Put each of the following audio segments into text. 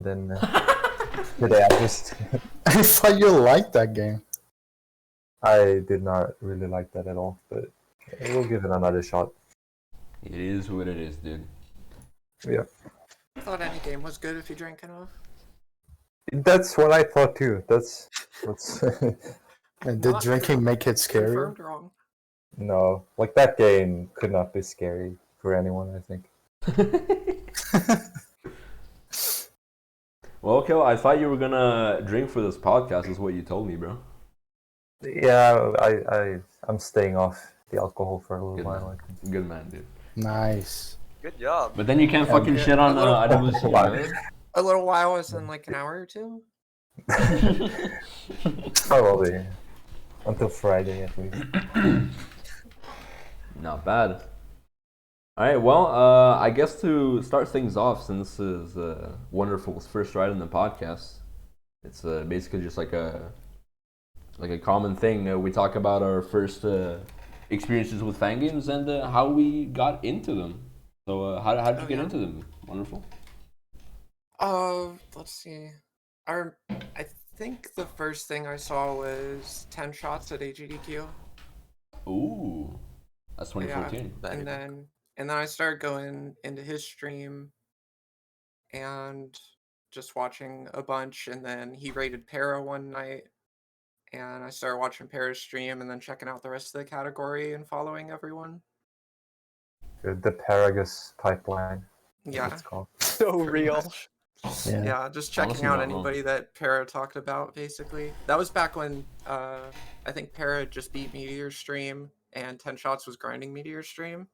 Then today I just I thought you liked that game. I did not really like that at all, but we'll give it another shot. It is what it is, dude. Yeah, I thought any game was good if you drank enough. that's what I thought too. That's what's And did Not drinking true. make it scarier? Confirmed wrong. no, like that game could not be scary for anyone. I think. Well, Kel, I thought you were gonna drink for this podcast, is what you told me, bro. Yeah, I'm staying off the alcohol for a little Good while. man. I think. Good man, dude. Nice. Good job. But then you can't fucking shit on IWC, man. A little while was in like an hour or two. Probably until Friday at least. Not bad. Alright, well, I guess to start things off, since this is Wonderfulx's first ride in the podcast, it's basically just like a common thing. We talk about our first experiences with Fangames and how we got into them. So, how did you get into them? Wonderful. Let's see. I think the first thing I saw was 10 shots at AGDQ. Ooh, that's 2014. Yeah, and then I started going into his stream and just watching a bunch, and then he raided Para one night, and I started watching Para's stream and then checking out the rest of the category and following everyone. The Paragus pipeline. Yeah. It's called. So real. Yeah, just checking Honestly, out not wrong. anybody that Para talked about, basically. That was back when I think Para just beat Meteor's stream and 10 Shots was grinding Meteor's stream.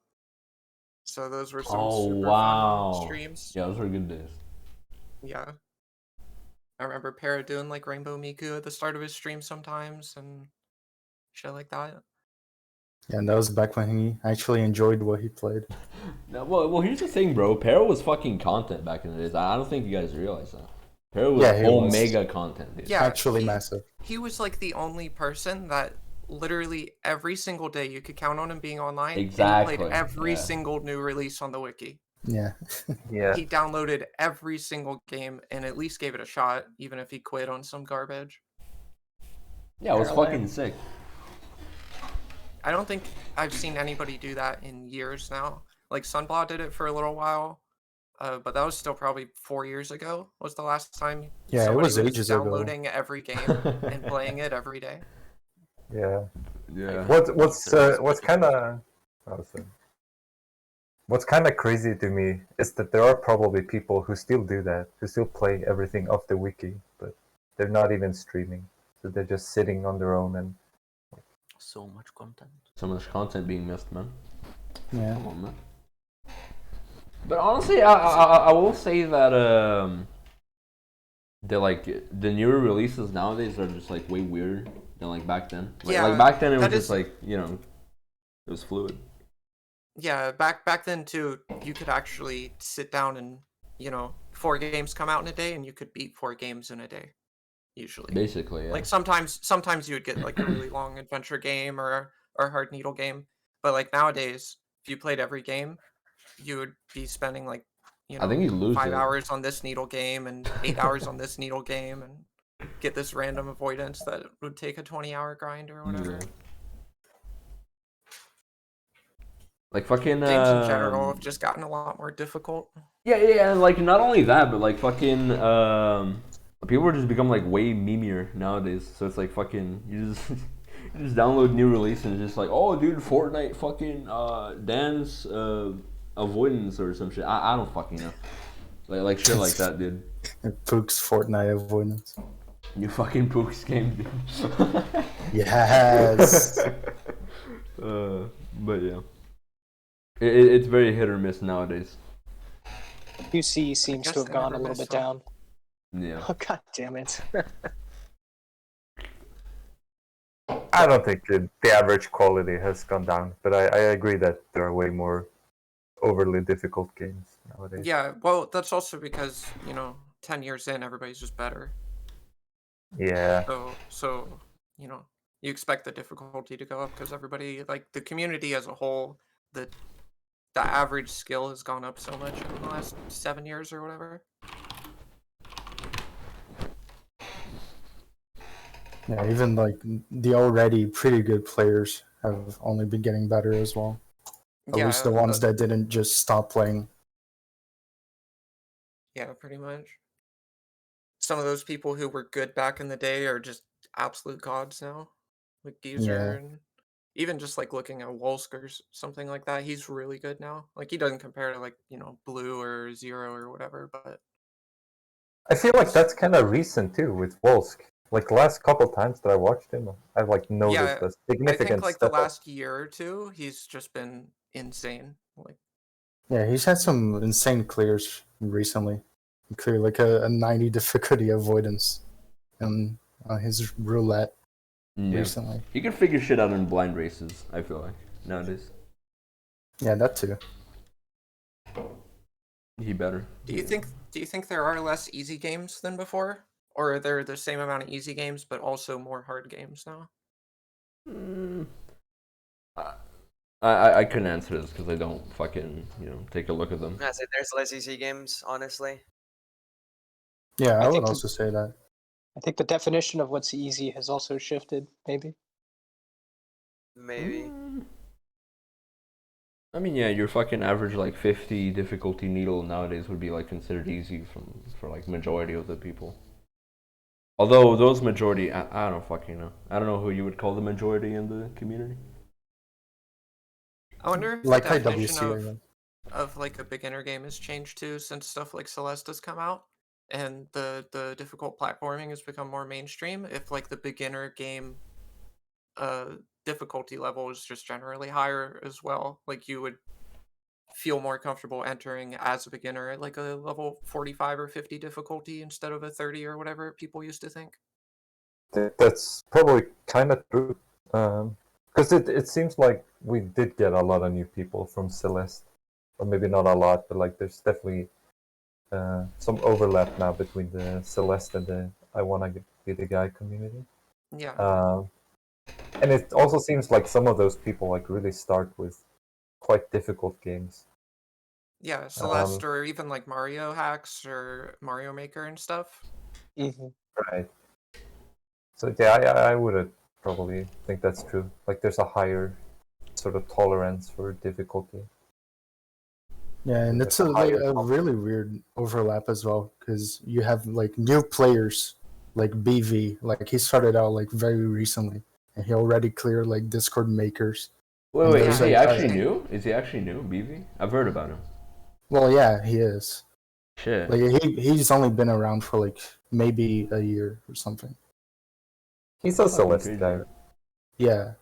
So those were some super fun streams. Yeah, those were good days. Yeah. I remember Para doing like Rainbow Miku at the start of his stream sometimes and shit like that. Yeah, and that was back when he actually enjoyed what he played. No, well, here's the thing, bro. Para was fucking content back in the days. I don't think you guys realize that. Para was omega content, dude. Yeah, Actually massive. He was like the only person that literally every single day you could count on him being online. Exactly. And he played every single new release on the wiki. Yeah. Yeah. He downloaded every single game and at least gave it a shot, even if he quit on some garbage. Yeah, it was fucking sick. I don't think I've seen anybody do that in years now. Like Sunblaw did it for a little while, but that was still probably 4 years ago. Was the last time? Yeah, it was ages ago. Downloading every game and playing it every day. Yeah. Yeah. What's kind of what's kind of crazy to me is that there are probably people who still do that, who still play everything off the wiki, but they're not even streaming. So they're just sitting on their own and So much content. So much content being missed, man. Yeah. Come on, man. But honestly, I will say that the newer releases nowadays are just like way weirder than like back then. Like back then it was just like, you know, it was fluid. Yeah, back then too, you could actually sit down and, you know, 4 games come out in a day and you could beat 4 games in a day. Usually. Basically, yeah. Like sometimes you would get like a really long adventure game or a hard needle game. But like nowadays, if you played every game, you would be spending like, you know, I think you'd lose 5 it. hours on this needle game and 8 hours on this needle game and get this random avoidance that would take a 20-hour grind or whatever. Yeah. Like fucking Games in general have just gotten a lot more difficult. Yeah, and like not only that, but like fucking people are just become like way memeier nowadays. So it's like fucking you just download new release and it's just like, oh dude, Fortnite fucking dance avoidance or some shit. I don't fucking know. Like shit like that, dude. Pook's Fortnite avoidance. You fucking Pook's game, dude. Yes. But yeah. It's very hit or miss nowadays. QC seems to have gone a little bit down. Yeah. Oh, god damn it. I don't think the average quality has gone down, but I agree that there are way more overly difficult games nowadays. Yeah, well, that's also because, you know, 10 years in, everybody's just better. Yeah. So you know, you expect the difficulty to go up because everybody, like the community as a whole, the average skill has gone up so much in the last 7 years or whatever. Yeah, even like the already pretty good players have only been getting better as well. At least the ones that didn't just stop playing. Yeah, pretty much. Some of those people who were good back in the day are just absolute gods now. Like Geezer Yeah. and even just like looking at Wolsk or something like that, he's really good now. Like he doesn't compare to like, Blue or Zero or whatever, but I feel like that's kind of recent too with Wolsk. Like the last couple times that I watched him, I've like noticed yeah, a I think significant like the step up. last year or two, he's just been insane. Like Yeah, he's had some insane clears recently. He cleared like a 90 difficulty avoidance on his roulette Yeah. recently. You can figure shit out in blind races, I feel like, nowadays. Yeah, that too. He better. do you think there are less easy games than before? Or are there the same amount of easy games but also more hard games now? Mm, I couldn't answer this because I don't fucking, take a look at them. I say there's less easy games, honestly. Yeah, I I would think also say that. I think the definition of what's easy has also shifted, maybe. Maybe. I mean, yeah, your fucking average like 50 difficulty needle nowadays would be like considered easy for like majority of the people. Although those majority, I don't fucking know. I don't know who you would call the majority in the community. I wonder if Like the definition IWC, I guess. of like a beginner game has changed too since stuff like Celeste has come out and the difficult platforming has become more mainstream. If like the beginner game difficulty level is just generally higher as well, like you would feel more comfortable entering as a beginner at like a level 45 or 50 difficulty instead of a 30 or whatever people used to think. That's probably kind of true. Because it seems like we did get a lot of new people from Celeste. Or maybe not a lot, but like there's definitely some overlap now between the Celeste and the I Wanna Be the Guy community. Yeah. And it also seems like some of those people like really start with quite difficult games. Yeah, Celeste or even like Mario hacks or Mario Maker and stuff. Mm-hmm. Right. So yeah, I would probably think that's true. Like there's a higher sort of tolerance for difficulty. Yeah, and Like it's a like higher a really weird overlap as well because you have like new players like BV. Like he started out like very recently, and he already cleared like Discord makers. Wait, And wait, there's is he like, actually new? Is he actually new, BV? I've heard about him. well, yeah, he is. Shit. Like he's only been around for like maybe a year or something. He's a Fucking Celeste crazy. guy. Yeah,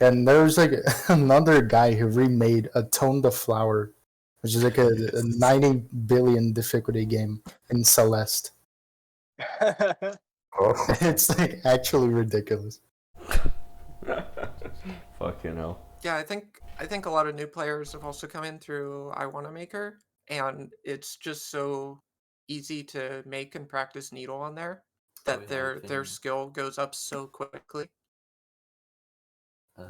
and there's like another guy who remade Atone the Flower, which is like a 90 billion difficulty game in Celeste. Oh. It's like actually ridiculous. Fucking hell. Yeah, I think a lot of new players have also come in through I Wanna Maker, and it's just so easy to make and practice Needle on there that their skill goes up so quickly.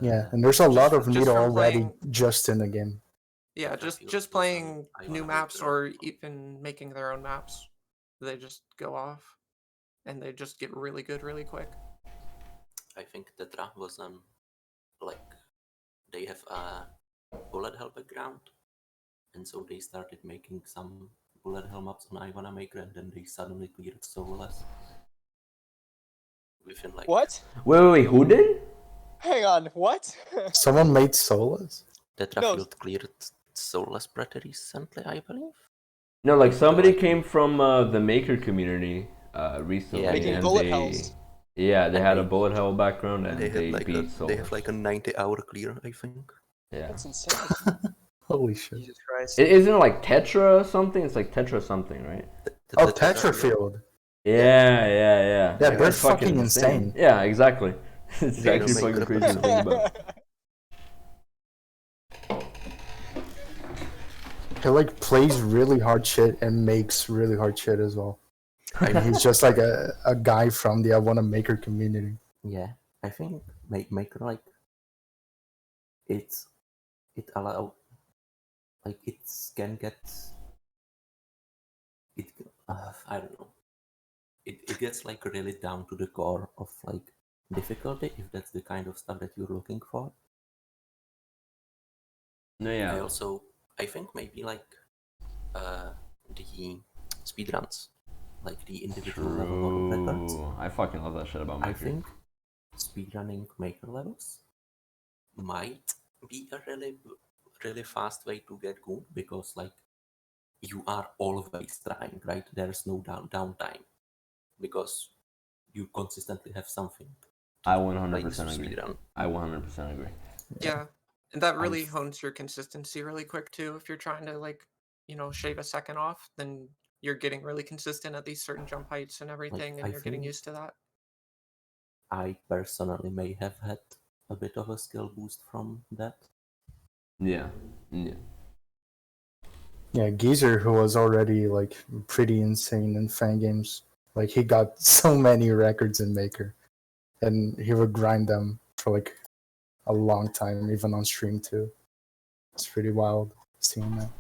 Yeah, and there's a lot of just Needle from already playing- just in the game. Yeah, just playing new maps or even making their own maps. They just go off and they just get really good really quick. I think Tetra was like they have a bullet hell background, and so they started making some bullet hell maps on I Wanna Maker, and then they suddenly cleared Soulless within like What? Wait, who did? Hang on, what? Someone made Solus? Tetra No. Field cleared Soulless pretty recently, I believe. No, like somebody came from the Maker community recently, Yeah, Making and bullet they, hells. yeah, they And had a they- bullet hell background, and They they, have like beat they have Soulless. like a 90-hour clear, I think. Yeah. That's insane. Holy shit. Jesus Christ. Isn't it like Tetra something? It's like Tetra something, right? Oh, Tetrafield. Yeah. Yeah, Like, they're that's fucking insane. Yeah, exactly. It's They actually don't fucking make crazy to think about. He like plays really hard shit and makes really hard shit as well. And he's just like a guy from the I Wanna Maker community. Yeah, I think Maker like it allow like it can get it I don't know. it gets like really down to the core of like difficulty, if that's the kind of stuff that you're looking for. No, I yeah. also, I think maybe like the speedruns, like the individual level world records. True. I fucking love that shit about I Maker. think speedrunning maker levels might be a really fast way to get good, because like you are always trying, right? There's no downtime, because you consistently have something I play 100% agree. speedrun. I 100% agree. Yeah, and that really I've- hones your consistency really quick too. If you're trying to like, shave a second off, then you're getting really consistent at these certain jump heights and everything, and I you're getting think used to that. I personally may have had a bit of a skill boost from that. Yeah. Yeah. Yeah, Geezer, who was already like pretty insane in Fangames, like he got so many records in Maker, and he would grind them for like a long time, even on stream too. It's pretty wild seeing that.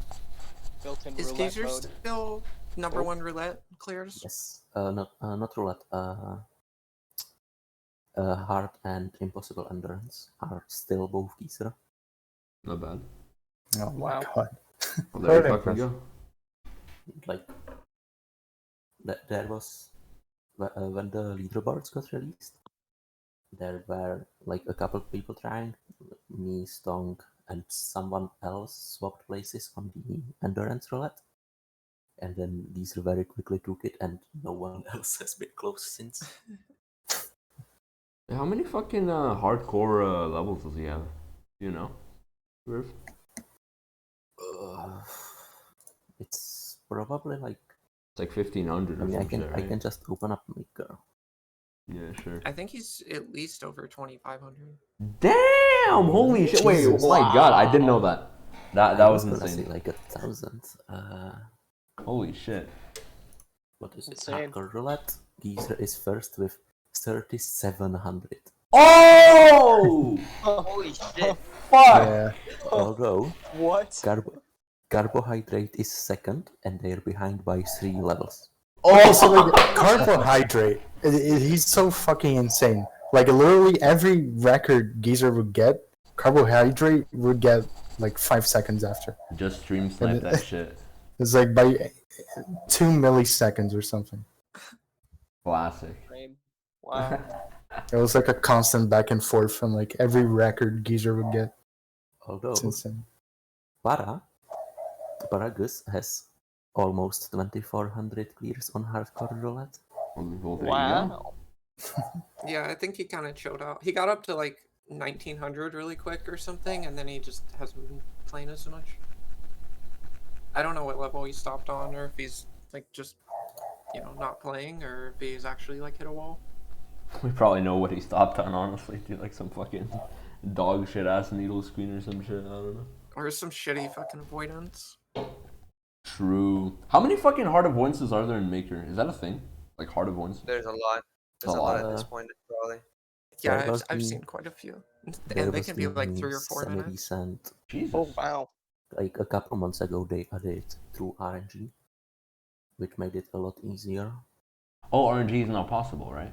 Built-in Is roulette Gazer mode. still number one roulette clears? Yes, not roulette. Hard and impossible endurance are still both Geezer. Not bad. Oh my Wow. god. Well, there you Very fucking impressive. go. Like there was when the leaderboards got released, there were like a couple of people trying. Me, Stong, and someone else swapped places on the endurance roulette, and then these very quickly took it, and no one else has been close since. How many fucking hardcore levels does he have? Do you know? Riff? It's probably like, It's like 1500 I or mean, I some can shit, right? I can just open up Maker. Yeah, sure. I think he's at least over 2,500. Damn! Holy shit! Wait, Jesus. oh my god, I didn't know that. That I was gonna insane. say like 1,000. Holy shit. What is it? Insane. Hardcore roulette. Geezer is first with 3,700. Oh! Holy shit. Fuck! Yeah. Although What? carbohydrate is second, and they're behind by 3 levels. Okay, so like carbohydrate, he's so fucking insane. Like literally every record Geezer would get, carbohydrate would get like 5 seconds after. Just stream snipe that shit. It's like by 2 milliseconds or something. Classic. Frame. Wow. It was like a constant back and forth from like every record Geezer would get. Although It's insane. Paragus has almost 2,400 clears on hardcore roulette. Well, there you go. Wow. Yeah, I think he kind of chilled out. He got up to like 1,900 really quick or something, and then he just hasn't been playing as much. I don't know what level he stopped on, or if he's like just, not playing, or if he's actually like hit a wall. We probably know what he stopped on, honestly. Dude, like some fucking dog shit ass needle screen or some shit. I don't know. Or some shitty fucking avoidance. True. How many fucking hard avoidances are there in Maker? Is that a thing? Like hard avoidance? There's a lot. There's A a lot lot. at this point, probably. Yeah, There was I've the- seen quite a few. There And they was can be like the 3 or 4 minutes. semi-recent, Jesus. Oh wow. like a couple months ago, they added through RNG, which made it a lot easier. Oh, RNG is not possible, right?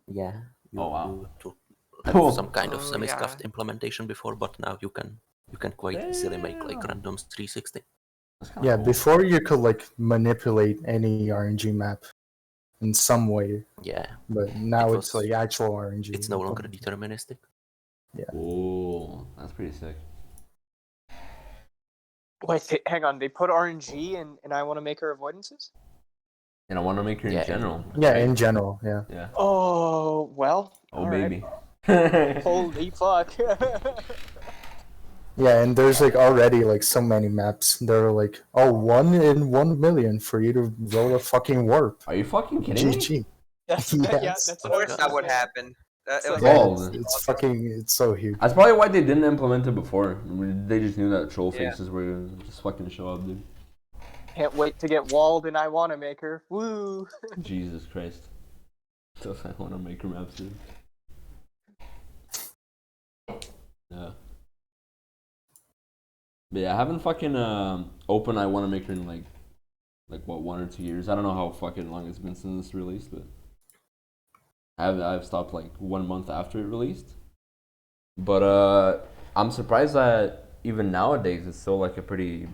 Yeah, you, Oh, wow. you to have Cool. some kind of Oh, semi-scuffed yeah. implementation before, but now you can quite easily make like Damn. random 360. That's kinda Yeah, cool. before you could like manipulate any RNG map in some way, Yeah, but now It it's was- like actual RNG. it's no longer deterministic. Cool. That's pretty sick. Wait, hang on. They put RNG in I want to make her avoidances? And I want to make her in Yeah, general. Yeah, right? in general, yeah. Yeah. Oh well. Oh, all right. baby. Holy fuck. Yeah, and there's like already like so many maps that are like, oh, 1 in 1 million for you to roll a fucking warp. Are you fucking kidding me? GG. That's Yes. that's Of what I was course that gonna would say. happen. It was Yeah, Oh, it's fucking, it's so huge. That's probably why they didn't implement it before. They just knew that troll Yeah. faces were gonna just fucking show up, dude. Can't wait to get walled and I want to make her. Woo. Jesus Christ. Does I want to make her maps, dude? Yeah. But yeah, I haven't fucking open I want to make her in like like what 1 or 2 years. I don't know how fucking long it's been since it's released, but I've stopped like 1 month after it released. But I'm surprised that even nowadays it's still like a pretty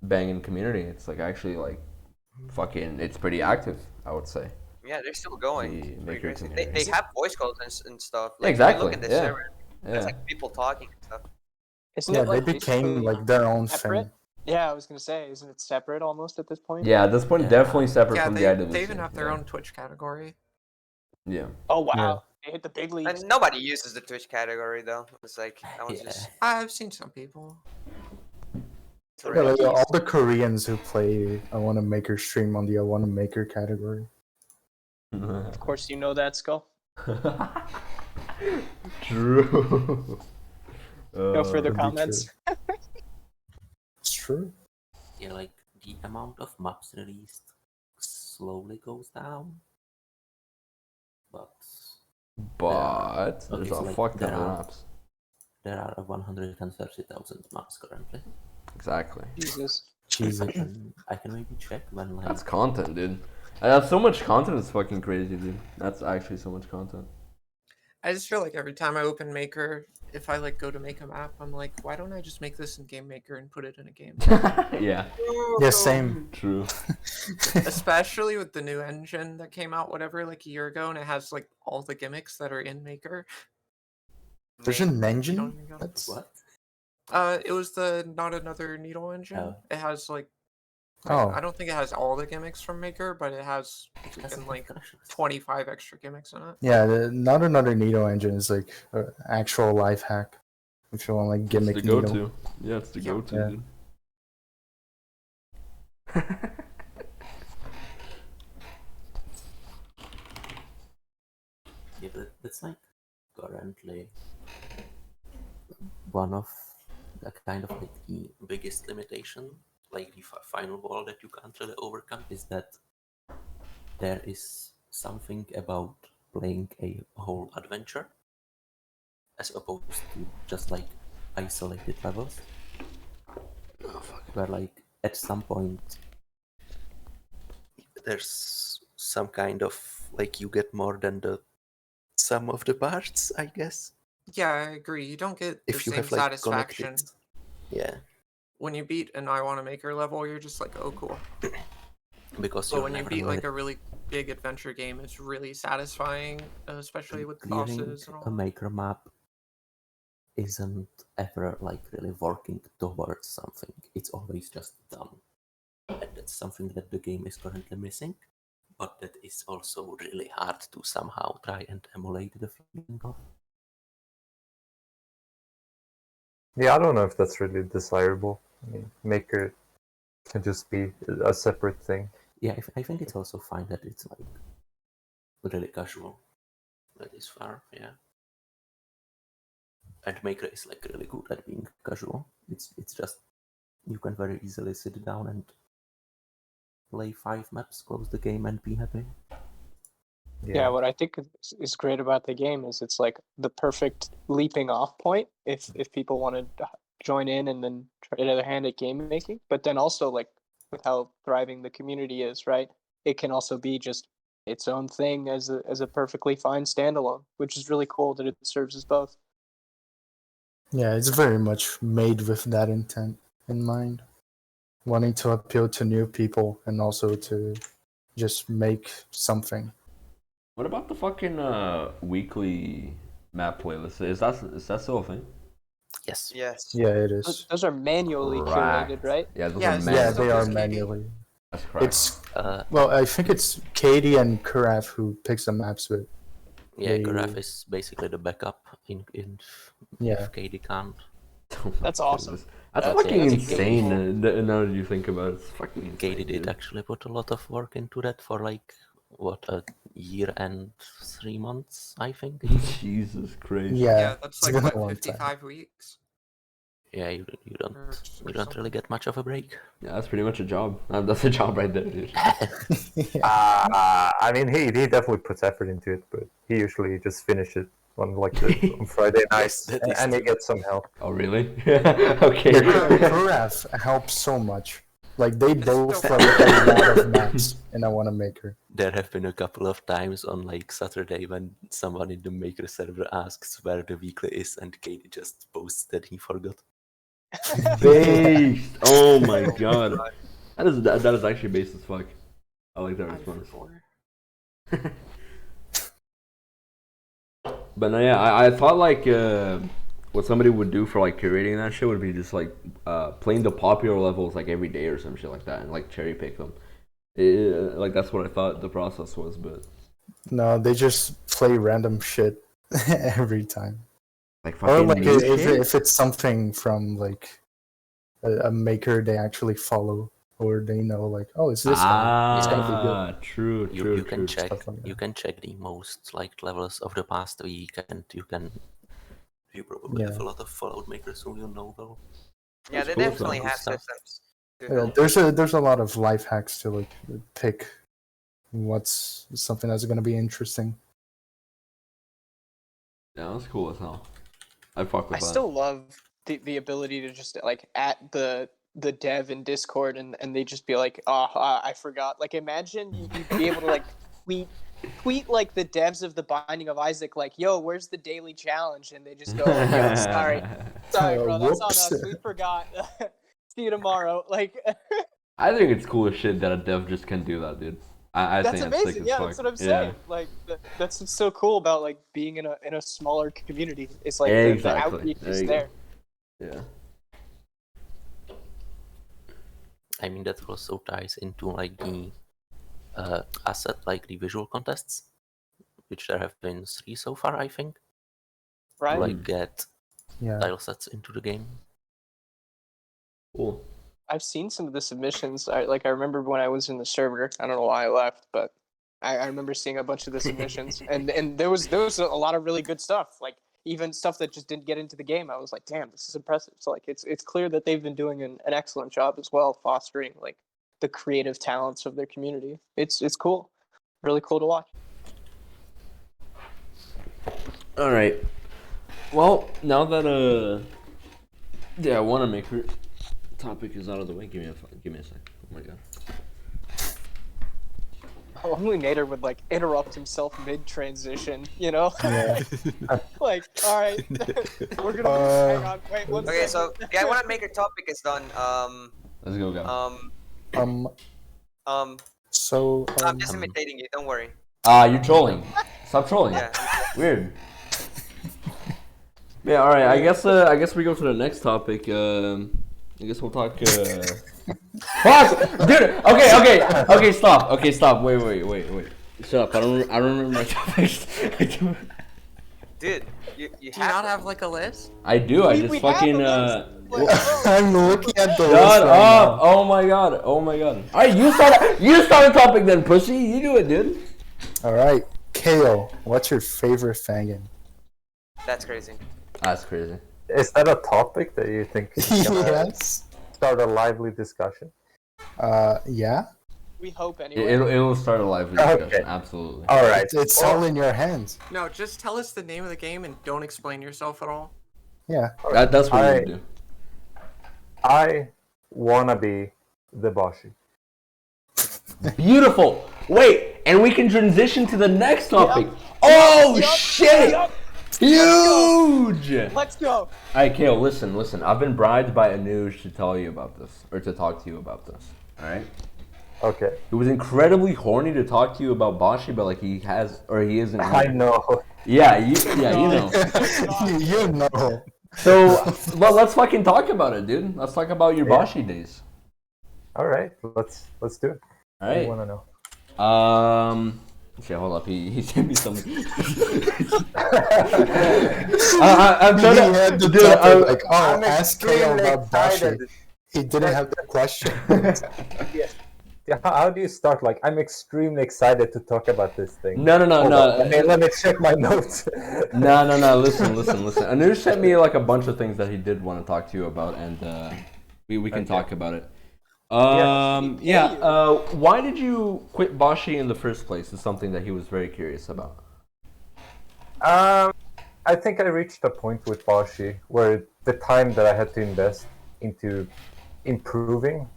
banging community. It's like actually like fucking it's pretty active, I would say. Yeah, they're still going. The Pretty maker crazy. community. They have voice calls and stuff. Like, Exactly. Look at the Yeah. server. It's like people talking and stuff. Isn't Yeah, it like they became basically like their own separate? thing. Yeah, I was gonna say, isn't it separate almost at this point? Yeah, at this point, Yeah. definitely separate Yeah, from the they IWC. even have their yeah. own Twitch category. Yeah. Oh wow, Yeah. they hit the big leagues. And nobody uses the Twitch category though. It's like that one's Yeah. just I've seen some people. for Yeah, real. like, all the Koreans who play I Want to Maker stream on the I Want to Maker category. Of course, you know that, Skull. True. No further Could be comments. It's true. Yeah, like the amount of maps released slowly goes down. But But Okay, there's so, a like, fuck ton there of are- maps. there are 130,000 maps currently. Exactly. Jesus. Jesus. I can maybe check when like That's content, dude. I have so much content. It's fucking crazy, dude. That's actually so much content. I just feel like every time I open Maker, if I like go to make a map, I'm like, why don't I just make this in Game Maker and put it in a game? Yeah. Yeah, same. True. Especially with the new engine that came out, whatever, like a year ago, and it has like all the gimmicks that are in Maker. There's an You don't engine? even gotta- That's what? It was the Not Another Needle engine. Oh. It has like Oh. I don't think it has all the gimmicks from Maker, but it has That's freaking like crashes. 25 extra gimmicks in it. Yeah, Not Another Needle engine is like an actual life hack. If you want like It's gimmick the needle. go-to. Yeah, it's the Yeah. go-to, Yeah. dude. Yeah, but that's like currently one of the kind of like the biggest limitation, like the final wall that you can't really overcome, is that there is something about playing a whole adventure as opposed to just like isolated levels. Where like at some point there's some kind of like you get more than the sum of the parts, I guess. Yeah, I agree. You don't get the If you same have like satisfaction connected, yeah, when you beat an I Want to Maker level. You're just like, oh, cool. because But you're when you never beat like really a really big adventure game, it's really satisfying, especially with clearing bosses and all. a maker map isn't ever like really working towards something. It's always just done. And that's something that the game is currently missing, but that is also really hard to somehow try and emulate the feeling of. Yeah, I don't know if that's really desirable. I mean, Maker can just be a separate thing. Yeah, I think it's also fine that it's like really casual. That is fair, yeah. And Maker is like really good at being casual. It's just you can very easily sit down and play 5 maps, close the game, and be happy. Yeah, what I think is great about the game is it's like the perfect leaping off point if people want to join in and then try their hand at game making. But then also like with how thriving the community is, right? It can also be just its own thing as a perfectly fine standalone, which is really cool that it serves as both. Yeah, it's very much made with that intent in mind. Wanting to appeal to new people and also to just make something. What about the fucking weekly map playlist? Is that still a thing? Yes. Yes. Yeah, it is. Those are manually curated, right? Yeah, those Yeah, are it's Yeah, manual. still they are just KD. manually. That's correct. It's Uh, well, I think it's Katie and Karaf who picks the maps, but yeah, They- Garaf is basically the backup in Yeah. if KD can't. Oh my That's awesome. goodness. That's That's fucking it. insane. Now that you think about it, it's fucking insane. KD did dude. actually put a lot of work into that for like what, a year and 3 months, I think. Jesus Christ. yeah, That's it's like been a what, long 55 weeks? Yeah, you Or don't something. really get much of a break. Yeah, that's pretty much a job. That's a job right there, dude. time. I mean, he definitely puts effort into it, but he usually just finishes on on Friday nights, that is and he true. gets some help. Oh, really? Okay. Karaf helps so much. Like they It's both so- like a lot of maps in a Wanna Maker. There have been a couple of times on like Saturday when someone in the Maker server asks where the weekly is, and Katie just posts that he forgot. Based. Oh my god. That is actually based as fuck. I like that response. But no, yeah, I thought like what somebody would do for like curating that shit would be just like playing the popular levels like every day or some shit like that and like cherry pick them. Like that's what I thought the process was, but No, they just play random shit every time. like Or fucking like new shit? if it's something from like a maker they actually follow, or they know like, oh, it's this guy. It's gonna be good. True, You, true, you can true. check Stuff like that. you can check the most liked levels of the past week, and you probably have a lot of Fallout makers who you'll know well. Yeah, they cool, definitely cool have stuff. systems. to Yeah, help. there's a lot of life hacks to like pick what's something that's gonna be interesting. Yeah, that's cool as hell. I fuck with I that. still love the ability to just like at the dev in Discord and they just be like, I forgot. Like imagine you'd be able to like tweet like the devs of the Binding of Isaac like, yo, where's the daily challenge? And they just go, yo, sorry, bro, that's on Whoops. us. We forgot. See you tomorrow. Like I think it's cool as shit that a dev just can do that, dude. I that's think that's amazing. sick Yeah, as fuck. that's what I'm saying. Like that's what's so cool about like being in a smaller community. It's like the Exactly. outreach There is you go. there. Yeah. I mean, that also ties into like the asset, like the visual contests, which there have been 3 so far, I think. Right? To like get Yeah. tile sets into the game. Cool. I've seen some of the submissions. I remember when I was in the server. I don't know why I left, but I remember seeing a bunch of the submissions, and there was a lot of really good stuff. Like even stuff that just didn't get into the game. I was like, damn, this is impressive. So like it's clear that they've been doing an excellent job as well, fostering like the creative talents of their community. It's cool, really cool to watch. All right. Well, now that yeah, I want to make her topic is out of the way. Give me a sec. Oh my god. Only Nader would like interrupt himself mid transition, you know? Yeah. Like, all right, we're gonna hang on. Wait, one Okay, second. so yeah, I want to make a topic is done. Let's go, guys. So I'm just imitating you. Don't worry. You're trolling. Stop trolling. Yeah. Weird. Yeah. All right. I guess we go to the next topic. I guess we'll talk. Fuck, dude. Okay. Stop. Okay, stop. Wait. Shut up. I don't remember my topics. Dude, you Do you not have like a list? I do. I We just have fucking. a list. I'm looking at the Shut list right up! now. Oh my god! All right, you start a topic then, pussy. You do it, dude. All right, Kale, what's your favorite Fangame? That's crazy. That's crazy. Is that a topic that you think is gonna Yes. start a lively discussion? Yeah. We hope anyway. It'll start a lively discussion. Okay. Absolutely. All right. It's all in your hands. No, just tell us the name of the game and don't explain yourself at all. Yeah. That's what we do. I wanna be the Boshi. Beautiful. Wait, and we can transition to the next topic. Oh shit! Huge! Let's go. All right, Kale, listen. I've been bribed by Anuj to tell you about this, or to talk to you about this. All right. Okay. He was incredibly horny to talk to you about Bashi, but like he isn't. I know. Yeah, you know. You know. So, well, let's fucking talk about it, dude. Let's talk about your Bashi days. All right. Let's do it. All I right. wanna know. Okay, hold up. He sent me something. I'm He trying had to. the Dude, topic, like, oh, I'm ask Kale extremely about Bashi. excited. He didn't have the question. Yeah, how do you start? Like, I'm extremely excited to talk about this thing. No. Hold on, let me check my notes. No. Listen. Anuj sent me like a bunch of things that he did want to talk to you about, and we can talk about it. Why did you quit Bashi in the first place? Is something that he was very curious about. I think I reached a point with Bashi where the time that I had to invest into improving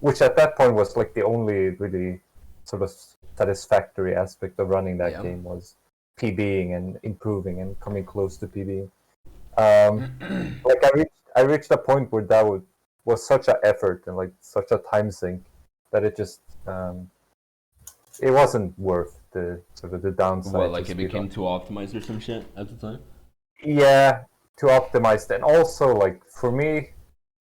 which at that point was like the only really sort of satisfactory aspect of running that game was PBing and improving and coming close to PBing. Like I reached a point where that was such an effort and like such a time sink that it just it wasn't worth the sort of the downside. What, like it became too optimized or some shit at the time? Yeah, too optimized, and also like for me,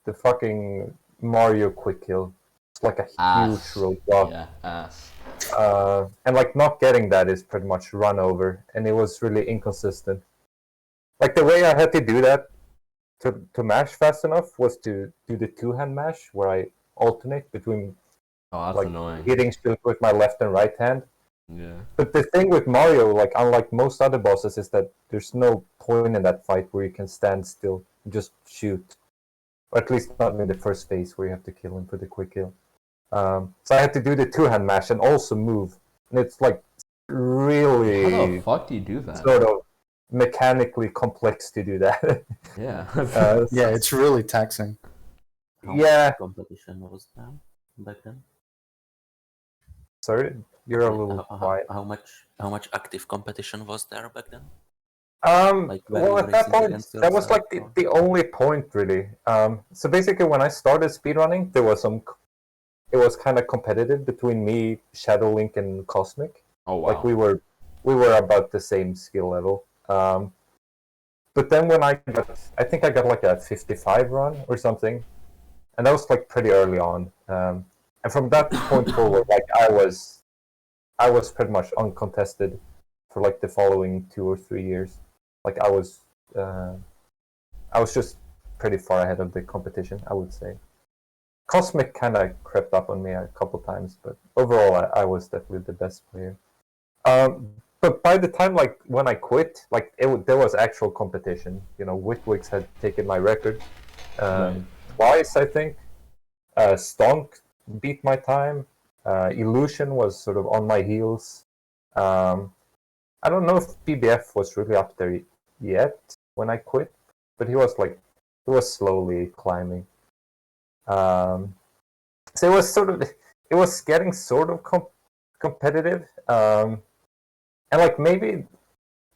the fucking Mario quick kill is like a huge roadblock. Yeah, ass. And like not getting that is pretty much run over, and it was really inconsistent. Like the way I had to do that to mash fast enough was to do the two-hand mash where I alternate between That's annoying. hitting shield with my left and right hand. Yeah. But the thing with Mario, like unlike most other bosses, is that there's no point in that fight where you can stand still and just shoot. Or at least not in the first phase where you have to kill him for the quick kill. So I had to do the two-hand mash and also move. And it's like really... How the fuck do you do that? Sort of mechanically complex to do that. Yeah. Yeah, it's really taxing. How Yeah. much competition was there back then? Sorry, you're a little quiet. How much active competition was there back then? Like Well, at that point, that was like the only point really. So basically, when I started speedrunning, there was some. It was kind of competitive between me, Shadow Link, and Cosmic. Oh wow. Like we were about the same skill level. But then when I think I got like a 55 run or something, and that was like pretty early on. And from that point forward, like I was pretty much uncontested for like the following 2 or 3 years. Like I was just pretty far ahead of the competition, I would say. Cosmic kind of crept up on me a couple times, but overall, I was definitely the best player. But by the time, like when I quit, like there was actual competition. You know, Wonderfulxx had taken my record twice, I think. Stonk beat my time. Illusion was sort of on my heels. I don't know if BBF was really up there yet when I quit, but he was slowly climbing. So it was getting sort of competitive. And like maybe,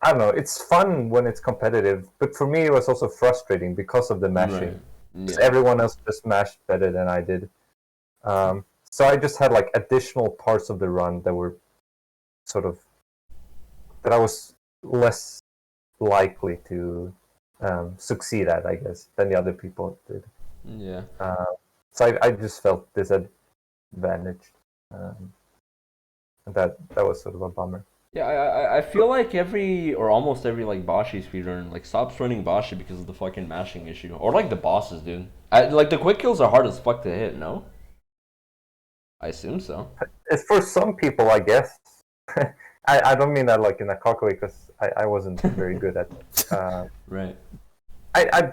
I don't know, it's fun when it's competitive, but for me it was also frustrating because of the mashing. Right. Because Yeah. everyone else just mashed better than I did. So I just had like additional parts of the run that were sort of, that I was less likely to succeed at, I guess, than the other people did. Yeah. So I just felt disadvantaged. And that was sort of a bummer. Yeah, I feel like almost every like Bashi speedrun like stops running Bashi because of the fucking mashing issue, or like the bosses, dude. Like the quick kills are hard as fuck to hit. No, I assume so. It's for some people, I guess. I don't mean that like in a cocky way, because I wasn't very good at it. Right. I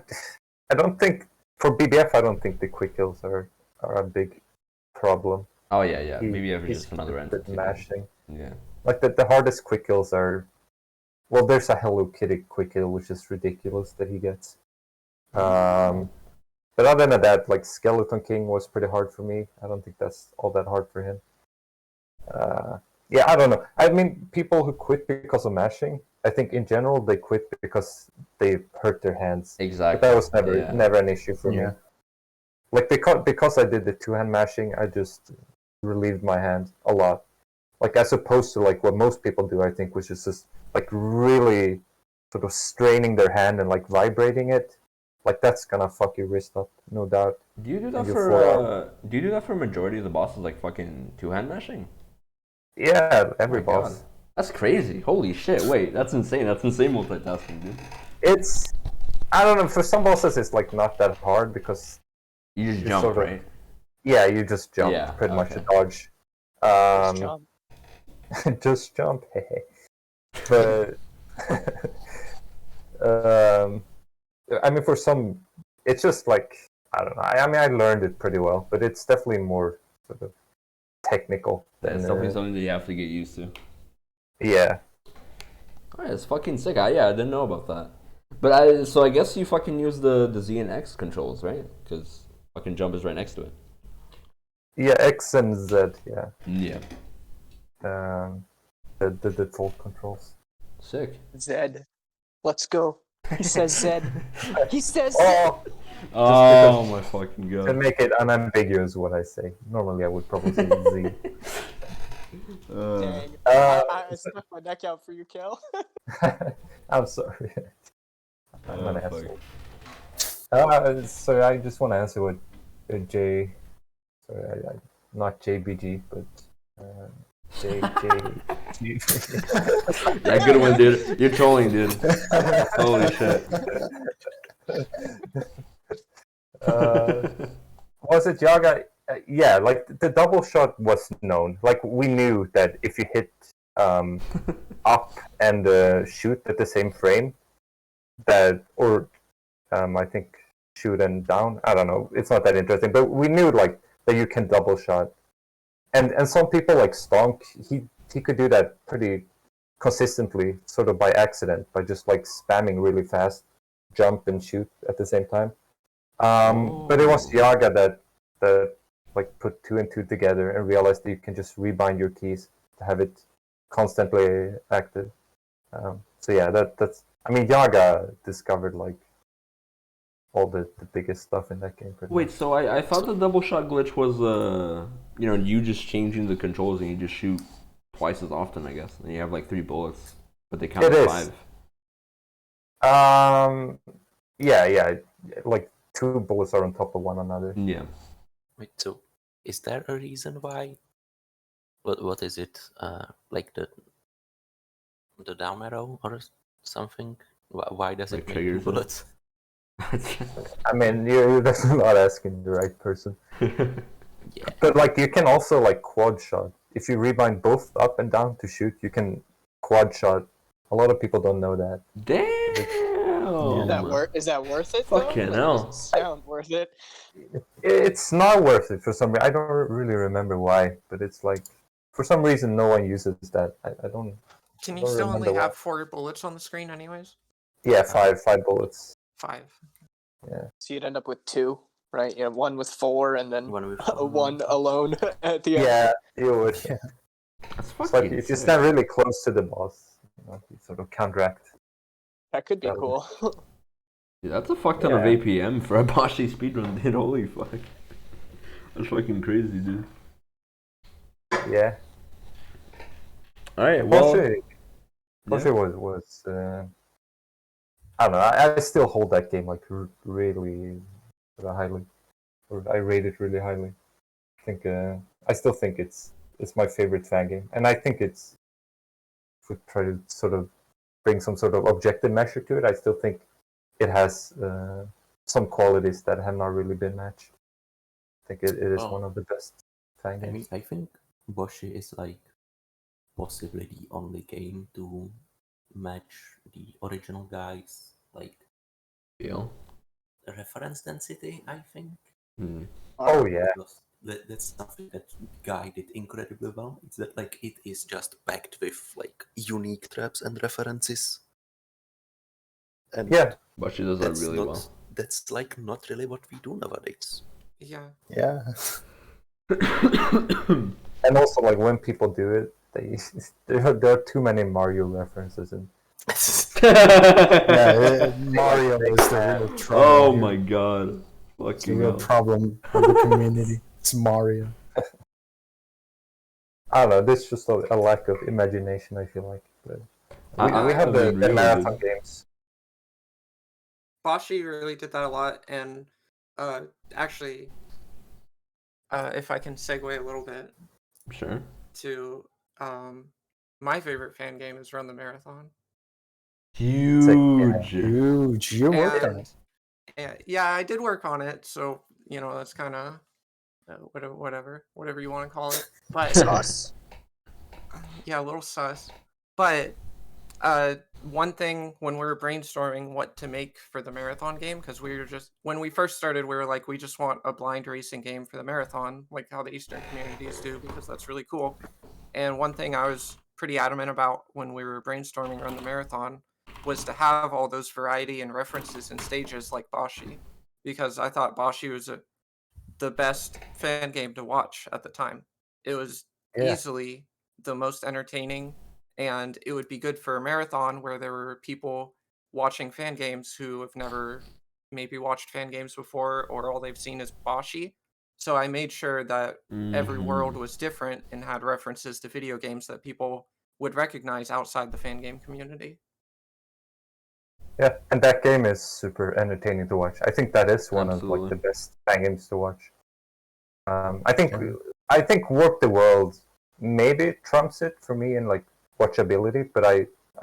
don't think for BBF I don't think the quick kills are a big problem. Oh yeah. Maybe ever He's just another good at entity. mashing. Yeah. Like the hardest quick kills are, well, there's a Hello Kitty quick kill which is ridiculous that he gets. But other than that, like Skeleton King was pretty hard for me. I don't think that's all that hard for him. Yeah, I don't know. I mean, people who quit because of mashing, I think in general they quit because they hurt their hands. Exactly. But that was never an issue for me. Yeah. Like because I did the two-hand mashing, I just relieved my hand a lot. Like as opposed to like what most people do, I think, which is just like really sort of straining their hand and like vibrating it. Like that's gonna fuck your wrist up, no doubt. Do you do that And your for forearm. do you do that for majority of the bosses, like fucking two-hand mashing? Yeah, every Oh my boss. God. That's crazy. Holy shit. Wait, that's insane. That's insane multitasking, dude. It's, I don't know, for some bosses it's like not that hard because You just You jump, sort of- right? yeah, you just jump Yeah, pretty much to okay. dodge. Just jump. Just jump, hey. But I mean, for some, it's just like, I don't know. I mean, I learned it pretty well, but it's definitely more sort of technical than It's definitely something that you have to get used to. yeah. Alright, it's fucking sick. I didn't know about that. But I guess you fucking use the Z and X controls, right? Because fucking jump is right next to it. Yeah, X and Z. Yeah. Yeah. The default controls. Sick. Zed. Let's go. He says Zed. He says Oh, Oh my fucking to god. make it unambiguous, what I say. Normally, I would probably say Z. Dang. Uh, I stuck my neck out for you, Kel. I'm sorry. I'm an Oh, fuck. asshole. So I just want to answer what J. Sorry, not JBG, but J. Yeah, good one, dude. You're trolling, dude. Holy shit. Was it Yaga? Yeah, like the double shot was known. Like we knew that if you hit up and shoot at the same frame, that or I think shoot and down. I don't know. It's not that interesting, but we knew like that you can double shot, and some people like Stonk. He could do that pretty consistently, sort of by accident, by just like spamming really fast, jump and shoot at the same time. But it was Yaga that like put 2 and 2 together and realized that you can just rebind your keys to have it constantly active. So yeah, that's. I mean, Yaga discovered like all the biggest stuff in that game. Wait, so I thought the double shot glitch was you just changing the controls and you just shoot twice as often, I guess. And you have like 3 bullets, but they count as 5. Yeah, like 2 bullets are on top of one another. Yeah. Wait, so is there a reason why? What is it? Like the down arrow or something? Why does Like it make triggers 2 it? bullets? I mean, you're definitely not asking the right person. Yeah. But like, you can also like quad shot. If you rebind both up and down to shoot, you can quad shot. A lot of people don't know that. Damn. Is that worth it? Fucking though? hell. Like, doesn't sound worth it. It's not worth it for some reason. I don't really remember why, but it's like for some reason no one uses that. I don't. Can I you don't still only remember have why. 4 bullets on the screen, anyways? Yeah, five bullets. 5. Yeah. So you'd end up with 2, right? You have 1 with 4, and then One with 4 one alone at the end. Yeah, you would. Yeah. That's It's fucking like if you sick. stand really close to the boss, you sort of counteract. That could be Yeah. cool. Dude, that's a fuck ton of Yeah. APM for a Bashi speedrun, dude. Holy fuck. That's fucking crazy, dude. Yeah. Alright, well. Porsche was I don't know. I still hold that game like really highly, or I rate it really highly. I think I still think it's my favorite fan game, and I think it's if we try to sort of bring some sort of objective measure to it, I still think it has some qualities that have not really been matched. I think it is one of the best fan I mean, games. I think Boshi is like possibly the only game to match the original guys, like Feel. reference density, I think. Oh yeah. Because that's something that Guy did incredibly well. It's that like it is just packed with like unique traps and references. And Yeah. Bashi does that that's really not well. that's like not really what we do nowadays. Yeah. Yeah. And also, like when people do it, there are too many Mario references, and Mario is the real trouble. Oh here. my god. It's the Fucking real hell. problem of the community. It's Mario. I don't know. There's just a lack of imagination. I feel like, but I we have the mean, really, marathon dude. games. Bashi really did that a lot, and actually, if I can segue a little bit Sure. to my favorite fan game is Run the Marathon. Huge. Huge. You worked on it. Yeah, I did work on it, so that's kind of whatever you want to call it. But Sus. yeah, a little sus. But one thing when we were brainstorming what to make for the marathon game, because when we first started, we were like, we just want a blind racing game for the marathon, like how the Eastern communities do, because that's really cool. And one thing I was pretty adamant about when we were brainstorming Run the Marathon was to have all those variety and references and stages like Bashi, because I thought Bashi was the best fan game to watch at the time. It was Yeah. easily the most entertaining, and it would be good for a marathon where there were people watching fan games who have never maybe watched fan games before, or all they've seen is Boshi. So I made sure that every world was different and had references to video games that people would recognize outside the fan game community. Yeah, and that game is super entertaining to watch. I think that is one of like Absolutely. the best fan games to watch. I think Yeah. I think Warp the World maybe trumps it for me in like watchability, but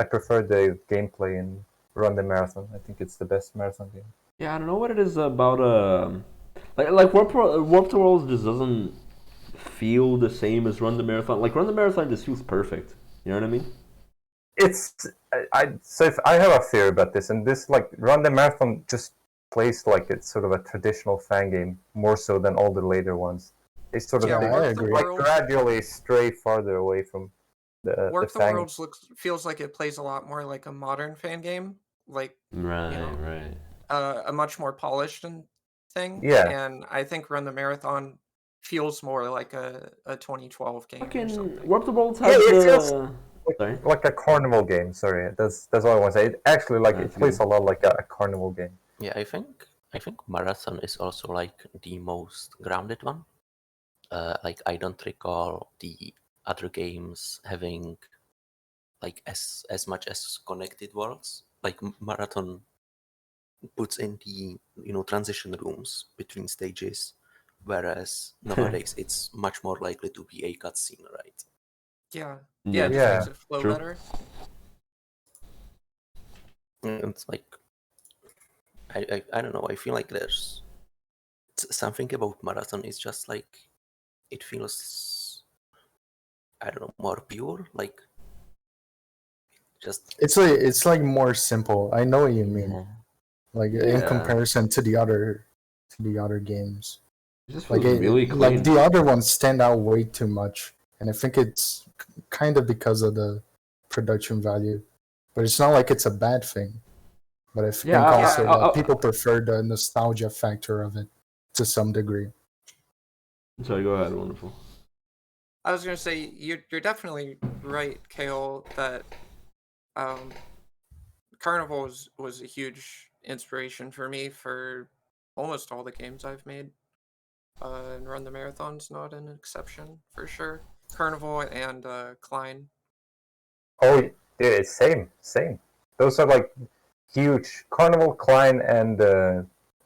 I prefer the gameplay in Run the Marathon. I think it's the best marathon game. Yeah, I don't know what it is about like Warped Worlds just doesn't feel the same as Run the Marathon. Like Run the Marathon just feels perfect. You know what I mean? It's so if I have a theory about this, and this like Run the Marathon just plays like it's sort of a traditional fan game more so than all the later ones. They sort of Yeah, I Warp the agree. like World. gradually stray farther away from the Warp the fan. Worlds feels like it plays a lot more like a modern fan game, like Right, know, right. a much more polished thing. Yeah. And I think Run the Marathon feels more like a 2012 game or Fucking something. Warped Worlds Yeah, has it feels the. Sorry. like a carnival game. Sorry, that's all I want to say. It actually like it That's plays good. a lot like a carnival game. Yeah, I think Marathon is also like the most grounded one. Like I don't recall the other games having like as much as connected worlds. Like Marathon puts in the transition rooms between stages, whereas nowadays it's much more likely to be a cutscene, right? Yeah. Yeah. Yeah, it just Yeah. makes it flow True. better. And it's like I don't know. I feel like there's something about Marathon is just like it feels, I don't know, more pure. Like just It's like more simple. I know what you mean. yeah. Like in Yeah. comparison to the other games. It just Like feels really like clean. the other ones stand out way too much, and I think it's kind of because of the production value. But it's not like it's a bad thing. But I think Yeah, also I- people prefer the nostalgia factor of it to some degree. Sorry, go ahead. Wonderful. I was gonna say you're definitely right, Kale, that Carnival was a huge inspiration for me for almost all the games I've made. And Run the Marathon's not an exception for sure. Carnival and Klein. Oh, yeah, same. Those are like huge. Carnival, Klein, and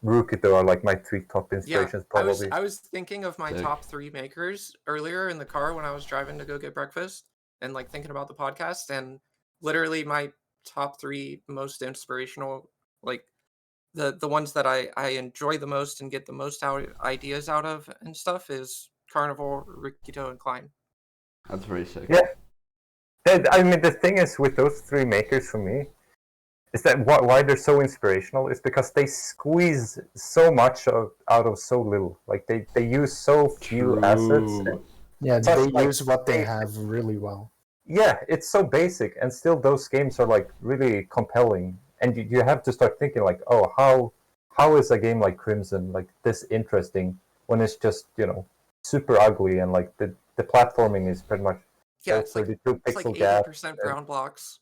Rukito are like my three top Yeah, inspirations, probably. I was thinking of my Sick. top 3 makers earlier in the car when I was driving to go get breakfast and like thinking about the podcast, and literally my top 3 most inspirational, like the ones that I enjoy the most and get the most ideas out of and stuff is Carnival, Rikito, and Klein. That's very sick. Yeah. I mean, the thing is with those three makers for me is that why they're so inspirational is because they squeeze so much out of so little. Like they use so few assets. True. Yeah, Plus, they like, use what they basic. have really well. Yeah, it's so basic, and still those games are like really compelling. And you have to start thinking like, oh, how is a game like Crimson like this interesting when it's just super ugly and like the platforming is pretty much Yeah, it's like 32 it's like pixel gap. 80% brown blocks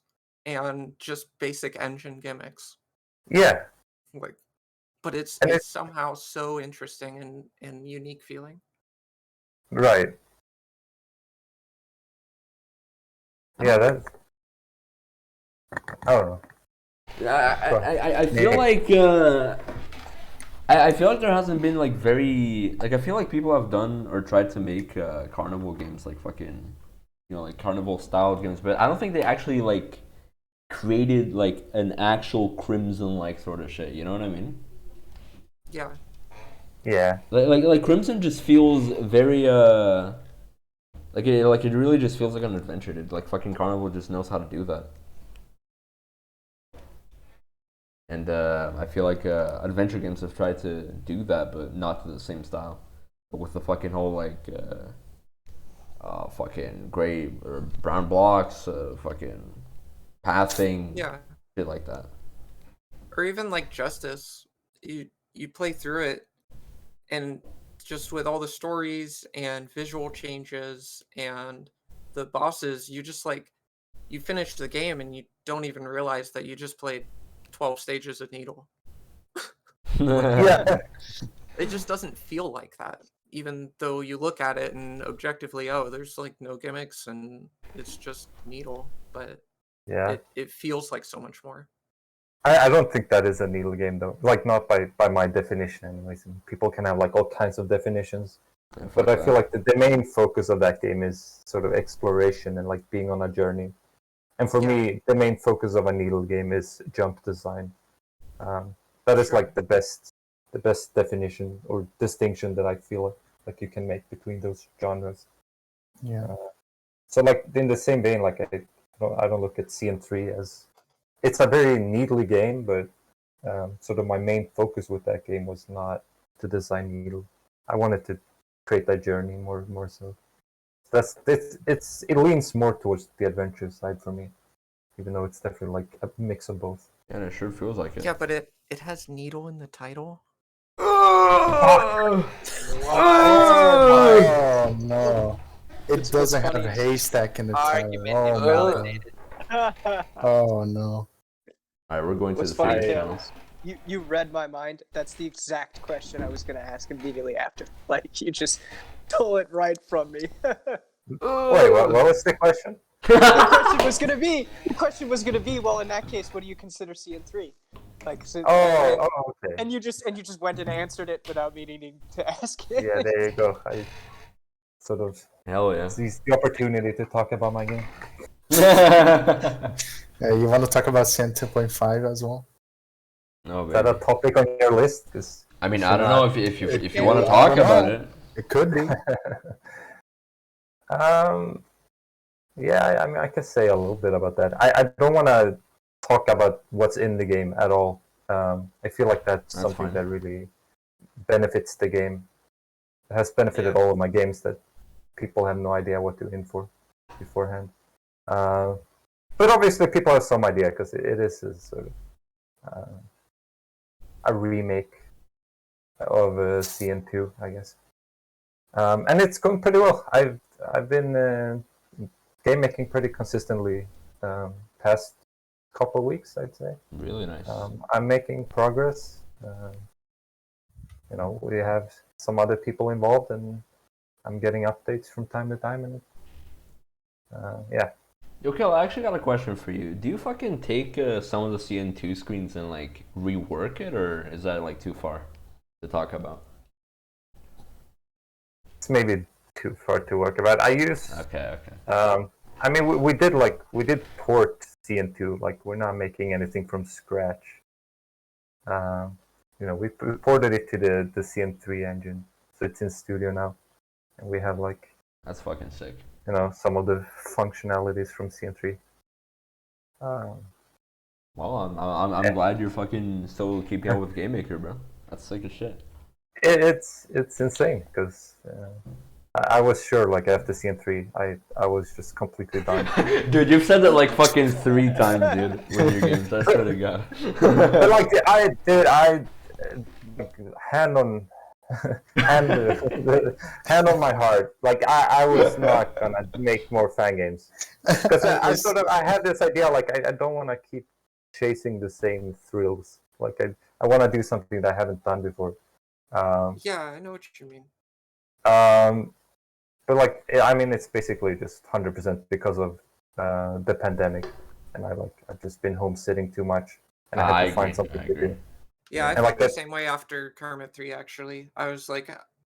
and just basic engine gimmicks. Yeah, Like, but it's and it's somehow so interesting and unique feeling. right. Yeah, that. I don't know. I feel like I feel like there hasn't been like very like I feel like people have done or tried to make carnival games like fucking like carnival style games, but I don't think they actually like created like an actual Crimson like sort of shit. You know what I mean? Yeah. Yeah. Like Crimson just feels very like it really just feels like an adventure, dude. Like fucking Carnival just knows how to do that. And I feel like adventure games have tried to do that, but not to the same style. But with the fucking whole like fucking gray or brown blocks, fucking pathing, Yeah. shit like that. Or even like Justice. You play through it and just with all the stories and visual changes and the bosses, you just like you finish the game and you don't even realize that you just played 12 stages of Needle. Yeah. It just doesn't feel like that, even though you look at it and objectively, oh, there's like no gimmicks and it's just Needle, but Yeah. it feels like so much more. I don't think that is a Needle game though. Like not by my definition anyways. And people can have like all kinds of definitions. Yeah, But fuck I that. feel like the main focus of that game is sort of exploration and like being on a journey. And for Yeah. me, the main focus of a Needle game is jump design. That is Sure. like the best definition or distinction that I feel like you can make between those genres. Yeah. So like in the same vein, like I don't look at CN3 as it's a very Needly game, but sort of my main focus with that game was not to design Needle. I wanted to create that journey more so. It leans more towards the adventure side for me, even though it's definitely like a mix of both. And it sure feels like it. Yeah, but it has Needle in the title. Oh no! It doesn't have funny. haystack in the title. Argument Oh my invalidated. god! Oh no! Alright, we're going to What's the funny, second Tails, channel. you read my mind. That's the exact question I was gonna ask immediately after. Like you just stole it right from me. Wait, what was the question? The question was gonna be, well, in that case, what do you consider CN3? Like, so, Okay. and you just went and answered it without me needing to ask it. Yeah, there you go. I sort of Hell yeah. seized the opportunity to talk about my game. You want to talk about CN 2.5 as well? No, Is that a baby. topic on your list? 'Cause I mean, you I should don't not- know if you Yeah, want to I talk don't about know. it. It could be. Yeah, I mean, I can say a little bit about that. I don't want to talk about what's in the game at all. I feel like that's something fine. that really benefits the game. It has benefited all of my games that people have no idea what to in for beforehand. But obviously, people have some idea because it is a sort of a remake of CN2, I guess. And it's going pretty well. I've been game making pretty consistently past couple of weeks, I'd say. Really nice. I'm making progress. We have some other people involved, and I'm getting updates from time to time. And yeah. Okay, well, I actually got a question for you. Do you fucking take some of the CN2 screens and like rework it, or is that like too far to talk about? It's maybe too far to work about. I use. Okay. I mean, we did port CN2. Like, we're not making anything from scratch. We ported it to the CN3 engine, so it's in studio now, and we have like That's fucking sick. some of the functionalities from CN3. Well, I'm glad you're fucking still keeping up with Game Maker, bro. That's sick as shit. It's insane because I was sure like after CN3 I was just completely done. Dude, you've said that like fucking 3 times, dude, with your games. I swear to God. But like I hand on hand on my heart, like I was not gonna make more fan games because I had this idea like I don't want to keep chasing the same thrills. Like I want to do something that I haven't done before. Yeah, I know what you mean. But like I mean, it's basically just 100% because of the pandemic, and I've just been home sitting too much, and I had to find something to do. Yeah, I And felt like the that- same way after Kermit 3, actually. I was like,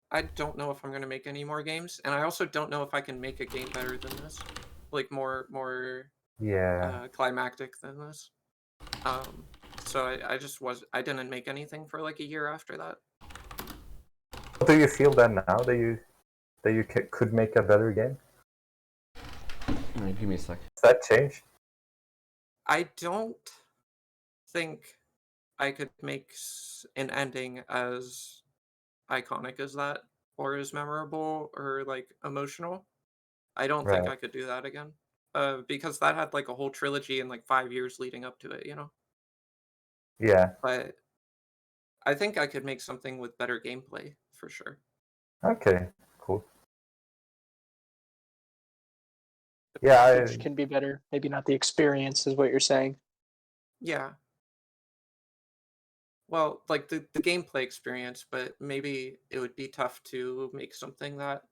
I don't know if I'm going to make any more games, and I also don't know if I can make a game better than this. Like, more Yeah. climactic than this. So I didn't make anything for like a year after that. Do you feel that now that you could make a better game? Give me a sec. Has that changed? I don't think I could make an ending as iconic as that, or as memorable, or like emotional. I don't think Right. I could do that again. Because that had like a whole trilogy and like 5 years leading up to it, Yeah. But I think I could make something with better gameplay for sure. Okay, cool. The Yeah, package can be better. Maybe not the experience, is what you're saying. Yeah. Well, like the gameplay experience, but maybe it would be tough to make something that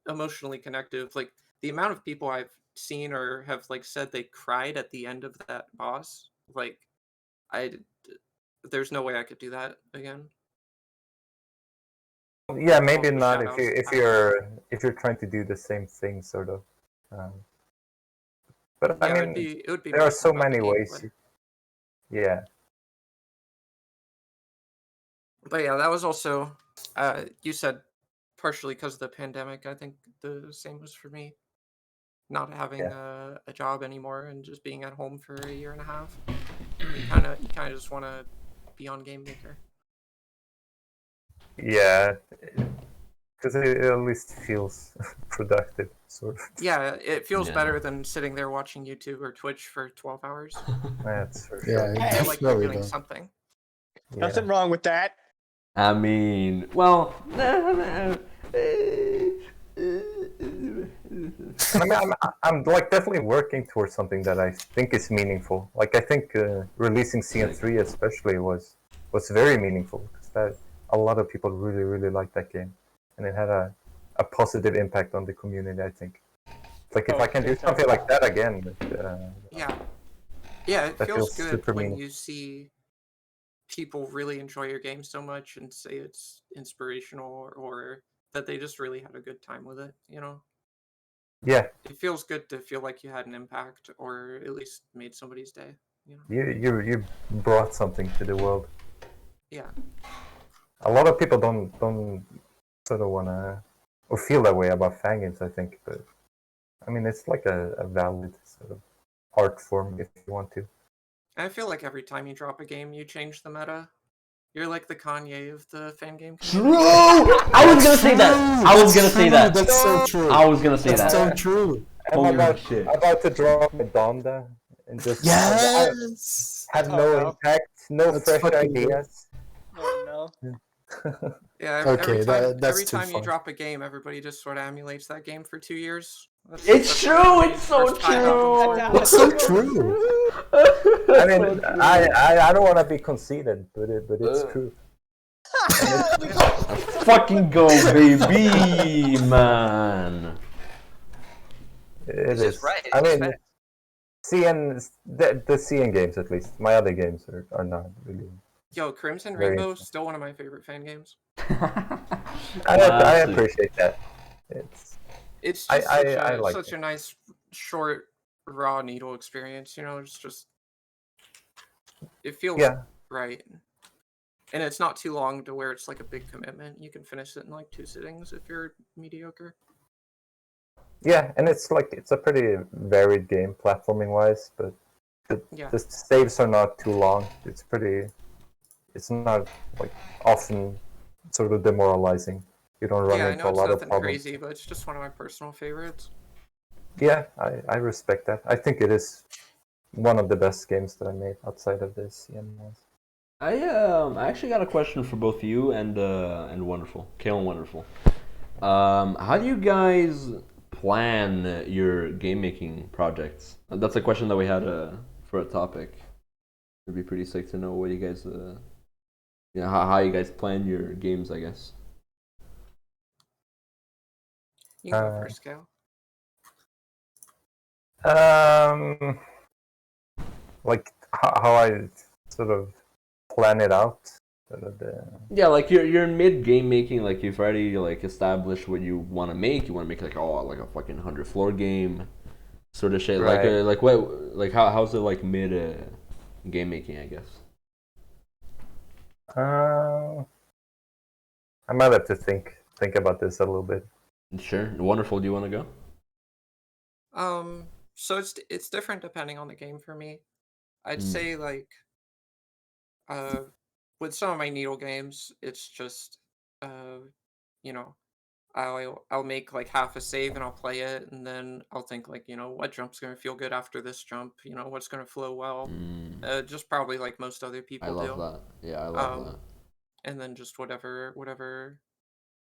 emotionally connective. Like the amount of people I've seen or have like said they cried at the end of that boss, like I there's no way I could do that again. yeah, maybe Also, not shout if outs you to if Fangame. you're trying to do the same thing, sort of. Um, but I Yeah, mean, it would be there are mostly so about the many ways. gameplay. Yeah, But yeah, that was also you said partially because of the pandemic. I think the same was for me. Not having yeah, a job anymore and just being at home for a year and a half. You kind of just want to be on Game Maker. yeah. Because it at least feels productive, sort of. Yeah, it feels Yeah. better than sitting there watching YouTube or Twitch for 12 hours. That's for Yeah, sure. it I feel like you're definitely doing does. something. Yeah. Nothing wrong with that. I mean, well, I mean, I'm like definitely working towards something that I think is meaningful. Like I think releasing CN3 especially was very meaningful because that a lot of people really liked that game, and it had a positive impact on the community. I think. Like if I can do something like that again, Yeah. Yeah, it that feels feels good super when meaningful. you see people really enjoy your game so much and say it's inspirational or that they just really had a good time with it, you know? Yeah, It feels good to feel like you had an impact or at least made somebody's day, you know? you brought something to the world. Yeah. A lot of people don't sort of wanna or feel that way about fan games. I think, but I mean, it's like a valid sort of art form if you want to. I feel like every time you drop a game, you change the meta. You're like the Kanye of the fan game community. True. I was gonna say that. I was gonna say that. That's so true. I was gonna say That's that. so true. I'm Holy shit. about to drop my Donda and just Yes. have Oh, no no. impact, no That's fresh fucking good. ideas. Oh no. Yeah, Okay, that's every too time you far. drop a game, everybody just sort of emulates that game for 2 years. It's true. everybody's It's so first time out true. It's so true. I mean, I don't want to be conceited, but it's true. Fucking go, baby, man. It It's is. just right. I It's mean, fair. CN the CN games at least. My other games are not really. Yo, Crimson Very Rainbow, interesting. still one of my favorite fan games. I appreciate that. It's I- just I like such it. a nice, short, raw needle experience. You know, it's just it feels Yeah, right, and it's not too long to where it's like a big commitment. You can finish it in like 2 sittings if you're mediocre. yeah, and it's like it's a pretty varied game platforming wise, but Yeah, the saves are not too long. It's not like often sort of demoralizing. You don't run yeah. I into know a it's lot of nothing problems. crazy, but it's just one of my personal favorites. Yeah, I respect that. I think it is one of the best games that I made outside of this CN ones. I actually got a question for both you and Wonderful, Kale and Wonderful. How do you guys plan your game making projects? That's a question that we had for a topic. It'd be pretty sick to know what you guys, how you guys plan your games, I guess. You can go Uh, first, Cal. Like how I sort of plan it out. Sort of Yeah, like you're mid game making, like you've already like established what you want to make. You want to make like a fucking 100 floor game, sort of shit. Right. Like what like how's it like mid game making, I guess. I might have to think about this a little bit. Sure, Wonderful. Do you want to go? So it's different depending on the game for me. I'd Mm. say like uh with some of my needle games, it's just you know, I'll make like half a save and I'll play it, and then I'll think like, you know, what jump's gonna feel good after this jump, you know, what's gonna flow well. Just probably like most other I people love do. that. Yeah, I love Um that. and then just whatever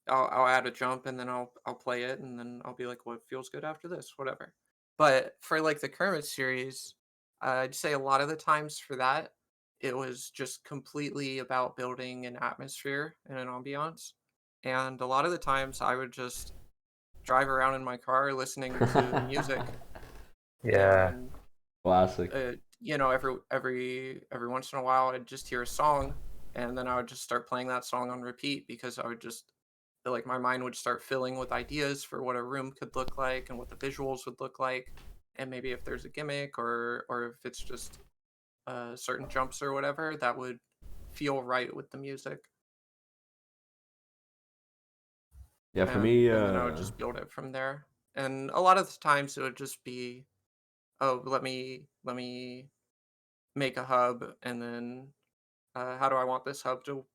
I'll add a jump and then I'll play it and then I'll be like, what feels good after this, whatever. But for like the Kermit series, I'd say a lot of the times for that, it was just completely about building an atmosphere and an ambiance. And a lot of the times I would just drive around in my car listening to music. Yeah. And Classic. you know, every once in a while I'd just hear a song and then I would just start playing that song on repeat because I would just like my mind would start filling with ideas for what a room could look like and what the visuals would look like, and maybe if there's a gimmick or if it's just certain jumps or whatever that would feel right with the music. Yeah, for me, And then I would just build it from there. And a lot of the times it would just be, oh, let me make a hub, and then how do I want this hub to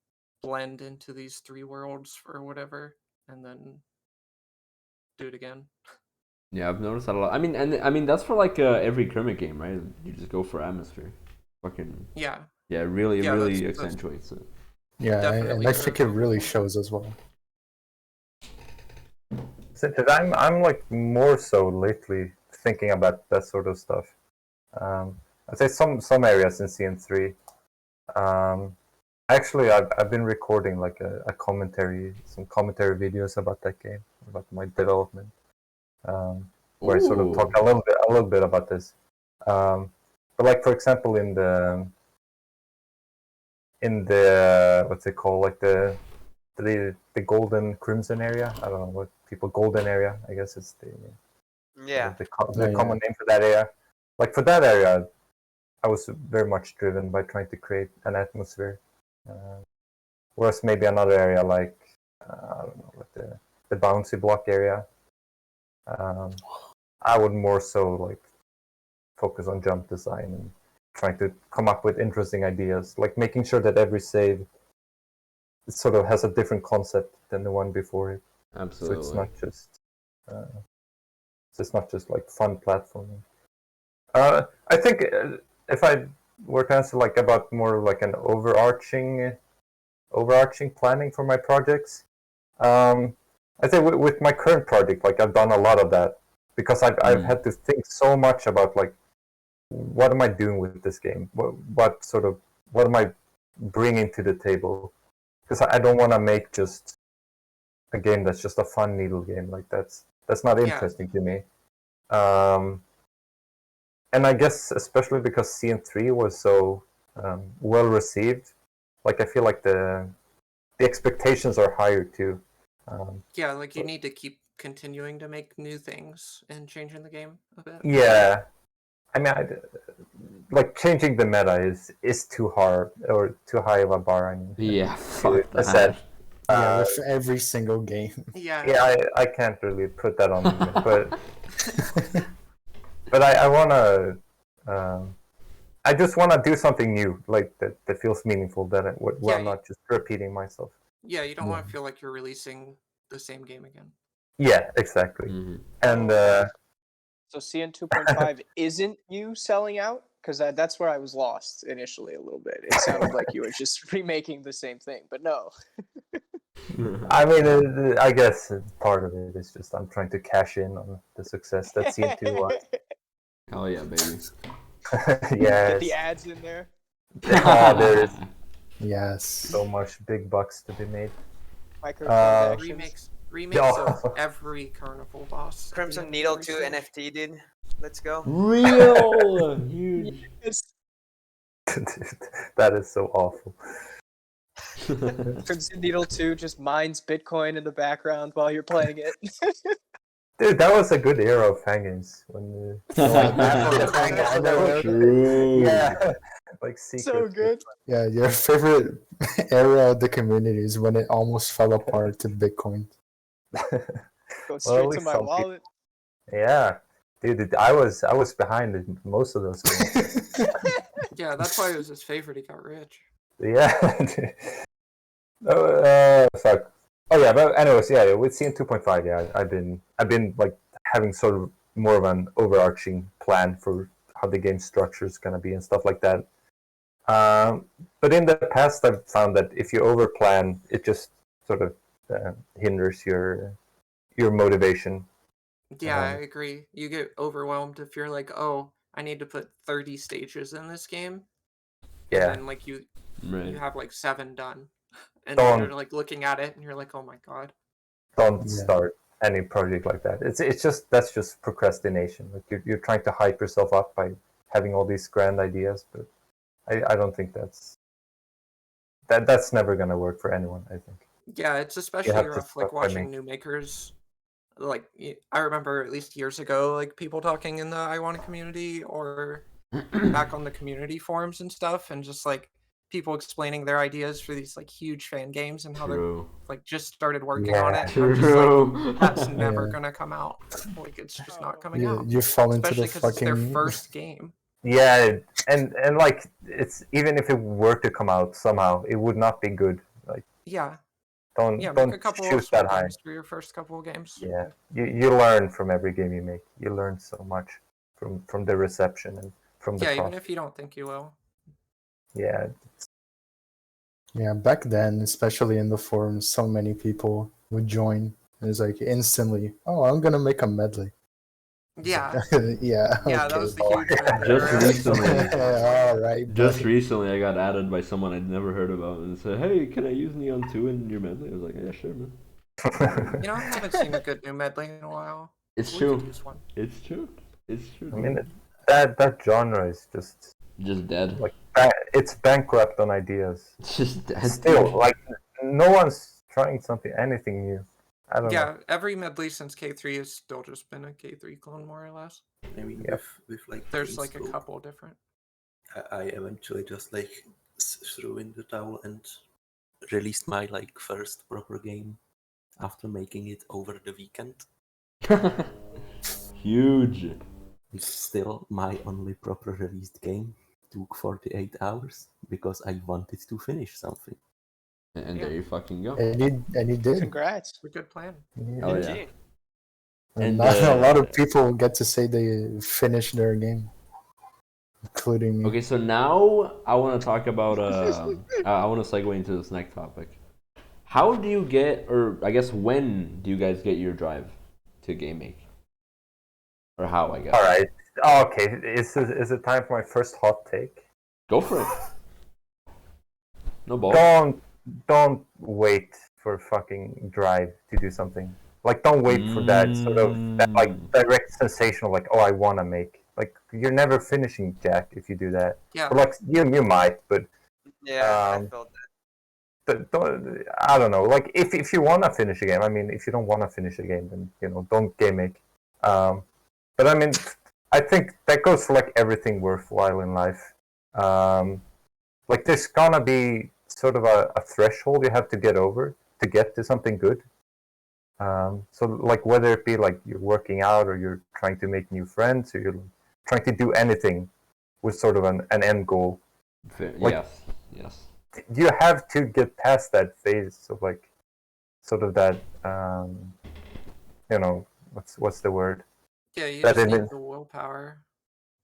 blend into these three worlds or whatever, and then do it again. yeah, I've noticed that a lot. I mean that's for like every Kermit game, right? You just go for atmosphere. Fucking Yeah, yeah, really yeah, really that's accentuates it. Yeah, definitely and I think it really helpful. shows as well. I'm like more so lately thinking about that sort of stuff. I'd say some areas in CN3. Actually, I've been recording like a commentary, some commentary videos about that game, about my development, where I sort of talk Ooh. a little bit about this. But like for example, in the what's it called, like the golden crimson area. I don't know what people golden area. I guess it's Yeah. the Yeah, common name for that area. Like for that area, I was very much driven by trying to create an atmosphere. Whereas maybe another area like I don't know, like the bouncy block area, I would more so like focus on jump design and trying to come up with interesting ideas, like making sure that every save it sort of has a different concept than the one before it. So Absolutely. uh, it's not just like fun platforming. I think if I were to answer like about more like an overarching planning for my projects, I think with my current project, like I've done a lot of that because I've had to think so much about like what am I doing with this game? What am I bringing to the table? Because I don't want to make just a game that's just a fun needle game. Like that's not Yeah, interesting to me. And I guess especially because CN3 was so well received, like I feel like the expectations are higher too. yeah, like you But need to keep continuing to make new things and changing the game a bit. yeah, I mean, like changing the meta is too hard or too high of a bar. I mean, Yeah, fuck I said, that. Yeah, with every single game. Yeah. yeah, I can't really put that on limit, but I wanna, I just wanna do something new, like that feels meaningful. Where Yeah, I'm not just repeating myself. yeah, you don't Yeah. want to feel like you're releasing the same game again. Yeah, exactly. Mhm. And So CN 2.5 isn't you selling out? Because that's where I was lost initially a little bit. It sounded like you were just remaking the same thing, but no. I mean, I guess part of it is just I'm trying to cash in on the success that CN2 was. Hell yeah, baby. Yes. Get the ads in there. There is Yes. so much big bucks to be made. Microtransactions. Remakes of every carnival boss. at the Crimson end of Needle every 2 stage. NFT, dude. Let's go. Real huge. Yes. That is so awful. Crimson Needle 2 just mines Bitcoin in the background while you're playing it. Dude, that was a good era of Fangames when True. yeah, like secret. So good. Yeah, your favorite era of the community is when it almost fell apart to Bitcoin. Go straight to least my some people- wallet. Yeah, dude, I was behind in most of those games. Yeah, that's why it was his favorite. He got rich. Yeah. Fuck. Oh yeah, but anyways, yeah, with CN 2.5, yeah, I've been like having sort of more of an overarching plan for how the game structure is gonna be and stuff like that. But in the past, I've found that if you overplan, it just sort of hinders your motivation. Yeah, I agree. You get overwhelmed if you're like, oh, I need to put 30 stages in this game, and Yeah. then like you Right. have like 7 done, and then you're Don't like looking at it and you're like, oh my god. don't Yeah. start any project like that. It's just that's just procrastination. Like you're trying to hype yourself up by having all these grand ideas, but I don't think that's never gonna work for anyone. I think. Yeah, it's You especially have to rough like start by watching making. new makers. Like I remember at least years ago, like people talking in the Iwana community or back on the community forums and stuff, and just like people explaining their ideas for these like huge fan games and how they're True. like just started working on Yeah. it, and I'm just like, True. that's never Yeah. gonna come out. Like it's just not coming You, out, you fall into especially the because it's their fucking first game. Yeah, and like it's even if it were to come out somehow, it would not be good. Like Yeah, don't yeah. Make a don't couple of shoot small that high. games for your first couple of games. Yeah, you learn from every game you make. You learn so much from the reception and from the Yeah, even process. if you don't think you will. Yeah, Yeah, back then, especially in the forums, so many people would join. It was like instantly, oh, I'm gonna make a medley. It's Yeah, like, yeah, yeah. That okay. was the huge thing. Just Everyone was recently. like, All right, Just buddy. recently, I got added by someone I'd never heard about and said, "Hey, can I use Neon 2 in your medley?" I was like, "Yeah, sure, man." You know, I haven't seen a good new medley in a while. It's We true. could use one. It's true. It's true. I mean that genre is just Just dead. like it's bankrupt on ideas. It's just dead. Still, like no one's trying anything new. I don't know. Yeah, every medley since K3 has still just been a K3 clone, more or less. I mean, Yep. with like There's games like a though, couple different. I eventually just like threw in the towel and released my like first proper game after making it over the weekend. Huge. It's still my only proper released game. Took 48 hours because I wanted to finish something. And Yeah. there you fucking go. And you did. Congrats. It's a good plan. Oh, yeah. GG. And And, not a lot uh, of people get to say they finished their game, including me. Okay, so now I want to talk about. I want to segue into this next topic. How do you get, or I guess when do you guys get your drive to game make? Or how, I guess. All right. Okay. Is it time for my first hot take? Go for it. No ball. Don't wait for fucking drive to do something. Like don't wait for that sort of that like direct sensation of like, oh, I want to make. Like you're never finishing Jack if you do that. Yeah. Or like you might, but Yeah, I Um, felt that. I don't know. Like if you want to finish a game, I mean, if you don't want to finish a game, then don't game make. But I mean, I think that goes for like everything worthwhile in life. Like there's gonna be sort of a threshold you have to get over to get to something good. So like whether it be like you're working out or you're trying to make new friends or you're trying to do anything with sort of an end goal, like- Yes. you have to get past that phase of like sort of that what's the word? Yeah, you That just in need it- the willpower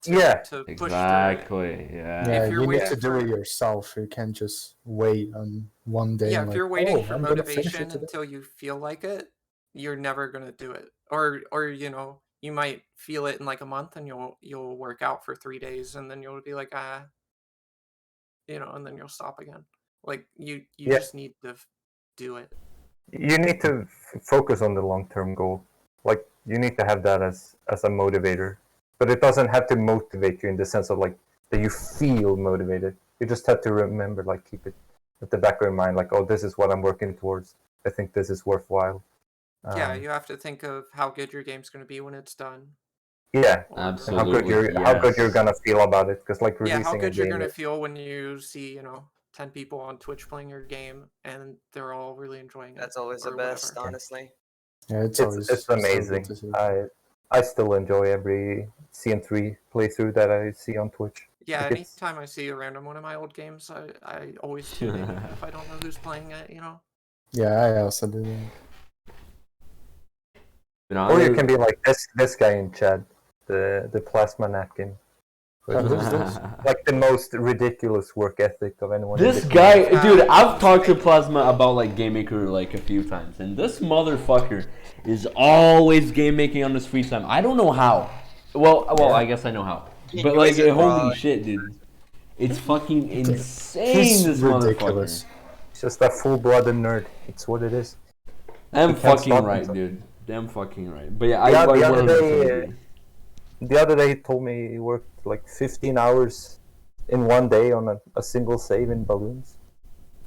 Yeah. to push through it. Exactly. Yeah. Yeah, If you're you need to waiting do for- it yourself. You can't just wait on one day. Yeah, and if like, you're waiting oh, for I'm gonna finish motivation it today. until you feel like it, you're never gonna do it. Or you might feel it in like a month and you'll work out for 3 days and then you'll be like, and then you'll stop again. Like you Yeah. just need to do it. You need to focus on the long-term goal. Like you need to have that as a motivator, but it doesn't have to motivate you in the sense of like that you feel motivated. You just have to remember, like keep it at the back of your mind, like, oh, this is what I'm working towards. I think this is worthwhile. Yeah, you have to think of how good your game's gonna be when it's done. Yeah, Or- and Absolutely. how good you're yes. gonna feel about it, because like Yeah, releasing how good a you're game gonna is- feel when you see 10 people on Twitch playing your game and they're all really enjoying it. That's always the or best, whatever. honestly. Yeah, it's always it's so good amazing. to see. I still enjoy every CN3 playthrough that I see on Twitch. Yeah, Like, it's- anytime I see a random one of my old games, I always tune in even if I don't know who's playing it. Yeah, I also do that. You know, Or you there's- can be like this guy in chat, the plasma napkin. But like the most ridiculous work ethic of anyone. in This the guy, community. dude, I've talked to Plasma about like Game Maker like a few times, and this motherfucker is always game making on his free time. I don't know how. Well, I guess I know how. But like, Wizard, holy bro. shit, dude, it's fucking insane. He's This ridiculous. motherfucker. It's just a full-blooded nerd. It's what it is. Damn He can't fucking stop right, himself. dude. Damn fucking right. But yeah, The I other 100% day, agree. The other day, he told me he worked like 15 hours in one day on a single save in balloons.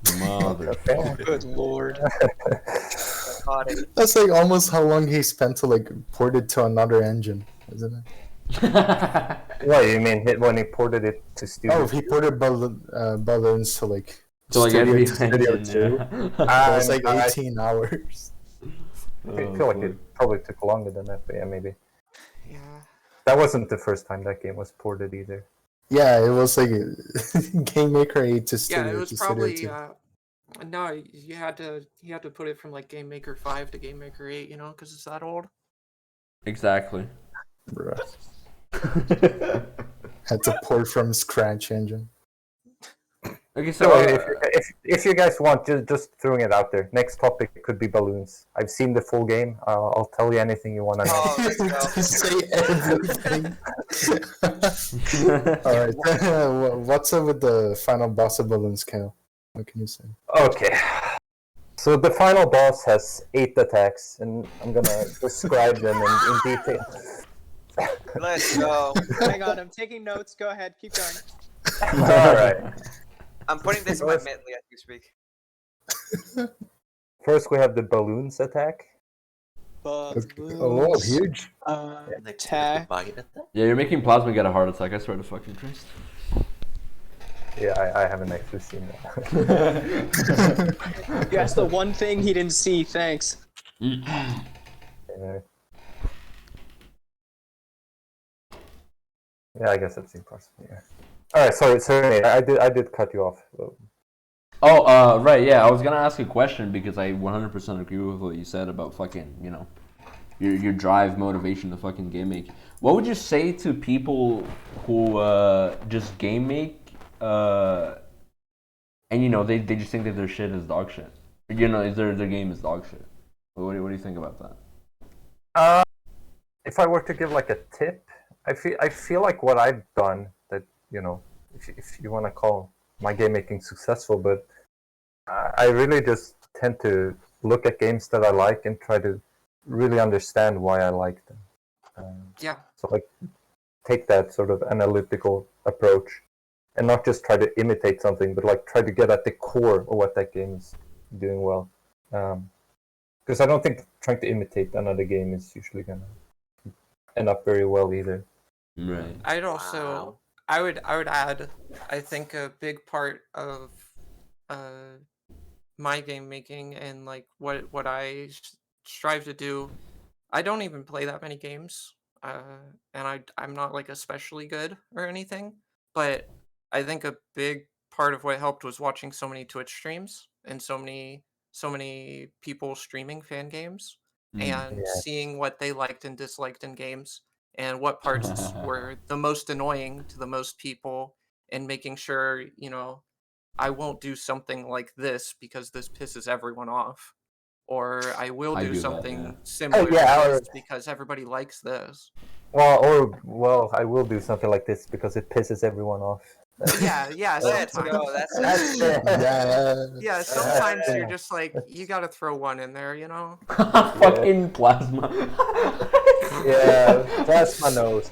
Motherfucker. Good lord. Psychotic. That's like almost how long he spent to like port it to another engine, isn't it? What do you mean when he ported it to Studio? Oh, he ported balloons to like So like Studio every to Studio engine, 2. yeah. That was like I 18 hours. feel like it probably took longer than that, but yeah, maybe. Yeah. That wasn't the first time that game was ported either. Yeah, it was like Game Maker 8 to Studio Yeah, it was to probably Studio 2. no, you had to put it from like Game Maker 5 to Game Maker 8, because it's that old. Exactly. Bruh. Had to port from scratch engine. Okay, So so if you guys want, just throwing it out there. Next topic could be balloons. I've seen the full game. I'll tell you anything you want to know. Oh, let's go. Just say everything. Alright, what's up with the final boss of balloons, Kale? What can you say? Okay. So the final boss has 8 attacks, and I'm gonna describe them in detail. Let's go. Hang on, I'm taking notes. Go ahead, keep going. All right. I'm putting this in my Mentley as you speak. First, we have the balloons attack. Oh, Balloons. huge. Next, Attack. bite attack. yeah, you're making Plasma get a heart attack. I swear to fucking Christ. Yeah, I haven't actually seen that. That's the one thing he didn't see. Thanks. Yeah. Yeah, I guess I've seen parts of it. Yeah. All right, sorry, I did cut you off. Oh, right, yeah. I was gonna ask a question because I 100% agree with what you said about fucking, your drive, motivation to fucking game make. What would you say to people who just game make, and they just think that their shit is dog shit? Their game is dog shit. What do you think about that? If I were to give like a tip, I feel like what I've done that if you want to call my game making successful, but I really just tend to look at games that I like and try to really understand why I like them. Yeah. So like take that sort of analytical approach and not just try to imitate something, but like try to get at the core of what that game is doing well. Because I don't think trying to imitate another game is usually gonna end up very well either. Right. I'd also I would add, I think a big part of my game making and like what I strive to do. I don't even play that many games, and I'm not like especially good or anything. But I think a big part of what helped was watching so many Twitch streams and so many people streaming fan games and Yeah. seeing what they liked and disliked in games and what parts were the most annoying to the most people, and making sure I won't do something like this because this pisses everyone off, or I will I do do that, something yeah. similar yeah, to or- this because everybody likes this. Well, I will do something like this because it pisses everyone off. Yeah, Let's sometimes. go. That's it. Yeah, sometimes you're just like, you gotta throw one in there, Fucking Plasma. Yeah, that's my nose.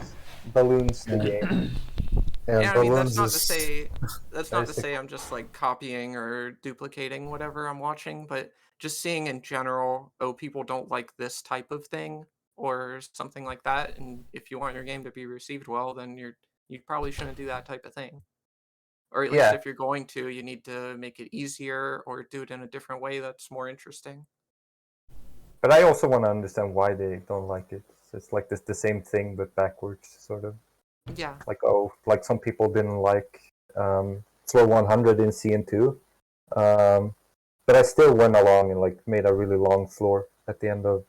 Balloons the game. Yeah, I mean balloons that's is- not to say I'm just like copying or duplicating whatever I'm watching, but just seeing in general, oh, people don't like this type of thing or something like that, and if you want your game to be received well, then you probably shouldn't do that type of thing. Or at least Yeah. if you're going to, you need to make it easier or do it in a different way that's more interesting. But I also want to understand why they don't like it. So it's like the same thing but backwards, sort of. Yeah. Like some people didn't like Floor 100 in CN2, but I still went along and like made a really long floor at the end of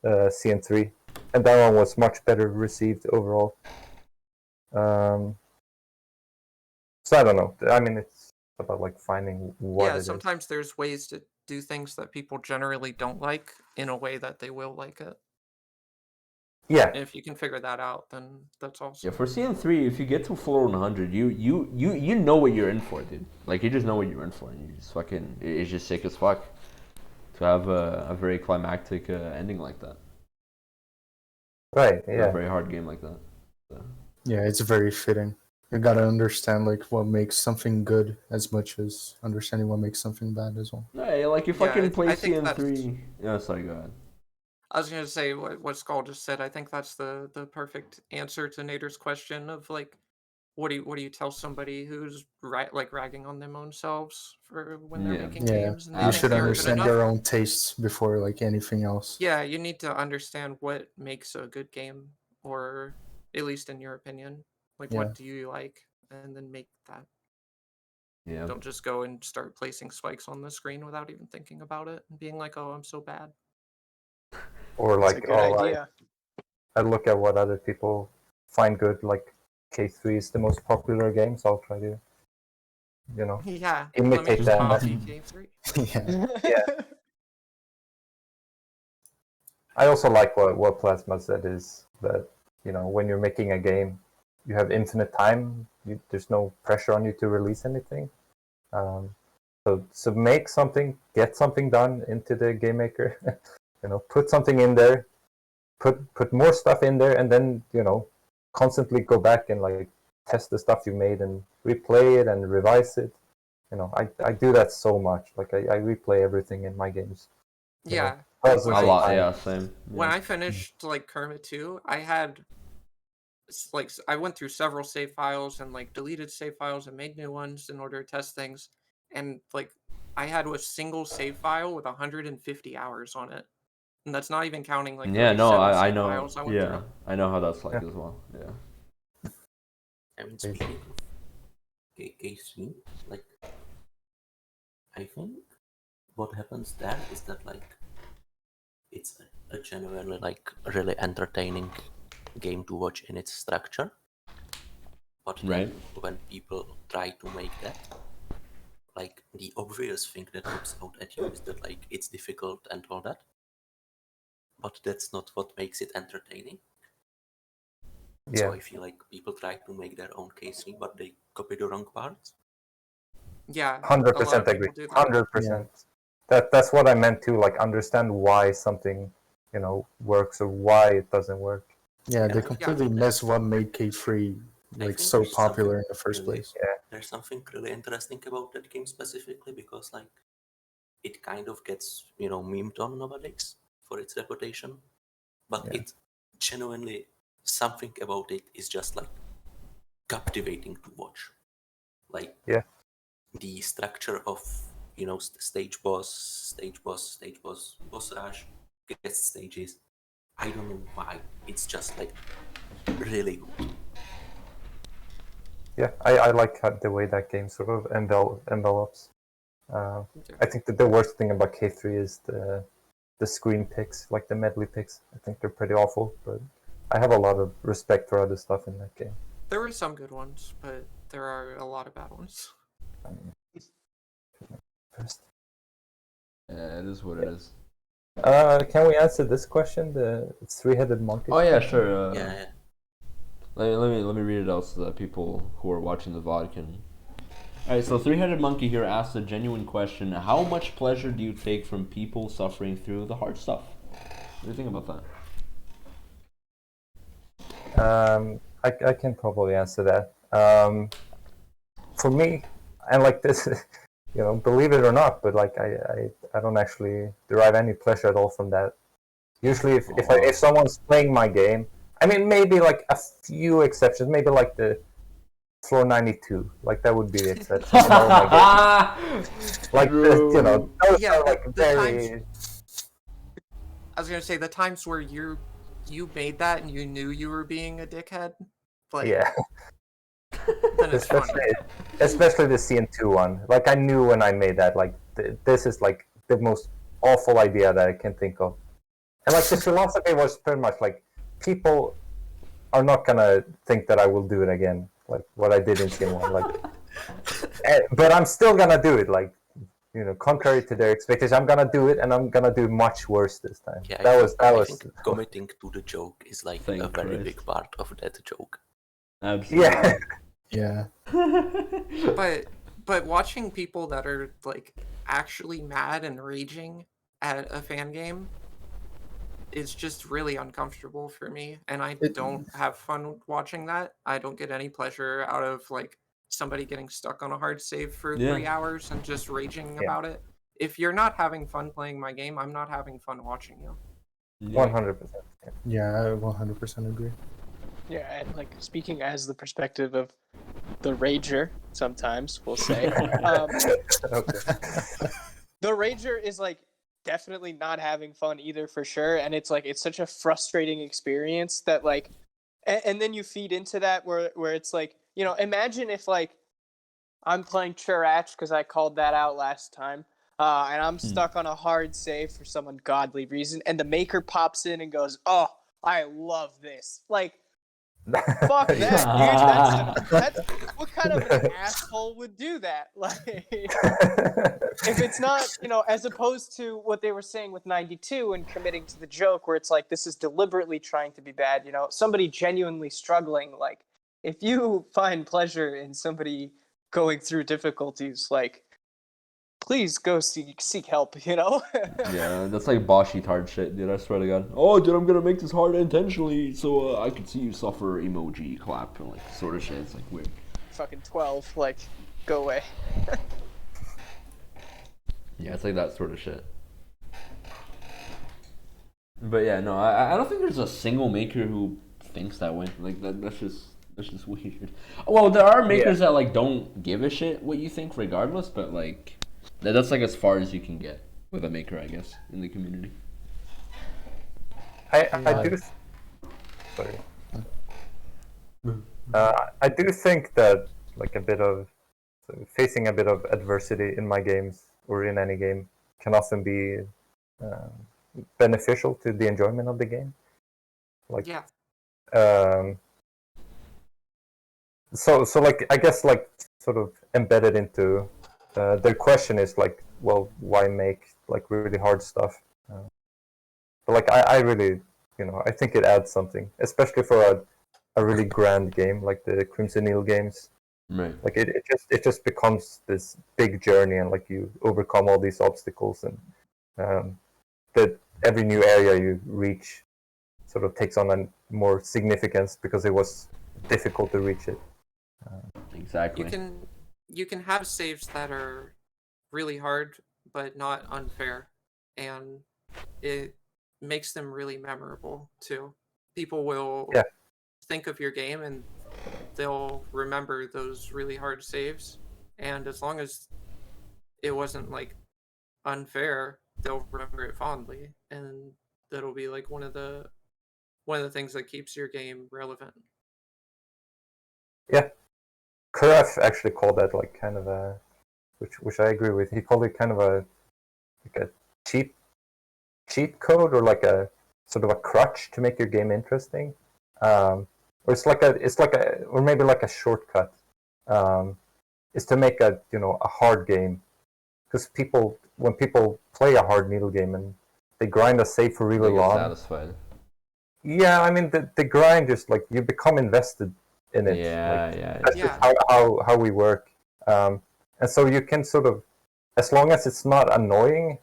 CN3, and that one was much better received overall. So I don't know. I mean, it's about like finding what Yeah, it is. sometimes there's ways to do things that people generally don't like in a way that they will like it. Yeah, And if you can figure that out, then that's awesome. Yeah, for CN3, if you get to floor 100, you know what you're in for, dude. Like, you just know what you're in for, and you just fucking, it's just sick as fuck to have a very climactic ending like that. right. A Yeah, very hard game like that. So. Yeah, it's very fitting. You gotta understand like what makes something good as much as understanding what makes something bad as well. Yeah, like you Yeah, fucking play I think that's- CN3. Yeah, sorry, go ahead. I was gonna say what Skull just said. I think that's the perfect answer to Nader's question of like, what do you tell somebody who's like ragging on them own selves for when they're Yeah. making Yeah, games and they you think should they aren't good understand enough? your own tastes before like anything else. Yeah, you need to understand what makes a good game, or at least in your opinion, like Yeah. what do you like, and then make that. Yeah. Don't just go and start placing spikes on the screen without even thinking about it and being like, "Oh, I'm so bad." or It's a like good idea. I look at what other people find good. Like K3 is the most popular game, so I'll try to, Yeah, let me imitate just that. copy K3. Yeah. I also like what Plasma said is that when you're making a game, you have infinite time. There's no pressure on you to release anything. So make something, get something done into the game maker. Put something in there, put more stuff in there, and then constantly go back and like test the stuff you made and replay it and revise it. I do that so much. Like I replay everything in my games. Yeah, Dozens When A of lot, times. yeah, same. when Yeah. I finished like Kermit 2, I had I went through several save files and like deleted save files and made new ones in order to test things, and like I had a single save file with 150 hours on it, and that's not even counting like Yeah, the no, seven I save know. files I went Yeah, through. I know how that's like Yeah. as well. Yeah. I mean, speaking of K3, like, I think what happens there is that, like, it's a genuinely, like, really entertaining game to watch in its structure. But then Right. when people try to make that, like, the obvious thing that looks out at you is that, like, it's difficult and all that. But that's not what makes it entertaining. So Yeah, I feel like people try to make their own K3, but they copy the wrong parts. Yeah, a 100% lot of agree. people do that. 100%. That's what I meant to like understand why something works or why it doesn't work. Yeah, they Yeah. completely miss what made K3 I like think so there's popular something in the first really- place. There's something really interesting about that game specifically because, like, it kind of gets, memed on nowadays for its reputation, but Yeah. it genuinely, something about it is just, like, captivating to watch. Like, Yeah. the structure of, stage boss, boss rush, guest stages. I don't know why. It's just, like, really good. Yeah, I like the way that game sort of envelops. I think that the worst thing about K3 is the screen picks, like the medley picks. I think they're pretty awful, but I have a lot of respect for other stuff in that game. There were some good ones, but there are a lot of bad ones. Yeah, it is what it is. Can we answer this question? The three-headed monkey. Oh yeah, sure. Yeah. Let me read it out so that people who are watching the VOD can. Alright, so Three-Headed Monkey here asks a genuine question. How much pleasure do you take from people suffering through the hard stuff? What do you think about that? I can probably answer that. For me, and like this, believe it or not, but like I don't actually derive any pleasure at all from that. Usually, if someone's playing my game, I mean, maybe like a few exceptions, maybe like the floor 92, like that would be the exception. In all my games. Like those Yeah, are like the very. I was gonna say the times where you made that and you knew you were being a dickhead, like Yeah. then it's fun. Especially the CN2 one. Like I knew when I made that, like this is like the most awful idea that I can think of. And like the philosophy was pretty much like people are not gonna think that I will do it again. Like what I did in CN1. Like But I'm still gonna do it. Like, contrary to their expectations, I'm gonna do it, and I'm gonna do much worse this time. Yeah, I think committing to the joke is like Thank a very Christ. big part of that joke. Absolutely. Yeah. Yeah. But watching people that are like actually mad and raging at a fan game is just really uncomfortable for me, and I don't have fun watching that. I don't get any pleasure out of like somebody getting stuck on a hard save for Yeah. 3 hours and just raging Yeah. about it. If you're not having fun playing my game, I'm not having fun watching you. 100%. Yeah, I 100% agree. Yeah, and like speaking as the perspective of the rager, sometimes we'll say, Okay. the rager is like definitely not having fun either for sure, and it's like it's such a frustrating experience that like, and then you feed into that where it's like, you know, imagine if like I'm playing Churach because I called that out last time. And I'm stuck on a hard save for some ungodly reason, and the maker pops in and goes, "Oh, I love this!" Like, fuck that, dude. That's what kind of an asshole would do that? Like, if it's not, you know, as opposed to what they were saying with 92 and committing to the joke, where it's like this is deliberately trying to be bad. You know, somebody genuinely struggling. Like, if you find pleasure in somebody going through difficulties, like, please go seek help, you know? Yeah, that's like Boshi hard shit, dude. I swear to God. Oh, dude, I'm gonna make this hard intentionally so I can see you suffer. Emoji clap and like sort of shit. It's like weird. Fucking 12, like, go away. Yeah, it's like that sort of shit. But yeah, no, I don't think there's a single maker who thinks that way. Like that's just weird. Well, there are makers that like don't give a shit what you think regardless, but like that's like as far as you can get with a maker, I guess, in the community. I do. Sorry. I do think that like facing a bit of adversity in my games or in any game can often be beneficial to the enjoyment of the game. Like, Yeah. So like I guess like sort of embedded into the question is like, well, why make like really hard stuff? But like I really, I think it adds something, especially for a really grand game like the Crimson Eel games. Right. Like it just becomes this big journey, and like you overcome all these obstacles, and that every new area you reach sort of takes on a more significance because it was difficult to reach it. Exactly. You can have saves that are really hard but not unfair, and it makes them really memorable too. People will think of your game and they'll remember those really hard saves, and as long as it wasn't like unfair, they'll remember it fondly, and that'll be like one of the things that keeps your game relevant. Yeah, Kuref actually called that like kind of a, which I agree with. He called it kind of a cheat code, or like a sort of a crutch to make your game interesting. Or or maybe like a shortcut. Is to make a hard game, because when people play a hard needle game and they grind a save for really long. Satisfied. Yeah, I mean the grind just like you become invested in it. That's just how we work. And so you can sort of, as long as it's not annoying,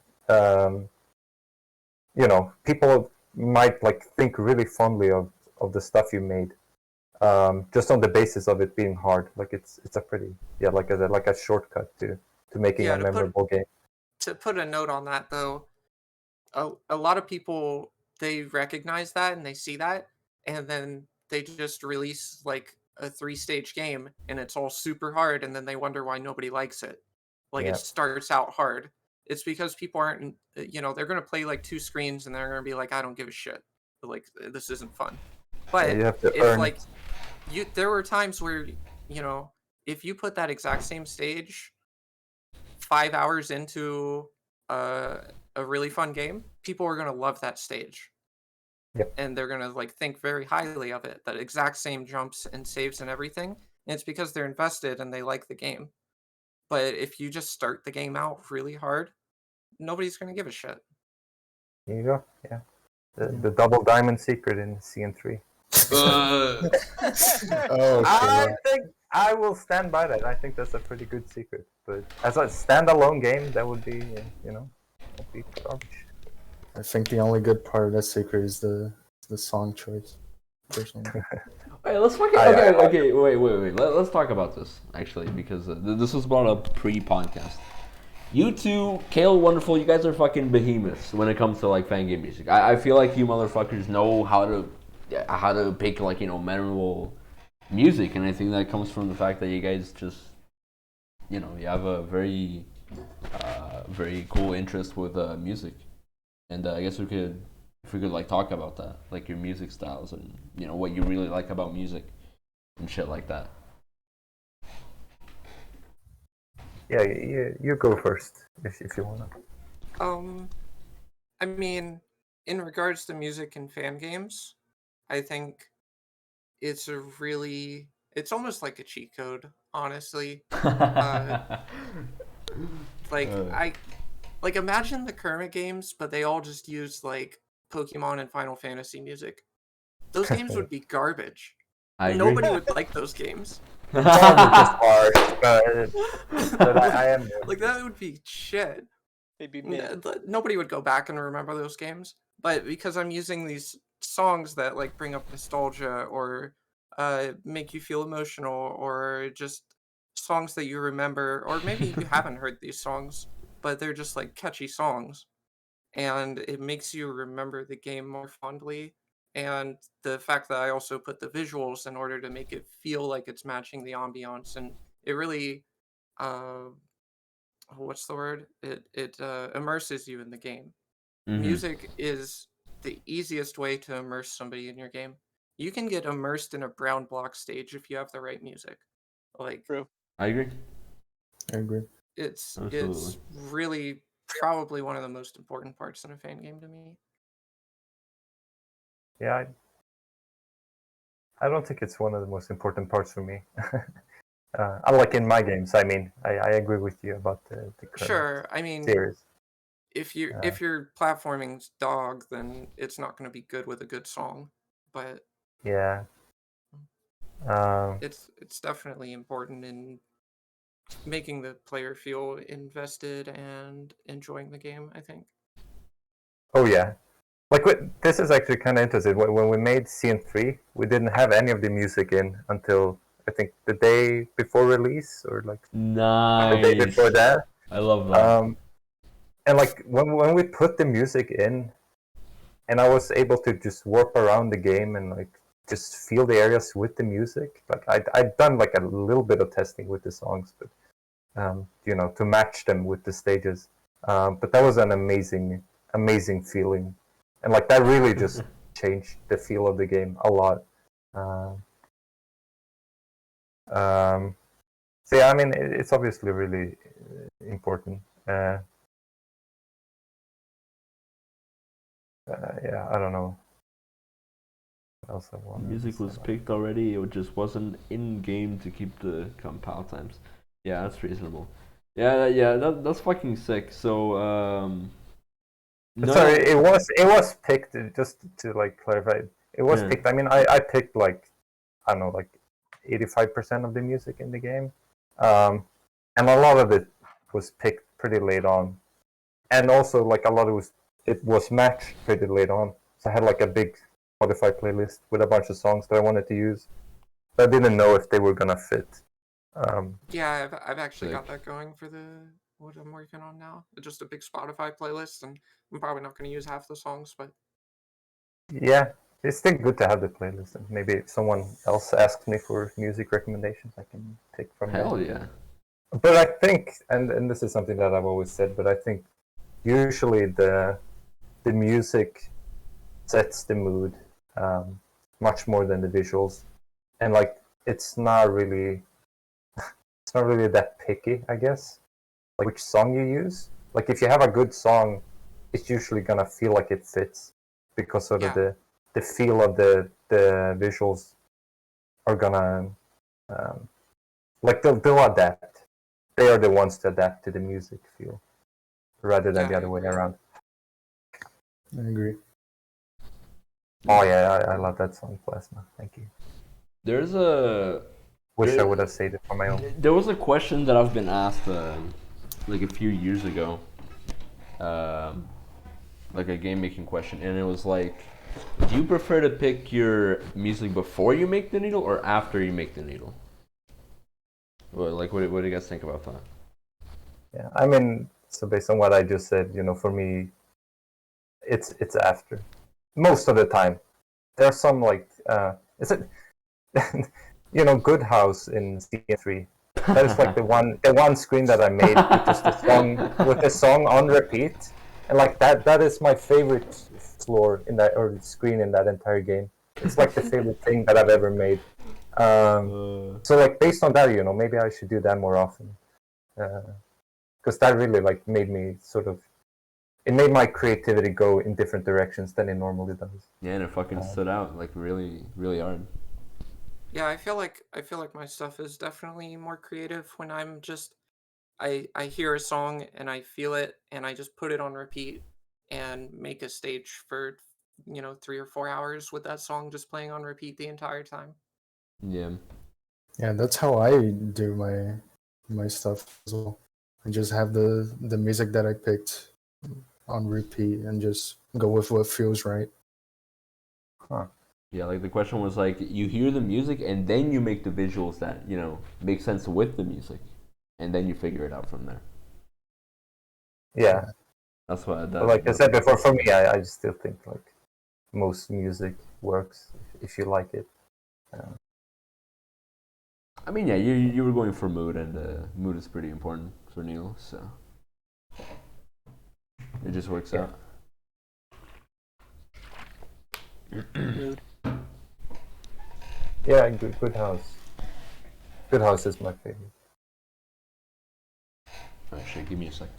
people might like think really fondly of the stuff you made, just on the basis of it being hard. Like it's a pretty like a shortcut to making a memorable game. To put a note on that though, a lot of people, they recognize that and they see that, and then they just release like a 3-stage game and it's all super hard, and then they wonder why nobody likes it. Like it starts out hard. It's because people aren't, they're going to play like 2 screens and they're going to be like, I don't give a shit. Like this isn't fun. But you have to if earn. like there were times where, if you put that exact same stage 5 hours into a really fun game, people are going to love that stage. Yep. And they're going to like think very highly of it, that exact same jumps and saves and everything. And it's because they're invested and they like the game. But if you just start the game out really hard, nobody's going to give a shit. There you go. Yeah. The double diamond secret in CN3. Oh, I okay. think I will stand by that. I think that's a pretty good secret. But as a standalone game, that would be, complete garbage. I think the only good part of that secret is the song choice. Personally. Wait, let's fucking okay. Wait. Let's talk about this actually because this was brought up pre-podcast. You two, Kale, Wonderful, you guys are fucking behemoths when it comes to like Fangame music. I feel like you motherfuckers know how to pick like memorable music, and I think that comes from the fact that you guys just you have a very very cool interest with music, and I guess if we could like talk about that, like your music styles and what you really like about music and shit like that. Yeah, you go first if you wanna. I mean, in regards to music and fan games, I think it's almost like a cheat code, honestly. Like imagine the current games, but they all just use like Pokemon and Final Fantasy music. Those games would be garbage. I agree. Nobody would like those games. Just harsh, but I am. Like that would be shit. They'd be mid. Nobody would go back and remember those games. But because I'm using these songs that like bring up nostalgia or make you feel emotional or just songs that you remember, or maybe you haven't heard these songs, but they're just like catchy songs, and it makes you remember the game more fondly. And the fact that I also put the visuals in order to make it feel like it's matching the ambiance, and it really what's the word? It immerses you in the game. Mhm. Music is the easiest way to immerse somebody in your game. You can get immersed in a brown block stage if you have the right music. Like True. I agree. I agree. it's Absolutely. really probably one of the most important parts in a fan game to me. Yeah, I don't think it's one of the most important parts for me. Unlike in my games, I mean, I agree with you about the current Sure, I mean, series. if your platforming's dog, then it's not going to be good with a good song. But Yeah. it's definitely important in making the player feel invested and enjoying the game, I think. Oh yeah. Like this is actually kind of interesting. When we made CN3, we didn't have any of the music in until I think the day before release or like the day Nice. before that. I love that. And like when we put the music in, and I was able to just warp around the game and like just feel the areas with the music. Like I'd done like a little bit of testing with the songs, but to match them with the stages. But that was an amazing feeling, and like that really just changed the feel of the game a lot. So yeah, I mean, it's obviously really important. Yeah, I don't know. What else I wanted to Music say was about picked already. It just wasn't in game to keep the compile times. Yeah, that's reasonable. Yeah, that's fucking sick. So, Sorry, it was picked. Just to like clarify, it was Yeah. picked. I mean, I picked like I don't know, like 85% of the music in the game, and a lot of it was picked pretty late on, and also like a lot of it was matched pretty late on. So I had like a big Spotify playlist with a bunch of songs that I wanted to use, but I didn't know if they were gonna fit. Yeah, I've actually got Sick. that going for what I'm working on now. It's just a big Spotify playlist, and I'm probably not going to use half the songs, but Yeah, it's still good to have the playlist, and maybe if someone else asks me for music recommendations, I can pick from Hell there. yeah. But I think, and this is something that I've always said, but I think usually the music sets the mood much more than the visuals, and like it's not really that picky, I guess. Like which song you use. Like if you have a good song, it's usually gonna feel like it fits because sort of yeah, the feel of the visuals are gonna like they'll adapt. They are the ones to adapt to the music feel, rather than Yeah, the I other way agree. around. I agree. Oh yeah, I love that song, Plasma. Thank you. There's a Wish I there, would have saved it for my own. there was a question that I've been asked like a few years ago, like a game making question, and it was like, do you prefer to pick your music before you make the needle or after you make the needle? Well, like, what do you guys think about that? Yeah, I mean, so based on what I just said, for me, it's after. Most of the time, there's some like, is it, Good House in CN3. That is like the one screen that I made with just the song on repeat, and like that is my favorite floor in that or screen in that entire game. It's like the favorite thing that I've ever made. So like based on that, maybe I should do that more often, because that really like made me it made my creativity go in different directions than it normally does. Yeah, and it fucking stood out like really, really hard. Yeah, I feel like my stuff is definitely more creative when I'm just I hear a song and I feel it and I just put it on repeat and make a stage for 3 or 4 hours with that song just playing on repeat the entire time. Yeah. Yeah, that's how I do my stuff as well. I just have the music that I picked on repeat and just go with what feels right. Huh. Yeah, like the question was like, you hear the music and then you make the visuals that, make sense with the music. And then you figure it out from there. Yeah. That's what But like I said before, for me, I still think like most music works if you like it. I mean, yeah, you were going for mood, and mood is pretty important for Neil, so it just works out. Mood. Yeah, Good House. Good House is my favorite. Actually, give me a sec.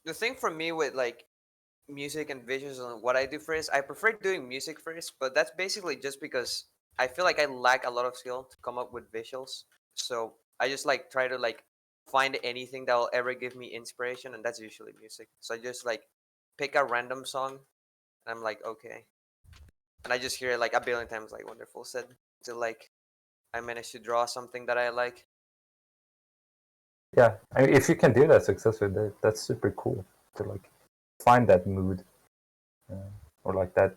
The thing for me with like music and visuals and what I do first, I prefer doing music first, but that's basically just because I feel like I lack a lot of skill to come up with visuals. So I just like try to like find anything that will ever give me inspiration, and that's usually music. So I just like pick a random song, and I'm like, okay, and I just hear it like a billion times, like Wonderful said, till like I manage to draw something that I like. Yeah, I mean, if you can do that successfully, that's super cool to like find that mood, or like that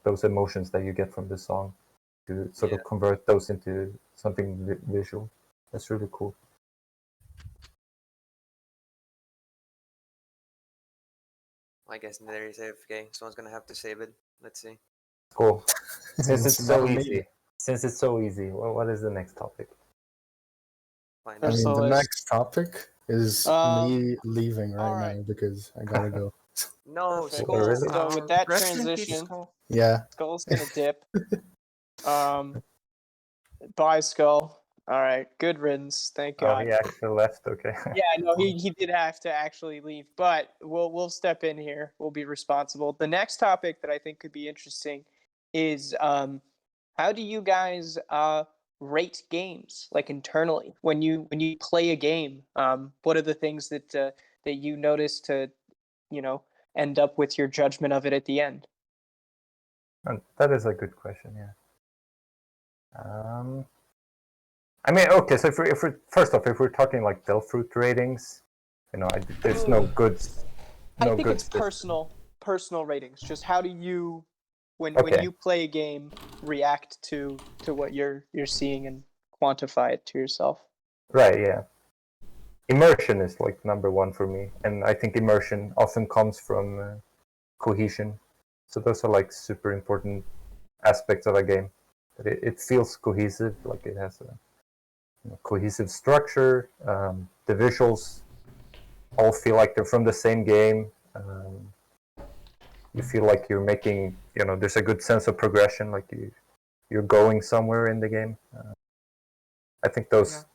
those emotions that you get from the song, to sort of convert those into something visual. That's really cool. I guess there is AFK. Someone's gonna have to save it. Let's see. Cool. Since it's so not me. easy. Since it's so easy, what is the next topic? Find I out. There's mean, the the list. next topic is me leaving right alright. now because I gotta go. No, Perfect. Skull. Really? So with that Rest in peace, transition, Skull. Yeah. Skull's gonna dip. Bye, Skull. All right, good riddance. Thank Oh, God. he actually left. Okay. Yeah, no, he did have to actually leave, but we'll step in here. We'll be responsible. The next topic that I think could be interesting is how do you guys rate games like internally when you play a game? What are the things that that you notice to end up with your judgment of it at the end? And that is a good question. Yeah. I mean, okay. So if we're first off, if we're talking like Delphoot ratings, there's no good. I think it's system. personal ratings. Just how do you when Okay. you play a game react to what you're seeing and quantify it to yourself? Right. Yeah. Immersion is like number one for me, and I think immersion often comes from cohesion. So those are like super important aspects of a game. That it feels cohesive, like it has a cohesive structure. The visuals all feel like they're from the same game. You feel like you're making, there's a good sense of progression, like you're going somewhere in the game. I think those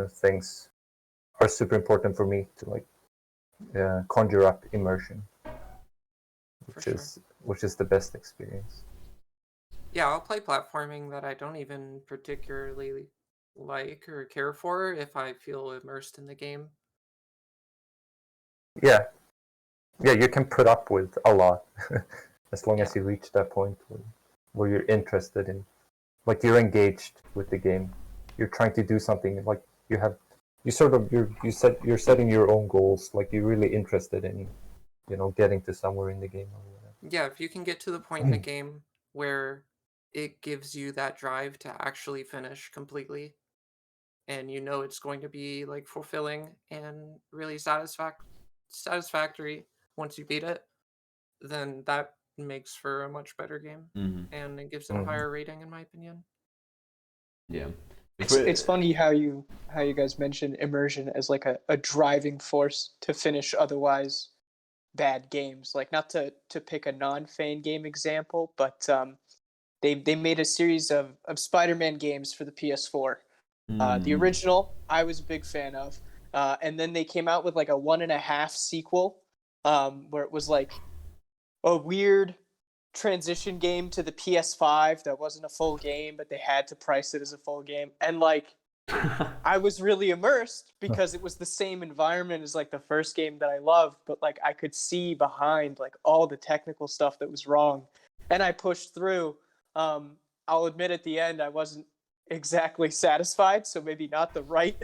things are super important for me to like conjure up immersion, which is the best experience. Yeah, I'll play platforming that I don't even particularly like or care for if I feel immersed in the game. Yeah, yeah, you can put up with a lot as long as Yeah. you reach that point where you're interested in, like you're engaged with the game. You're trying to do something like you're setting your own goals. Like you're really interested in, getting to somewhere in the game or whatever. Yeah, if you can get to the point in the game where it gives you that drive to actually finish completely, and you know it's going to be like fulfilling and really satisfactory once you beat it, then that makes for a much better game, Mm-hmm. and it gives it a higher rating, in my opinion. Yeah. It's funny how you guys mentioned immersion as like a driving force to finish otherwise bad games. Like, not to pick a non-Fangame example, but they made a series of Spider-Man games for the PS4. The original I was a big fan of, and then they came out with like a 1.5 sequel, where it was like a weird transition game to the PS5 that wasn't a full game, but they had to price it as a full game. And like, I was really immersed because it was the same environment as like the first game that I loved, but like I could see behind like all the technical stuff that was wrong, and I pushed through. I'll admit at the end I wasn't exactly satisfied, so maybe not the right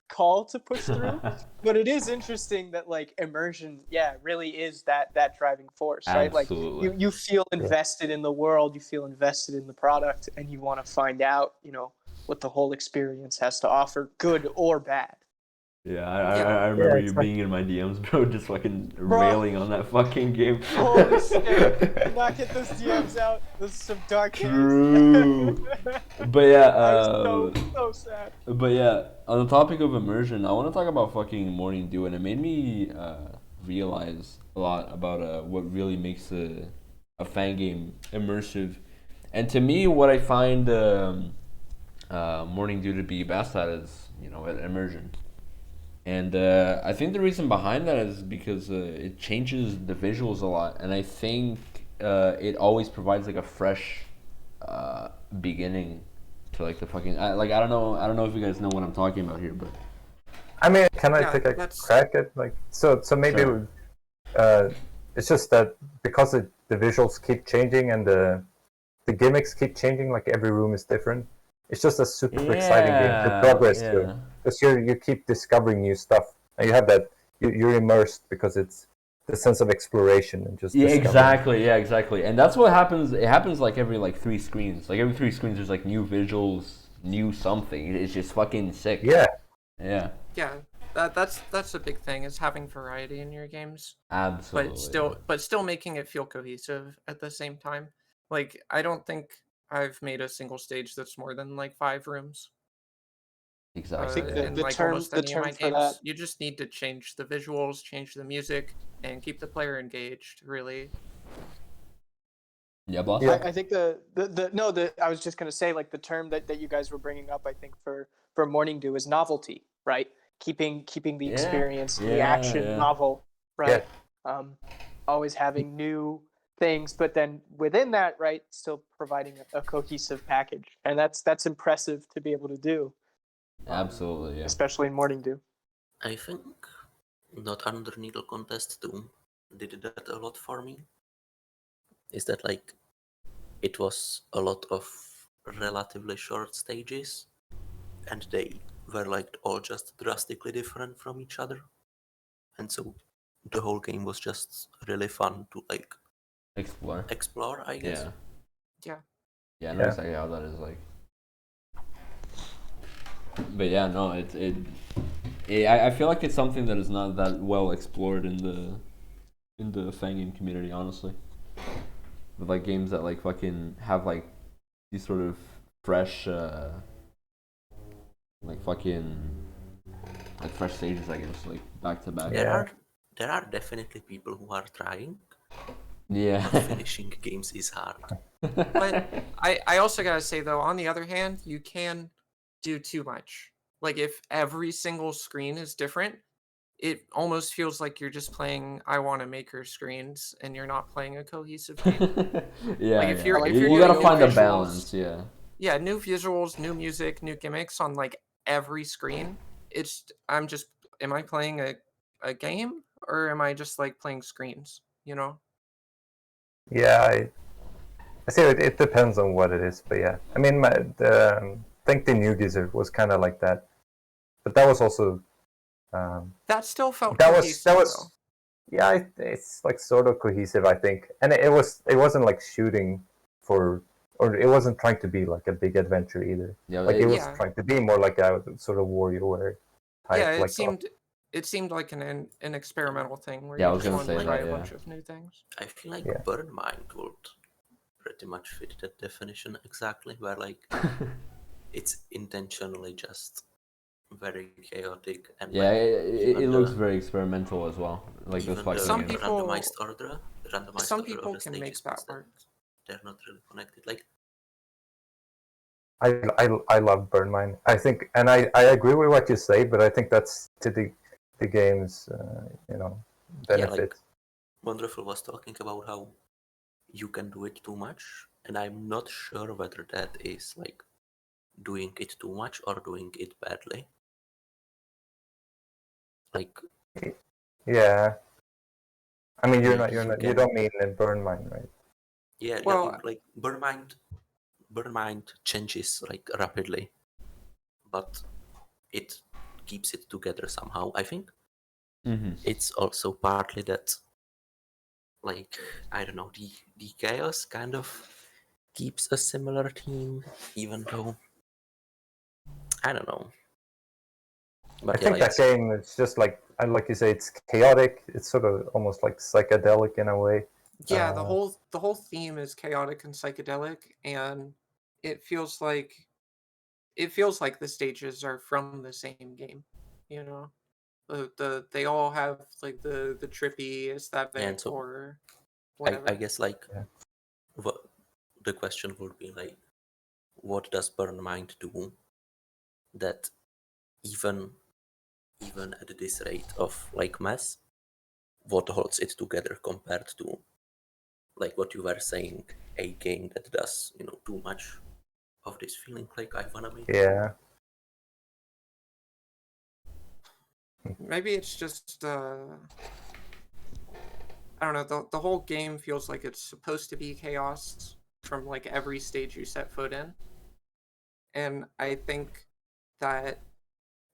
call to push through. But it is interesting that like immersion, yeah, really is that driving force, right? Like Absolutely. you feel invested in the world, you feel invested in the product, and you want to find out, what the whole experience has to offer, good or bad. Yeah, I remember you being in my DMs, bro, just fucking railing on that fucking game. Holy shit! Do not get those DMs out. Those are some dark True. days. But yeah, I was so sad. But yeah, on the topic of immersion, I want to talk about fucking Morning Dew, and it made me realize a lot about what really makes a Fangame immersive. And to me, what I find Morning Dew to be best at is, immersion. And I think the reason behind that is because it changes the visuals a lot, and I think it always provides like a fresh beginning to like the fucking I don't know if you guys know what I'm talking about here, but I mean, can I take a crack at like so maybe Sure. it's just that because the visuals keep changing and the gimmicks keep changing, like every room is different. It's just a super exciting game to progress through because you keep discovering new stuff and you have that you're immersed because it's the sense of exploration and just exactly, and that's what happens. It happens like every like 3 screens. Like every 3 screens, there's like new visuals, new something. It's just fucking sick. Yeah. That's a big thing, is having variety in your games. Absolutely. But still making it feel cohesive at the same time. Like, I don't think I've made a single stage that's more than like 5 rooms. Exactly. I think in the like term almost any of my for games, that, you just need to change the visuals, change the music, and keep the player engaged. Really. Yeah, boss. I think I was just gonna say, like, the term that you guys were bringing up, I think for Morning Dew is novelty, right? Keeping the experience, the action novel, right? Always having new things, but then within that, right, still providing a cohesive package, and that's impressive to be able to do. Absolutely, yeah. Especially in Morning Dew. I think Not Under Needle Contest 2 did that a lot for me. Is that like it was a lot of relatively short stages, and they were like all just drastically different from each other, and so the whole game was just really fun to like explore, I guess. I know exactly how that is like. But yeah, no, I feel like it's something that is not that well explored in the Fangame community, honestly. With like games that like fucking have like these sort of fresh like fucking like fresh stages, I guess, like back to back. There are definitely people who are trying. Yeah. But finishing games is hard. But I also gotta say though, on the other hand, you can do too much. Like, if every single screen is different, it almost feels like you're just playing I Wanna Maker screens and you're not playing a cohesive game. Yeah, Like, if you're Like, if you're you doing gotta new find the visuals, balance. Yeah. yeah, new visuals, new music, new gimmicks on like every screen. I'm just, am I playing a game or am I just like playing screens? You know? Yeah, I see. It depends on what it is, but yeah, I mean, I think the new Gizzard was kind of like that, but that was also That still felt that cohesive though. was yeah, it's like sort of cohesive, I think, and it wasn't like shooting for, or it wasn't trying to be like a big adventure either. Yeah. Like it was Yeah. trying to be more like a sort of WarioWare type. Yeah, like it seemed like an experimental thing where Yeah, I you was just gonna wanted to say try that, a yeah. bunch of new things. I feel like Yeah. Burn Mind would pretty much fit that definition exactly, where like it's intentionally just very chaotic and Yeah, like it looks very experimental as well. Like those even fighting the Some games. people- randomized Some order of people the can stages make that means that work. they're not really connected. Like I love Burn Mine. I think, and I agree with what you say, but I think that's to the game's benefit. Wonderful was talking about how you can do it too much, and I'm not sure whether that is like doing it too much or doing it badly. Like Yeah, I mean, you you don't mean in Burn Mine, right? yeah, Well, like Burn Mind changes like rapidly, but it keeps it together somehow. I think it's also partly that, like, I don't know, the chaos kind of keeps a similar theme, even though I don't know. But I think that game is just like you say, it's chaotic. It's sort of almost like psychedelic in a way. yeah, the whole theme is chaotic and psychedelic, and it feels like the stages are from the same game. You know, they all have like the trippy aesthetic so or whatever. I guess like what the question would be like, what does Burn Mind do that even at this rate of like mass, what holds it together compared to like what you were saying, a game that does too much of this feeling like I wanna make. Yeah. Maybe it's just I don't know, the whole game feels like it's supposed to be chaos from like every stage you set foot in. And I think that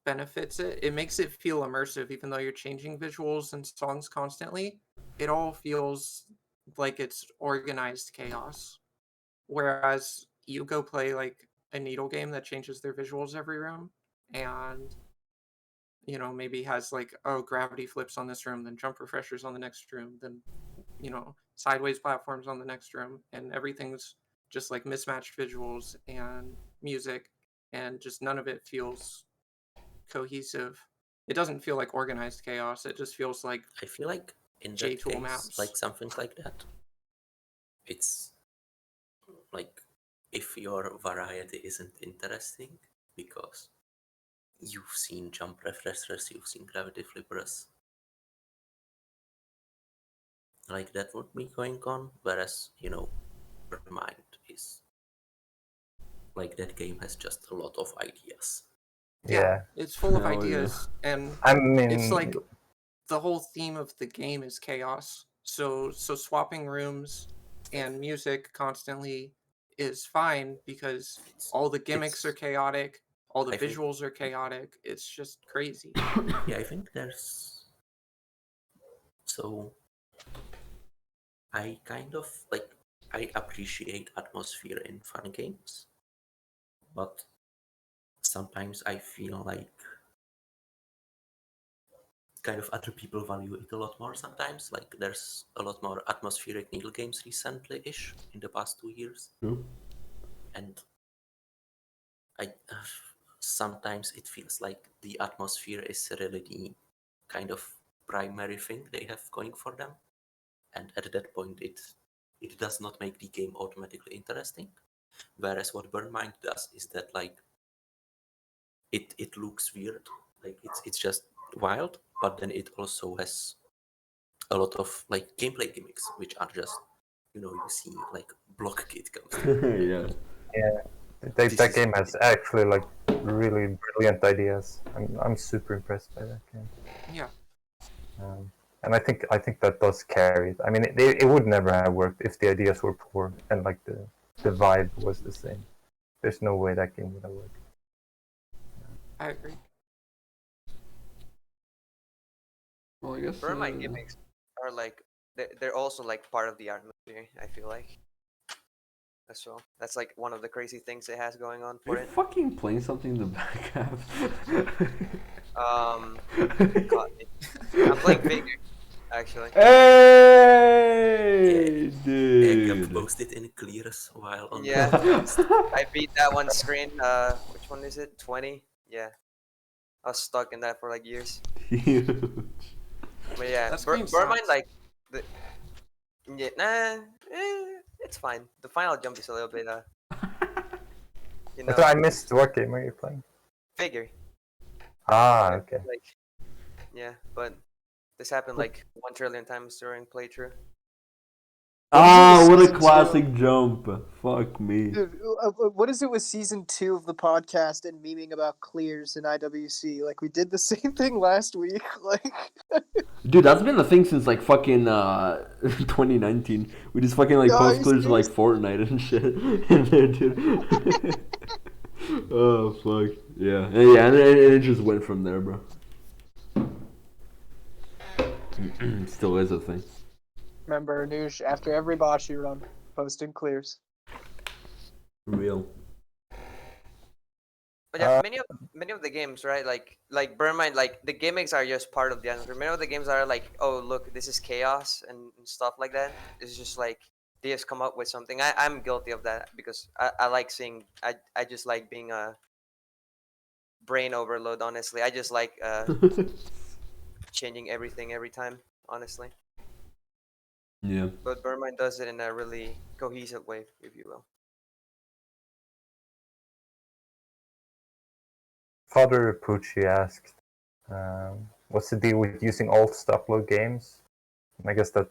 benefits it. It makes it feel immersive even though you're changing visuals and songs constantly. It all feels like it's organized chaos. Whereas you go play like a needle game that changes their visuals every room and maybe has like, oh, gravity flips on this room, then jump refreshers on the next room, then sideways platforms on the next room, and everything's just like mismatched visuals and music, and just none of it feels cohesive. It doesn't feel like organized chaos. It just feels like I feel like in that J-tool case, maps. like something like that, it's like if your variety isn't interesting because you've seen jump refreshers, you've seen gravity flippers, like that would be going on, whereas Burn Mind is like that game has just a lot of ideas. Yeah. It's full of Oh, yeah. ideas, and I mean, it's like the whole theme of the game is chaos. So swapping rooms and music constantly is fine because all the gimmicks are chaotic, all the visuals are chaotic. It's just crazy. Yeah, I think there's so I kind of like I appreciate atmosphere in fun games, but sometimes I feel like kind of other people value it a lot more sometimes. Like there's a lot more atmospheric needle games recently-ish in the past 2 years. True. And I sometimes it feels like the atmosphere is really the kind of primary thing they have going for them. And at that point it does not make the game automatically interesting. Whereas what Burn Mind does is that like it looks weird, like it's just wild, but then it also has a lot of like gameplay gimmicks, which are just, you see like block kid comes. Yeah. Yeah, This that is game has actually like really brilliant ideas. I'm super impressed by that game. Yeah. And I think that does carry it. I mean, it would never have worked if the ideas were poor and like the vibe was the same. There's no way that game would have worked. I agree. Well, I guess. Burmite gimmicks are like they're also like part of the atmosphere. I feel like as well. That's like one of the crazy things it has going on for You're it. fucking playing something in the back half. It caught me. I'm playing Figure, actually. Hey, Egg dude. posted in clears while on Yeah. the I beat that one screen. Which one is it? 20? Yeah. I was stuck in that for like years. Huge. But yeah, That screen Burmine sucks. like the yeah, it's fine. The final jump is a little bit But I missed what game are you playing? Figure. Ah, okay. Like yeah, but this happened like 1 trillion times during playthrough. Ah, what a Season classic jump. Fuck me. Dude, what is it with season 2 of the podcast and memeing about clears in IWC? Like we did the same thing last week. Like, Dude, that's been the thing since like fucking 2019. We just fucking like Yeah, post it's- clears like Fortnite and shit in there, dude. Oh fuck. Yeah. Yeah, and it just went from there, bro. Still is a thing. remember, Noosh, after every bocce run, posting clears. Real. But yeah, many of the games, right? Like Burmine, like the gimmicks are just part of the atmosphere. Many of the games are like, oh look, this is chaos and stuff like that. It's just like they just come up with something. I'm guilty of that because I like seeing I just like being a brain overload, honestly. I just like changing everything every time, honestly. Yeah. But Burmine does it in a really cohesive way, if you will. Father Pucci asked, what's the deal with using alts to upload games? And I guess that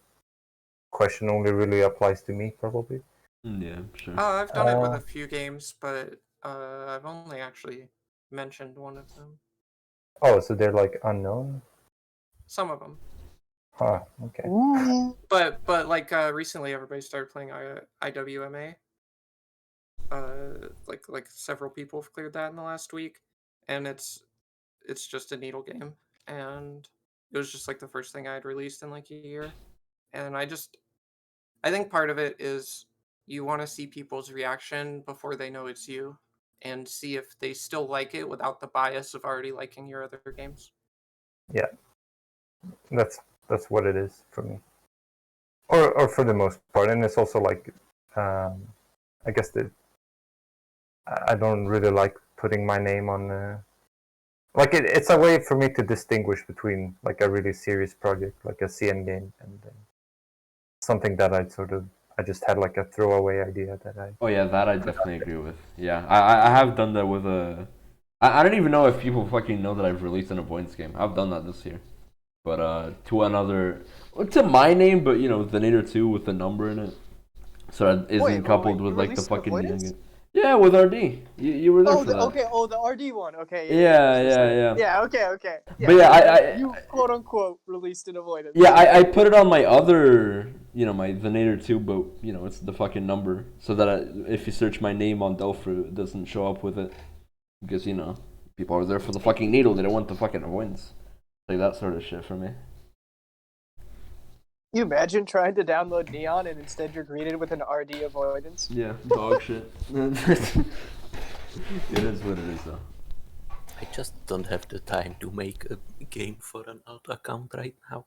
question only really applies to me, probably. Yeah, sure. I've done it with a few games, but I've only actually mentioned one of them. Oh, so they're like unknown? Some of them. Huh, okay. But like recently, everybody started playing IWMA. Like several people have cleared that in the last week, and it's just a needle game, and it was just like the first thing I had released in like a year, and I think part of it is you want to see people's reaction before they know it's you, and see if they still like it without the bias of already liking your other games. Yeah, that's what it is for me, or for the most part. And it's also like, I guess that I don't really like putting my name on. Like it's a way for me to distinguish between like a really serious project, like a CN game, and something that I just had like a throwaway idea that I. Oh yeah, that I definitely agree with. Yeah, I have done that with a. I don't even know if people fucking know that I've released an avoidance game. I've done that this year, but to another, to my name, but you know, the Nader 2 with the number in it, so that isn't Wait, coupled you with like the released an fucking avoidance? Neon game. Yeah, with RD. You were there for that. Okay. Oh, the RD one. Okay. Yeah. Yeah. Okay. Yeah, But yeah, you quote unquote released an avoidance. Yeah, I put it on my other, you know, my the Nader 2, but you know, it's the fucking number, so that if you search my name on Delphi, it doesn't show up with it, because you know, people are there for the fucking needle. They don't want the fucking avoidance, like that sort of shit for me. You imagine trying to download Neon and instead you're greeted with an RD avoidance? Yeah, dog shit. It is what it is, though. I just don't have the time to make a game for an alt account right now.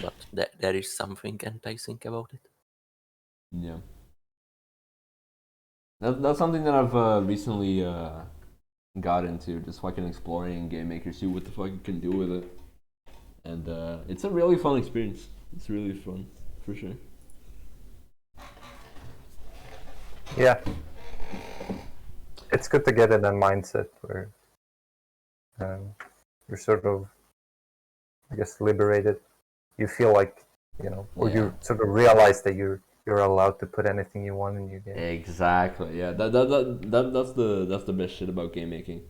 But there is something, and I think about it. Yeah. That's something that I've recently got into, just fucking exploring Game Maker, see what the fuck you can do with it. And it's a really fun experience. It's really fun, for sure. Yeah, it's good to get in a mindset where you're sort of, I guess, liberated. You feel like, or Yeah. you sort of realize that you're allowed to put anything you want in your game. Exactly. Yeah. That's the best shit about game making.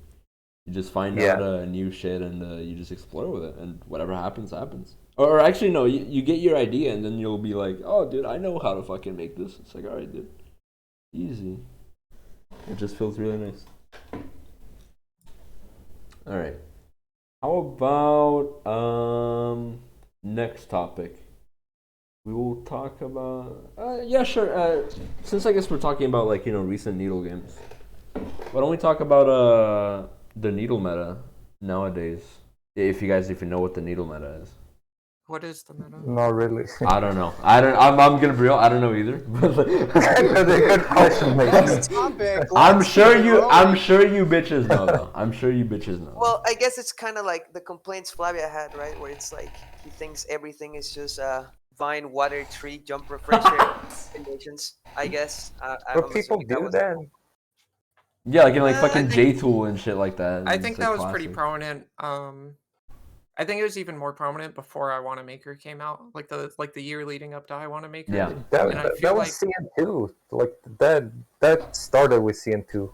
You just find Yeah. out new shit and you just explore with it, and whatever happens, happens. Or actually, no, you get your idea and then you'll be like, oh, dude, I know how to fucking make this. It's like, alright, dude. Easy. It just feels really nice. Alright. How about next topic? We will talk about yeah, sure. Since I guess we're talking about like, recent Needle games. Why don't we talk about the Needle meta nowadays? If you guys even know what the Needle meta is. What is the meta? Not really. I don't know. I'm gonna be real. I don't know either. Good question, mate. Next topic. I'm let's sure keep you rolling. bitches know though. I'm sure you bitches know. Well, I guess it's kind of like the complaints Flavia had, right? Where it's like he thinks everything is just vine, water, tree, jump, refresher combinations. I guess. But people do that. Yeah, like in like I fucking think- J-Tool and shit like that. I It's think like that was pretty classic. prominent. I think it was even more prominent before I Want to Maker came out, like the year leading up to I Want to Maker. Yeah. And I feel That was CN2. Like that started with CN2.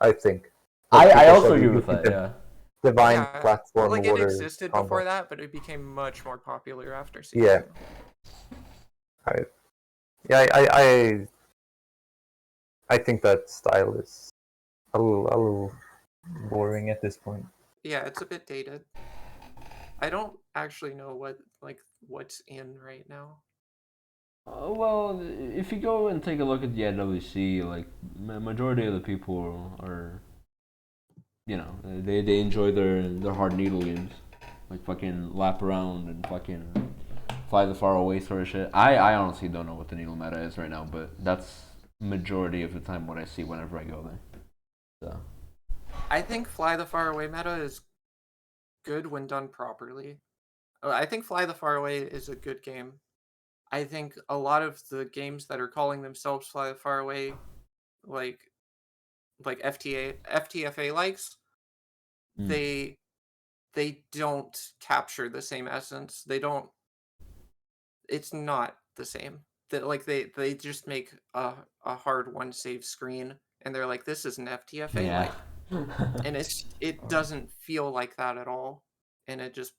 I think. Like, I people also started agree with using that. Yeah. Divine Yeah, platform like it water existed combo. before that, but it became much more popular after season Yeah. 2. Yeah, I think that style is a little boring at this point. Yeah, it's a bit dated. I don't actually know what's in right now. Well, if you go and take a look at the IWC, like majority of the people are, they enjoy their hard needle games, like fucking lap around and fucking fly the far away sort of shit. I honestly don't know what the needle meta is right now, but that's majority of the time what I see whenever I go there. So. I think Fly the Far Away meta is good when done properly. I think Fly the Far Away is a good game. I think a lot of the games that are calling themselves Fly the Far Away, like FTFA likes, they don't capture the same essence. They don't. It's not the same. They just make a hard one save screen, and they're like, this is an FTFA Yeah. and it doesn't feel like that at all, and it just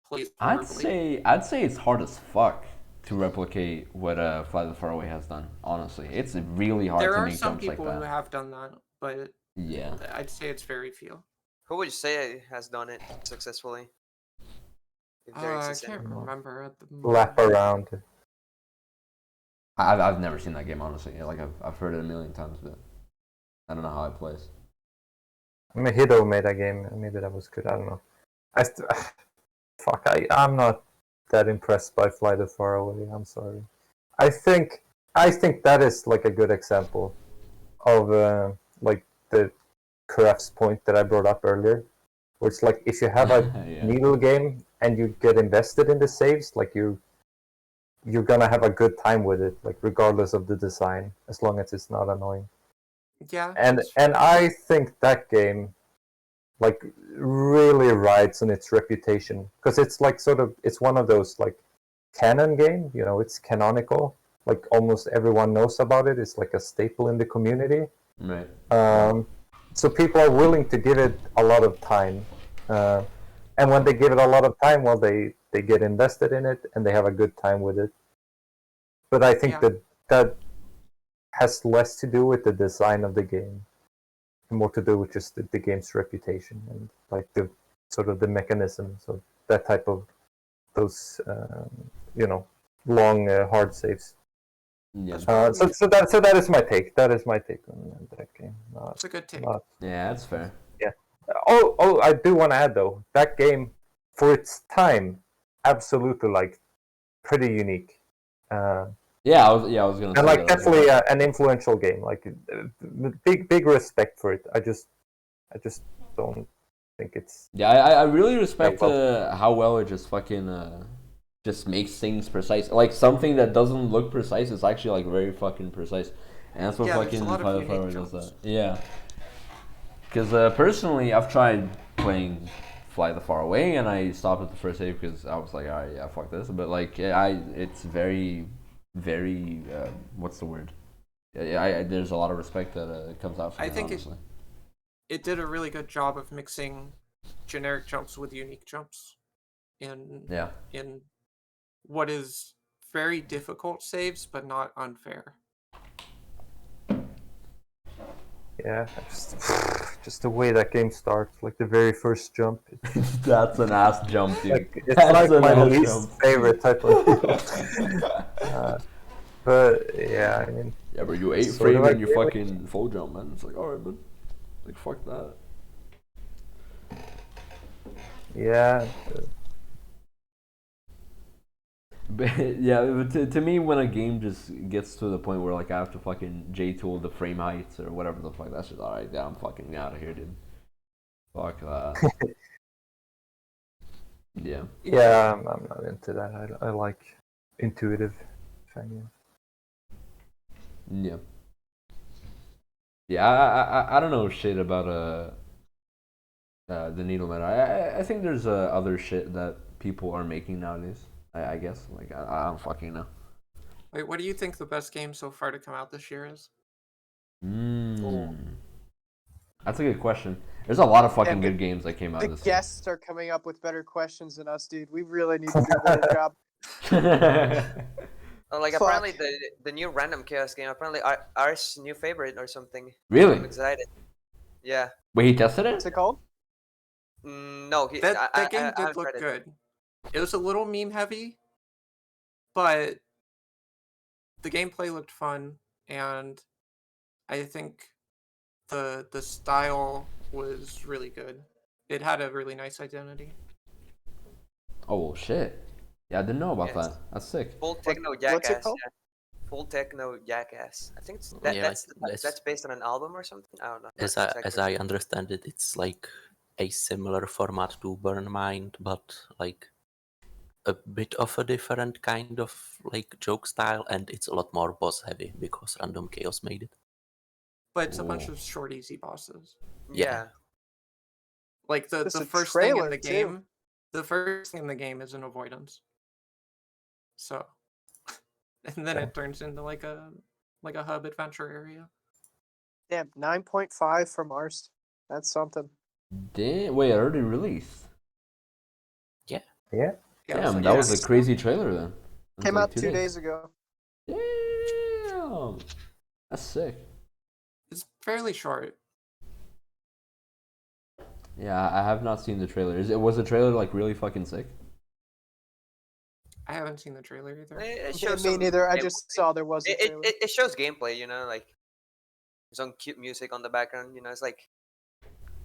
plays horribly. I'd say it's hard as fuck to replicate what Fly the Far Away has done. Honestly, it's really hard There to are make some jumps like people who that. have done that, but Yeah. I'd say it's very few. Who would you say has done it successfully? If there I exists any. can't remember at the Lap moment. around. I've never seen that game honestly. Like I've heard it a million times, but I don't know how it plays. I mean, Hido made that game. Maybe that was good. I don't know. I'm not that impressed by Fly the Far Away. I'm sorry. I think that is like a good example of like the Crafts point that I brought up earlier, where it's like if you have a Yeah. needle game and you get invested in the saves, like you're gonna have a good time with it, like regardless of the design, as long as it's not annoying. Yeah, And that's true. I think that game like really rides on its reputation because it's like it's one of those like canon game, it's canonical, like almost everyone knows about it. It's like a staple in the community. Right. So people are willing to give it a lot of time, and when they give it a lot of time, well, they get invested in it and they have a good time with it. But I think that has less to do with the design of the game, and more to do with just the game's reputation and like the sort of the mechanisms of that type of those long hard saves. Yeah. So that is my take. That is my take on that game. It's a good take. Yeah, that's fair. Oh, I do want to add though, that game for its time, absolutely like pretty unique. Yeah, I was gonna. And say like that. definitely an influential game. Like big respect for it. I just don't think it's. Yeah, I really respect well. how well it just fucking just makes things precise. Like something that doesn't look precise is actually like very fucking precise, and that's what Yeah, there's fucking a lot of Fly the unique Far Away does jumps. that. Yeah, because personally, I've tried playing fly the far away, and I stopped at the first save because I was like, all right, yeah, fuck this. But like, it's very, very, what's the word? There's a lot of respect that comes out from I it, think honestly. it did a really good job of mixing generic jumps with unique jumps in what is very difficult saves, but not unfair. Yeah, just the way that game starts, like the very first jump. That's an ass jump, dude. Like, it's That's like my an ass least jump. favorite type of. But yeah, I mean. Yeah, but you 8 sort of frame like and you really- fucking full jump, man. It's like, alright, man. Like, fuck that. Yeah. But, yeah, but to me, when a game just gets to the point where like I have to fucking J-tool the frame heights or whatever the fuck, that's just alright. Yeah, I'm fucking out of here, dude. Fuck that. Yeah. Yeah, I'm not into that. I like intuitive Fangame. Yeah. Yeah, I don't know shit about the Needleman. I think there's other shit that people are making nowadays. I guess like I don't fucking know. Wait, what do you think the best game so far to come out this year is? That's a good question. There's a lot of fucking the- good games that came out The this guests are coming up with better questions than us, dude. We really need to do a better job. year. Like Fuck. apparently the new random chaos game apparently ours new favorite or something. Really? I'm excited. Yeah. Wait, he tested What's it? it called? No, That game I did haven't look tried it. good. It was a little meme heavy, but the gameplay looked fun, and I think the style was really good. It had a really nice identity. Oh well, shit. Yeah, I didn't know about Yes. that. That's sick. Full techno what's jackass. it called? Yeah. Full techno jackass. I think it's, Yeah, that's based on an album or something. I don't know. As Not I exactly. understand it, it's like a similar format to Burn Mind, but like a bit of a different kind of like joke style, and it's a lot more boss heavy because Random Chaos made it. But it's a bunch Ooh. of short, easy bosses. Yeah. Like the There's a first thing in trailer, the too. game, the first thing in the game is an avoidance. So, and then it turns into like a hub adventure area. Damn, 9.5 from ours. That's something. Damn. Wait, already released. Yeah. Yeah, Damn, so that was yes. a crazy trailer then. It was Came like out 2 days ago. Damn. That's sick. It's fairly short. Yeah, I have not seen the trailer. Was the trailer like really fucking sick? I haven't seen the trailer either. It Yeah, shows me some neither. I gameplay. just saw there was a It, trailer. it shows gameplay, you know, like some cute music on the background, you know, it's like